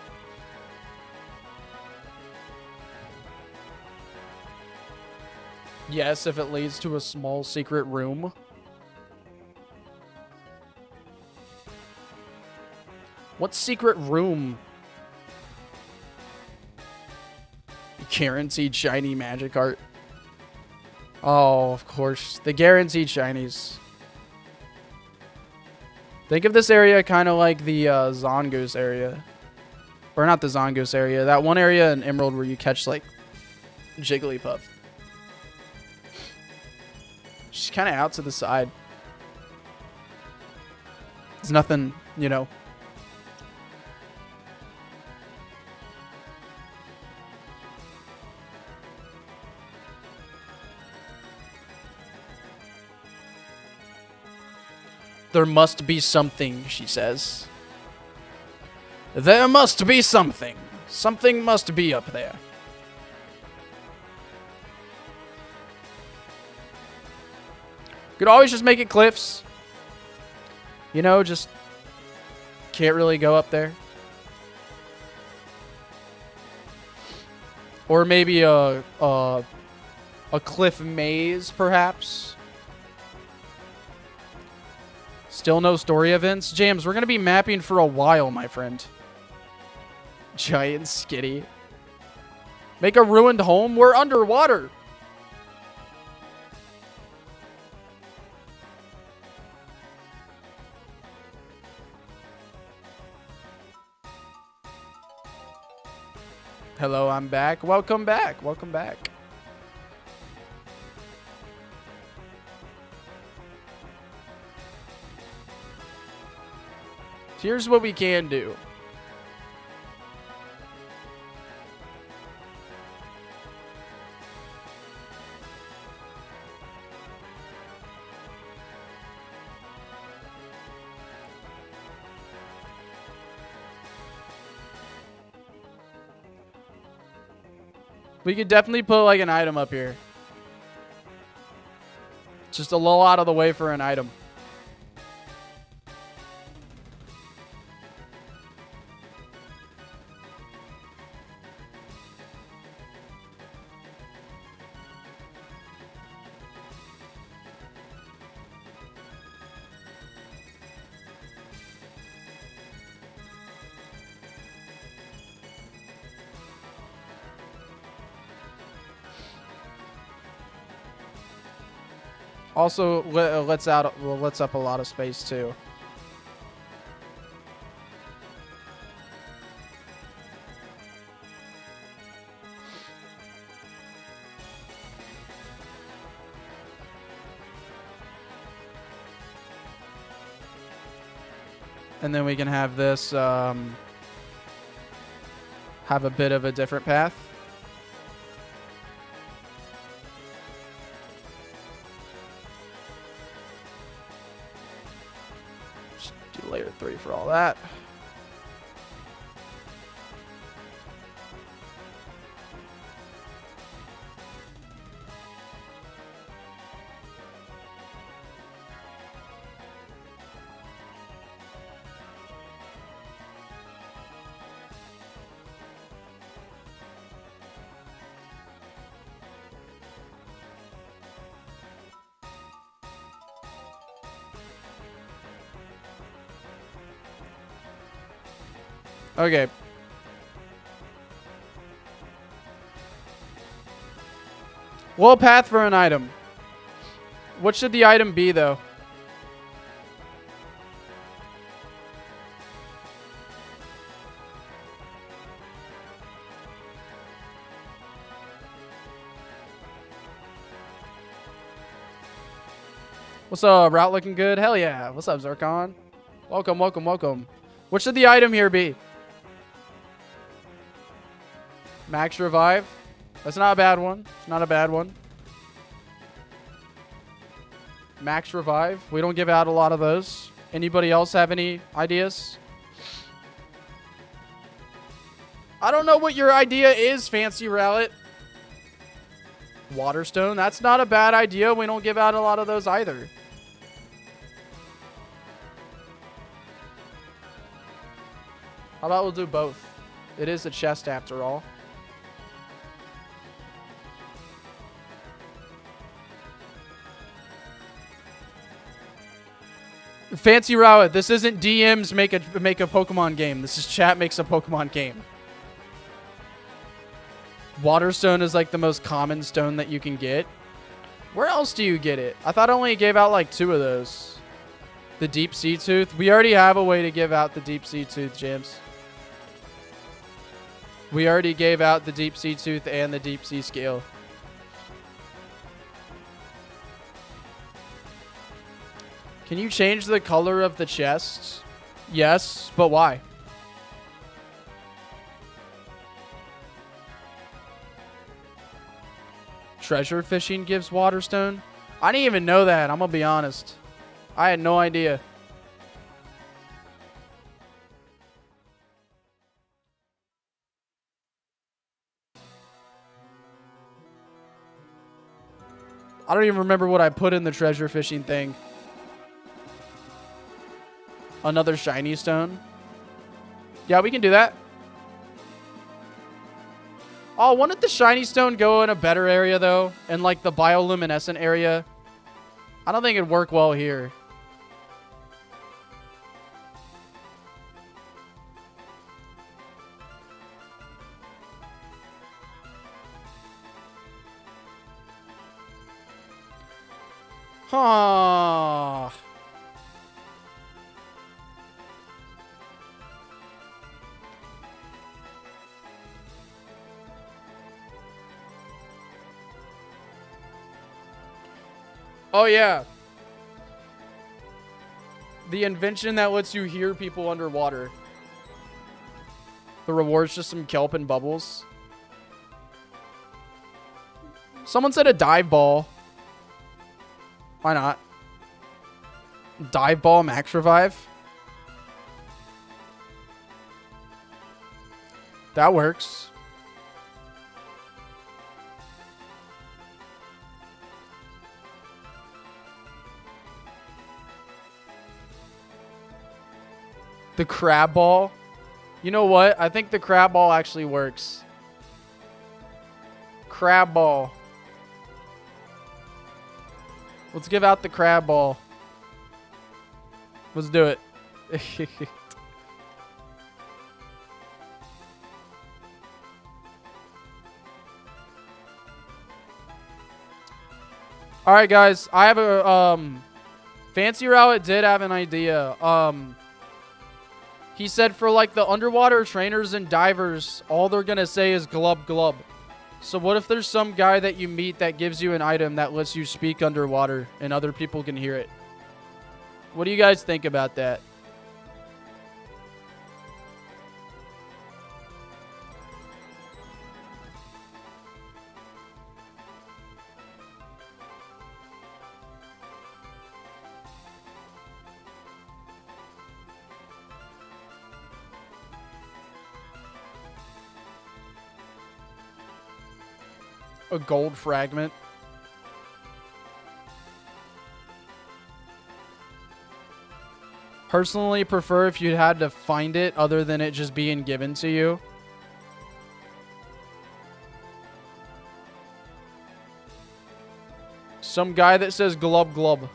Yes, if it leads to a small secret room. What secret room? Guaranteed shiny magic art. Oh, of course. The guaranteed shinies. Think of this area kind of like the Zongoose area. Or not the Zongoose area. That one area in Emerald where you catch, like, Jigglypuff. She's kind of out to the side. There's nothing, you know. There must be something, she says. There must be something. Something must be up there. Could always just make it cliffs. You know, just can't really go up there. Or maybe a cliff maze, perhaps. Still no story events? James, we're going to be mapping for a while, my friend. Giant skitty. Make a ruined home? We're underwater. Hello, I'm back. Welcome back. Welcome back. Here's what we can do. We could definitely put like an item up here. Just a little out of the way for an item. Also, lets up a lot of space too. And then we can have this have a bit of a different path. Layer 3 for all that. Okay. Well, path for an item. What should the item be, though? What's up? Route looking good? Hell yeah. What's up, Zircon? Welcome, welcome, welcome. What should the item here be? Max revive. That's not a bad one. It's not a bad one. Max revive. We don't give out a lot of those. Anybody else have any ideas? I don't know what your idea is, Fancy Rowlet. Waterstone. That's not a bad idea. We don't give out a lot of those either. How about we'll do both? It is a chest after all. Fancy Rowlet, this isn't DMs make a Pokemon game. This is chat makes a Pokemon game. Waterstone is like the most common stone that you can get. Where else do you get it? I thought I only gave out like 2 of those. The Deep Sea Tooth. We already have a way to give out the Deep Sea Tooth, James. We already gave out the Deep Sea Tooth and the Deep Sea Scale. Can you change the color of the chest? Yes, but why? Treasure fishing gives Waterstone? I didn't even know that. I'm going to be honest. I had no idea. I don't even remember what I put in the treasure fishing thing. Another shiny stone. Yeah, we can do that. Oh, wouldn't the shiny stone go in a better area, though? In, like, the bioluminescent area? I don't think it'd work well here. Huh. Oh, yeah. The invention that lets you hear people underwater. The reward's just some kelp and bubbles. Someone said a dive ball. Why not? Dive ball max revive. That works. The crab ball. You know what? I think the crab ball actually works. Crab ball. Let's give out the crab ball. Let's do it. All right, guys. I have a Fancy Rowlet did have an idea. He said for like the underwater trainers and divers, all they're gonna say is glub glub. So what if there's some guy that you meet that gives you an item that lets you speak underwater and other people can hear it? What do you guys think about that? A gold fragment. Personally prefer if you had to find it other than it just being given to you. Some guy that says glub glub.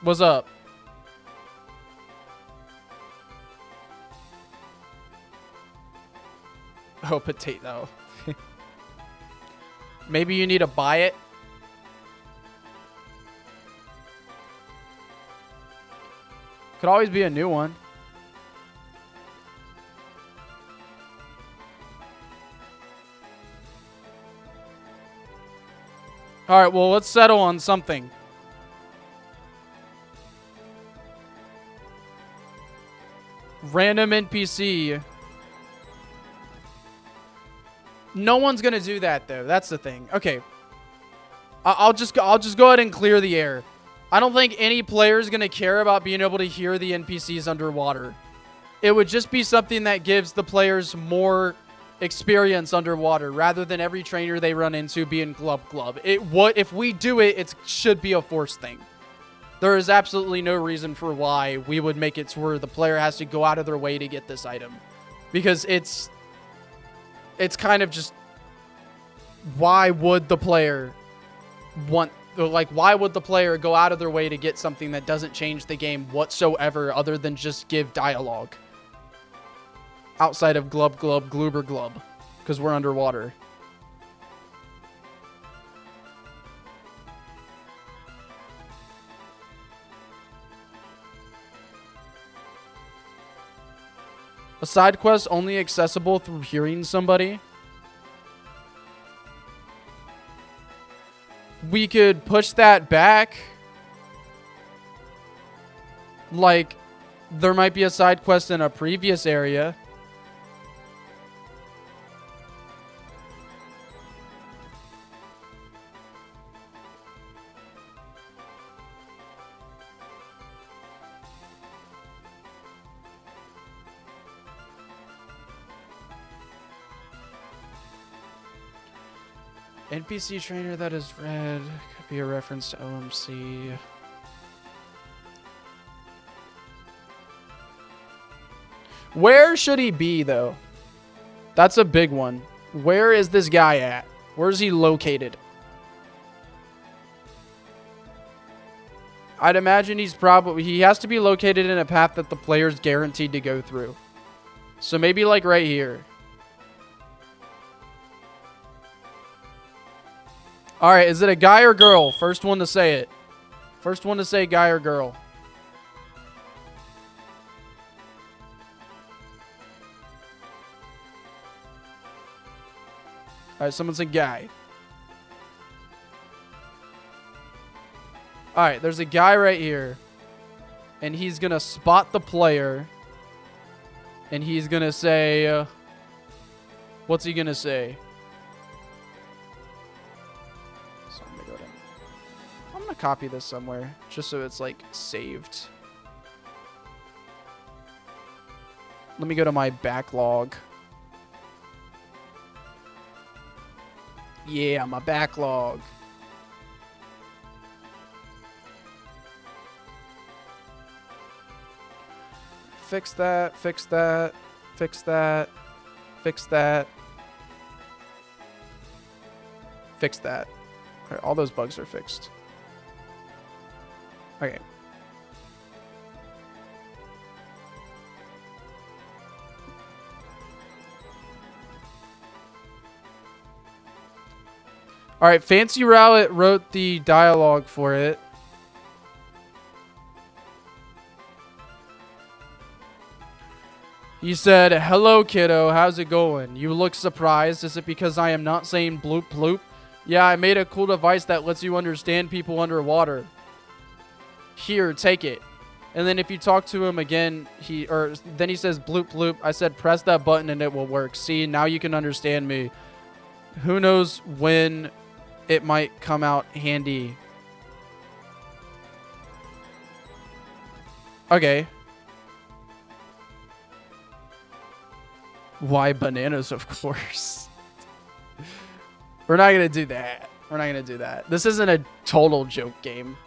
What's up? Oh, potato. Maybe you need to buy it. Could always be a new one. All right, well, let's settle on something. Random NPC. No one's gonna do that though. That's the thing. Okay. I'll just go ahead and clear the air. I don't think any player is gonna care about being able to hear the NPCs underwater. It would just be something that gives the players more experience underwater rather than every trainer they run into being glub glub. If we do it, it should be a forced thing. There is absolutely no reason for why we would make it to where the player has to go out of their way to get this item, because it's kind of just, why would the player why would the player go out of their way to get something that doesn't change the game whatsoever other than just give dialogue? Outside of glub glub gloober glub, because we're underwater. A side quest only accessible through hearing somebody. We could push that back. Like, there might be a side quest in a previous area. NPC trainer that is red could be a reference to OMC. Where should he be, though? That's a big one. Where is this guy at? Where is he located? I'd imagine he has to be located in a path that the player's guaranteed to go through. So maybe like right here. All right, is it a guy or girl? First one to say it. First one to say guy or girl. All right, someone said guy. All right, there's a guy right here. And he's going to spot the player. And he's going to say... what's he going to say? I'm going to copy this somewhere, just so it's, like, saved. Let me go to my backlog. Yeah, my backlog. Fix that. Fix that. Fix that. Fix that. Fix that. Okay, all those bugs are fixed. Okay. All right, Fancy Rowlet wrote the dialogue for it. He said, "Hello, kiddo. How's it going? You look surprised. Is it because I am not saying bloop bloop? Yeah, I made a cool device that lets you understand people underwater. Here, take it." And then if you talk to him again, then he says bloop bloop. I said, "Press that button and it will work. See, now you can understand me. Who knows when it might come out handy." Okay. Why bananas, of course. We're not going to do that. We're not going to do that. This isn't a total joke game.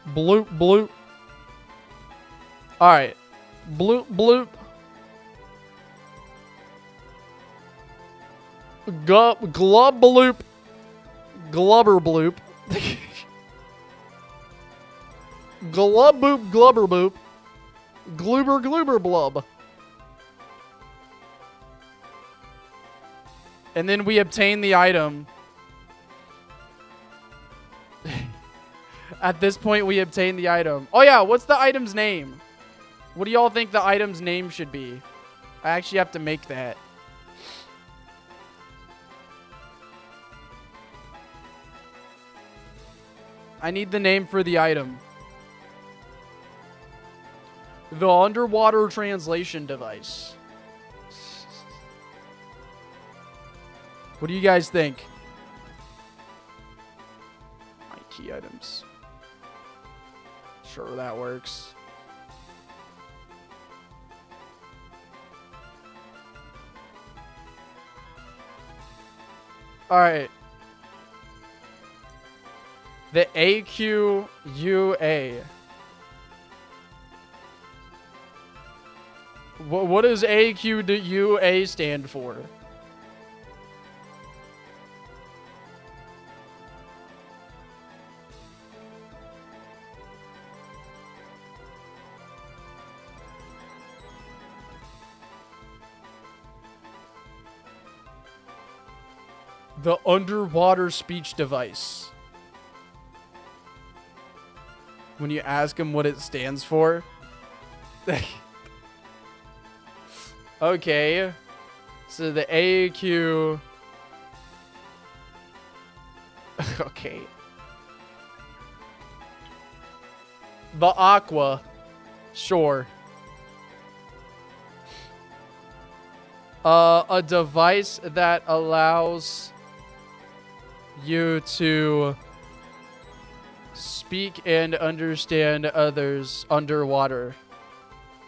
Bloop, bloop. Alright. Bloop, bloop. Glub, bloop. Glubber, bloop. Glub, boop, glubber, boop. Gloober, gloober, blub. And then we obtain the item. At this point, we obtain the item. Oh, yeah. What's the item's name? What do y'all think the item's name should be? I actually have to make that. I need the name for the item. The underwater translation device. What do you guys think? My key items. Sure, that works. All right. The AQUA. What does AQUA stand for? The underwater speech device. When you ask him what it stands for. Okay. So the AQ. Okay. The Aqua. Sure. A device that allows you to speak and understand others underwater.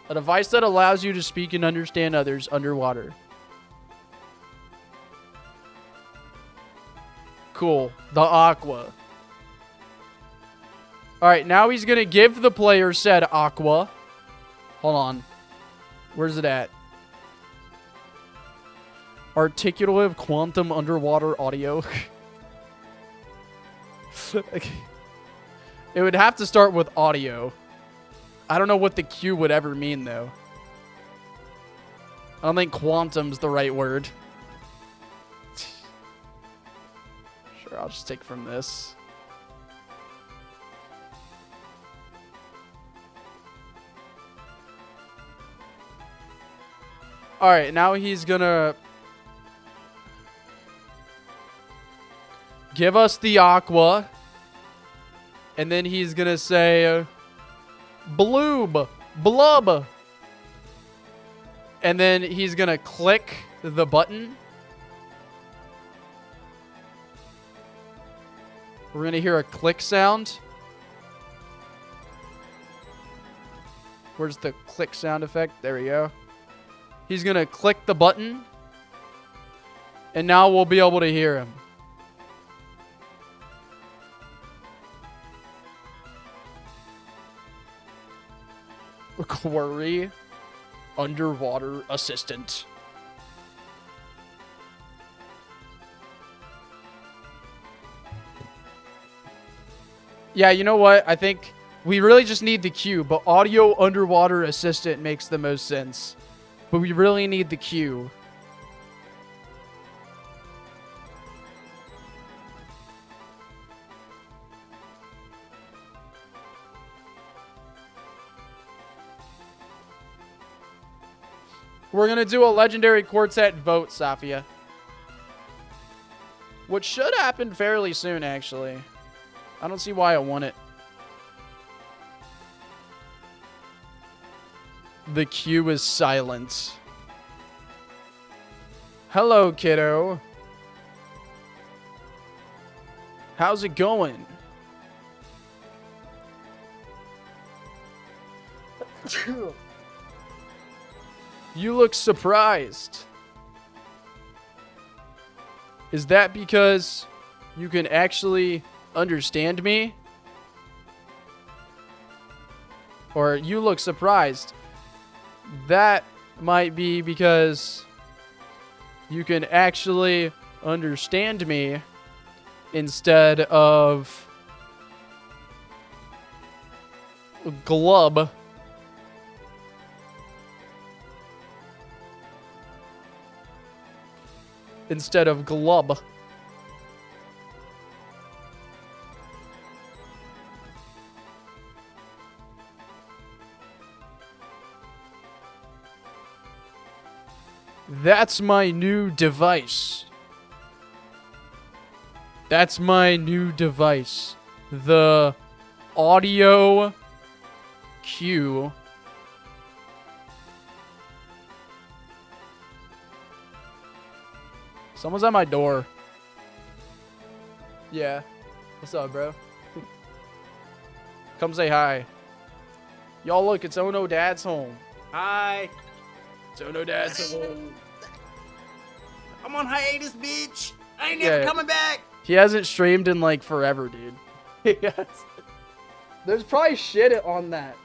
A device that allows you to speak and understand others underwater. Cool. The Aqua. Alright, now he's going to give the player said Aqua. Hold on. Where's it at? Articulative quantum underwater audio. Okay. It would have to start with audio. I don't know what the Q would ever mean, though. I don't think quantum's the right word. Sure, I'll just take from this. Alright, now he's gonna give us the Aqua. And then he's going to say, bloob, blub. And then he's going to click the button. We're going to hear a click sound. Where's the click sound effect? There we go. He's going to click the button. And now we'll be able to hear him. Query underwater assistant. Yeah, you know what? I think we really just need the cue, but audio underwater assistant makes the most sense. But we really need the cue. We're going to do a legendary quartet vote, Safia. Which should happen fairly soon, actually. I don't see why I want it. The queue is silent. Hello, kiddo. How's it going? You look surprised. Is that because you can actually understand me? Or you look surprised. That might be because you can actually understand me instead of glub. Instead of glub. That's my new device. That's my new device. The audio cue. Someone's at my door. Yeah. What's up, bro? Come say hi. Y'all look, it's Ono Dad's home. Hi. It's Ono Dad's home. I'm on hiatus, bitch. I ain't never coming back. He hasn't streamed in like forever, dude. Yes. There's probably shit on that.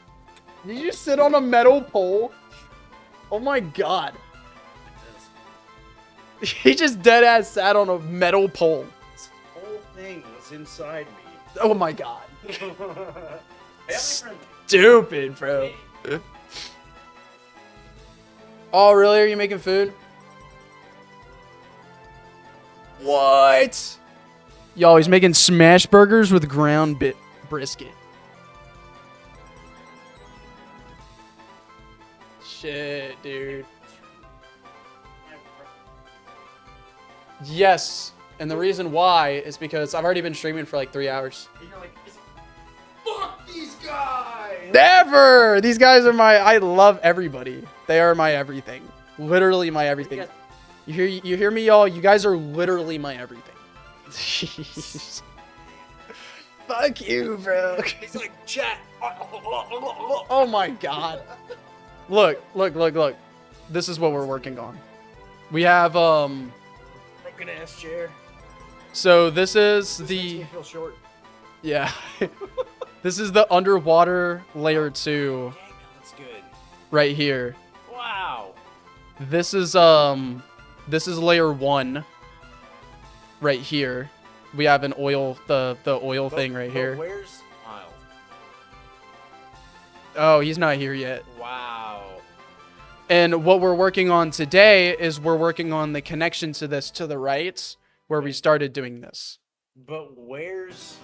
Did you just sit on a metal pole? Oh my god. He just dead ass sat on a metal pole. This whole thing was inside me. Oh my god. Stupid, bro. Oh, really? Are you making food? What? Yo, he's making smash burgers with ground brisket. Shit, dude. Yes, and the reason why is because I've already been streaming for like 3 hours. And you're like, fuck these guys! Never! These guys are I love everybody. They are my everything. Literally my everything. You hear me, y'all? You guys are literally my everything. Jeez. Fuck you, bro. He's like, chat. Oh my god. Look. This is what we're working on. We have, Broken ass chair. so this is This makes the, me feel short. yeah. This is the underwater layer 2 Dang, that looks good. right here. Wow. This is layer 1 right here. We have an oil, the oil thing right here. Where's Miles? Oh, he's not here yet. Wow. And what we're working on today is we're working on the connection to this to the right, where we started doing this. But where's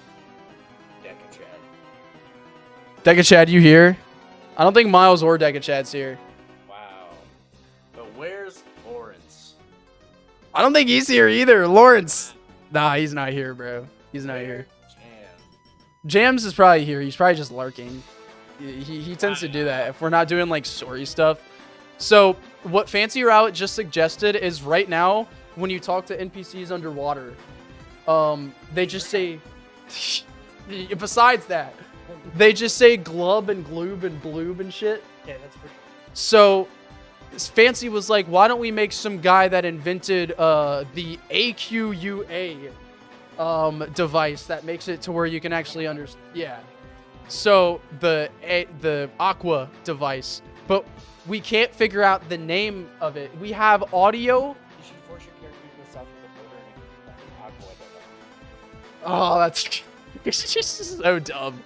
Decachad? Decachad, you here? I don't think Miles or Decachad's here. Wow. But where's Lawrence? I don't think he's here either. Lawrence. Nah, he's not here, bro. He's not here. Jams is probably here. He's probably just lurking. He tends to do that if we're not doing like story stuff. So what Fancy Route just suggested is right now when you talk to NPCs underwater, they just say. Besides that, they just say glub and gloob and bloob and shit. Yeah, that's pretty. So Fancy was like, why don't we make some guy that invented the AQUA device that makes it to where you can actually understand. Yeah. So the Aqua device, but we can't figure out the name of it. We have audio. You should force your character to South Dakota and Oh, that's it's just so dumb.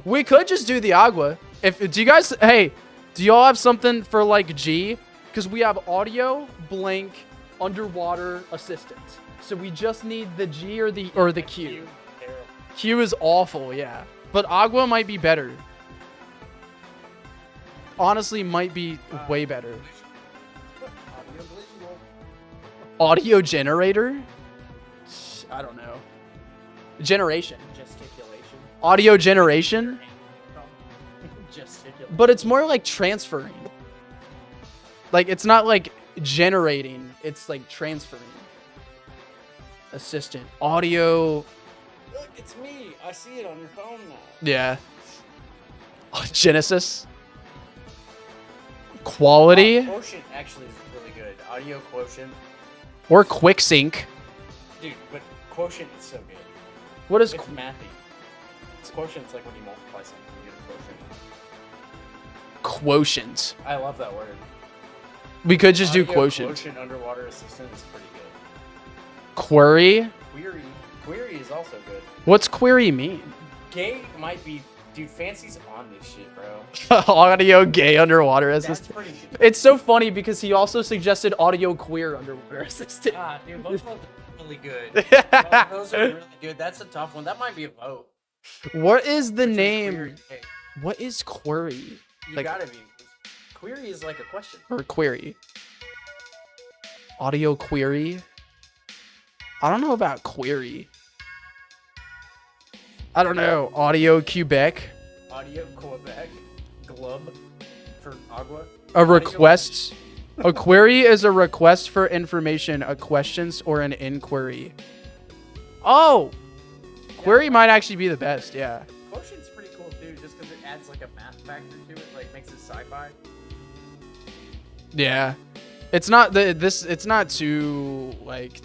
We could just do the Agua. Do you guys, hey, do y'all have something for like G? Because we have audio, blank, underwater, assistant. So we just need the G or the Q. Q is awful, yeah. But Agua might be better. Honestly, might be way better. Audio generator? I don't know. Generation. Gesticulation. Audio generation? Gesticulation. But it's more like transferring. Like, it's not like generating. It's like transferring. Assistant. Audio. Look, it's me. I see it on your phone now. Yeah. Genesis. Quality. Quotient actually is really good. Audio quotient. Or quick sync. Dude, but quotient is so good. What is It's mathy. It's quotient's like when you multiply something, you get a quotient. quotient? I love that word. We could just do Audio quotient. Quotient underwater assistant is pretty good. Query? Query. Query is also good. What's query mean? Gay might be... Dude, Fancy's on this shit, bro. Audio gay underwater That's assistant. pretty good. It's so funny because he also suggested audio queer underwater assistant. Ah, dude, both of those are really good. Both of those are really good. That's a tough one. That might be a vote. What is the Query. name? Hey, What is query? you Like- gotta be. Query is like a question. Or query? Audio query? I don't know about query. I don't know. Audio Quebec? Audio Quebec. Glub for Agua. A request. A query is a request for information, a questions, or an inquiry. Oh! Query might actually be the best, yeah. Quotient's pretty cool too, just because it adds like a math factor to it, like makes it sci-fi. Yeah. It's not it's not too like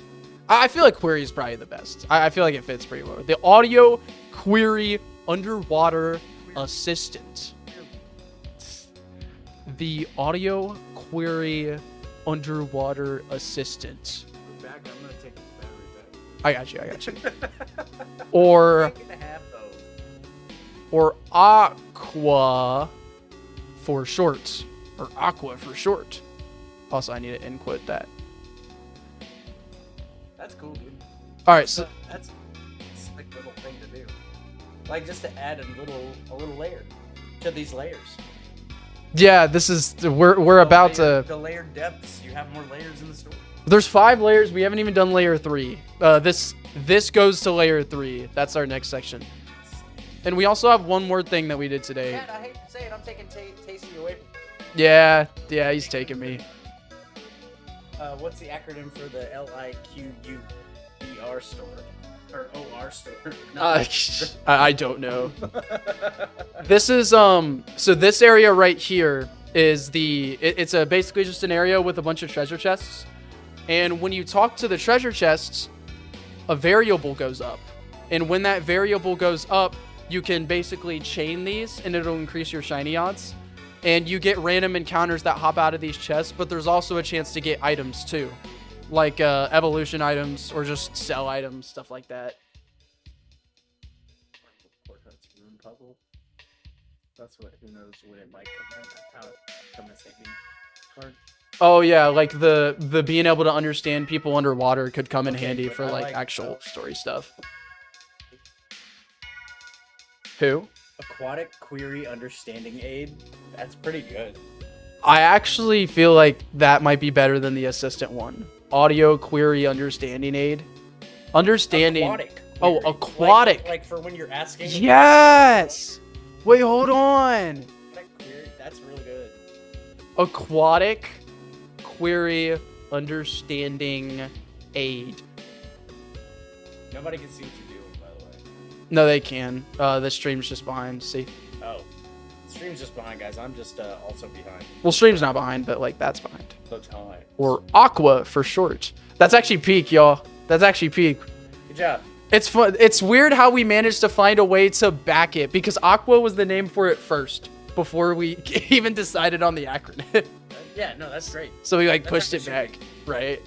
I feel like query is probably the best. I feel like it fits pretty well. The audio query underwater assistant. The audio query underwater assistant. Back, I'm gonna take this battery back. I got you. Or Get to have those. or aqua for short. Or aqua for short. Also, I need to input that. That's cool, dude. All right, so That's like a little thing to do. Like just to add a little layer to these layers. yeah, this is we're about to. The layered depths. You have more layers in the story. There's 5 layers. We haven't even done layer 3. This goes to layer 3. That's our next section. And we also have one more thing that we did today. Dad, I hate to say it, I'm taking Tasty away from Yeah, he's taking me. what's the acronym for the LIQUER store? Or OR store? I don't know. This is so this area right here is it's basically just an area with a bunch of treasure chests. And when you talk to the treasure chests, a variable goes up. And when that variable goes up, you can basically chain these and it'll increase your shiny odds. And you get random encounters that hop out of these chests, but there's also a chance to get items too. Like evolution items or just sell items, stuff like that. Puzzle. That's what. Who knows when it might come in. How it come in handy. Card. Oh yeah, like the being able to understand people underwater could come in handy but for I like like, actual story stuff. Who? Aquatic query understanding aid. That's pretty good. I actually feel like that might be better than the assistant one. Audio query understanding aid. Understanding. Aquatic. Oh, query. aquatic. Like for when you're asking. Yes. Wait, hold on. Aquatic query. That's really good. Aquatic query understanding aid. Nobody can see what you're doing, by the way. No, they can. The stream's just behind. See. Oh. Stream's just behind, guys. I'm just also behind. Well, stream's not behind, but like that's behind. So time. Or Aqua for short. That's actually peak, y'all. That's actually peak. Good job. It's fun. It's weird how we managed to find a way to back it because Aqua was the name for it first before we even decided on the acronym. Yeah, no, that's great. So we like That's pushed it actually back, right?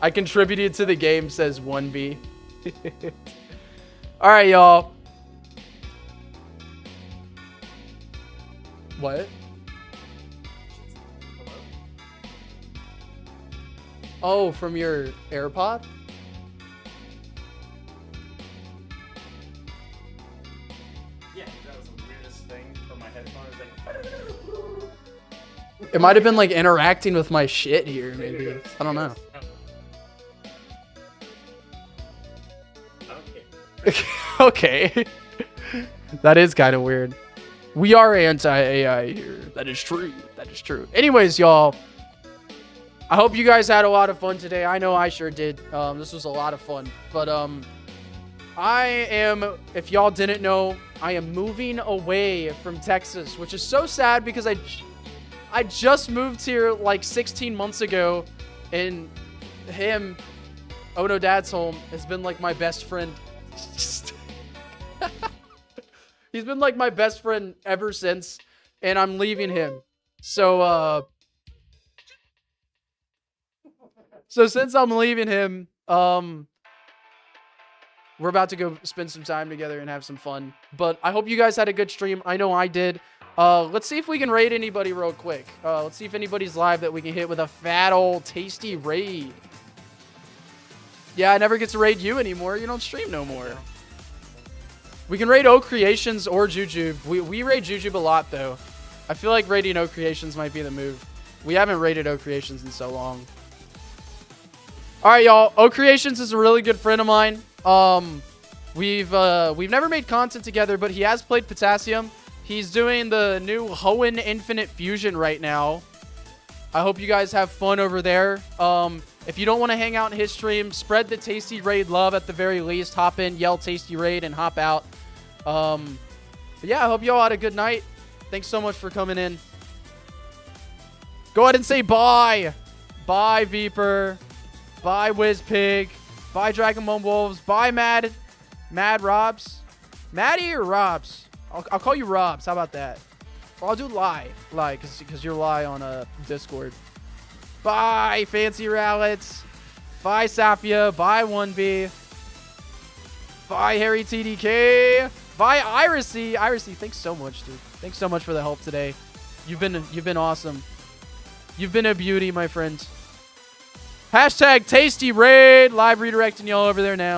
I contributed to the game, says 1B. All right, y'all. What? Oh, from your AirPod? Yeah, that was the weirdest thing from my headphones. Like, It might have been like interacting with my shit here, maybe. I don't know. Okay. That is kind of weird. We are anti-AI here. That is true. That is true. Anyways, y'all. I hope you guys had a lot of fun today. I know I sure did. This was a lot of fun. But I am, if y'all didn't know, I am moving away from Texas, which is so sad because I just moved here like 16 months ago, and him, Oh No Dad's Home, has been like my best friend. He's been like my best friend ever since, and I'm leaving him. So since I'm leaving him, we're about to go spend some time together and have some fun. But I hope you guys had a good stream. I know I did. Let's see if we can raid anybody real quick. Let's see if anybody's live that we can hit with a fat old tasty raid. Yeah, I never get to raid you anymore. You don't stream no more. We can raid O Creations or Jujube. We raid Jujube a lot, though. I feel like raiding O Creations might be the move. We haven't raided O Creations in so long. All right, y'all. O Creations is a really good friend of mine. We've never made content together, but he has played Potassium. He's doing the new Hoenn Infinite Fusion right now. I hope you guys have fun over there. If you don't want to hang out in his stream, spread the Tasty Raid love at the very least. Hop in, yell Tasty Raid, and hop out. But yeah, I hope you all had a good night. Thanks so much for coming in. Go ahead and say bye. Bye, Viper. Bye, WizPig. Bye, Dragon Ball Wolves. Bye, Mad Robs. Maddie or Robs? I'll call you Robs. How about that? Or I'll do Lie, because you're Lie on Discord. Bye, Fancy Rallets. Bye, Safia. Bye, 1B. Bye, Harry TDK. Bye, Irisy. Irisy, thanks so much, dude. Thanks so much for the help today. You've been awesome. You've been a beauty, my friend. Hashtag Tasty Raid. Live redirecting y'all over there now.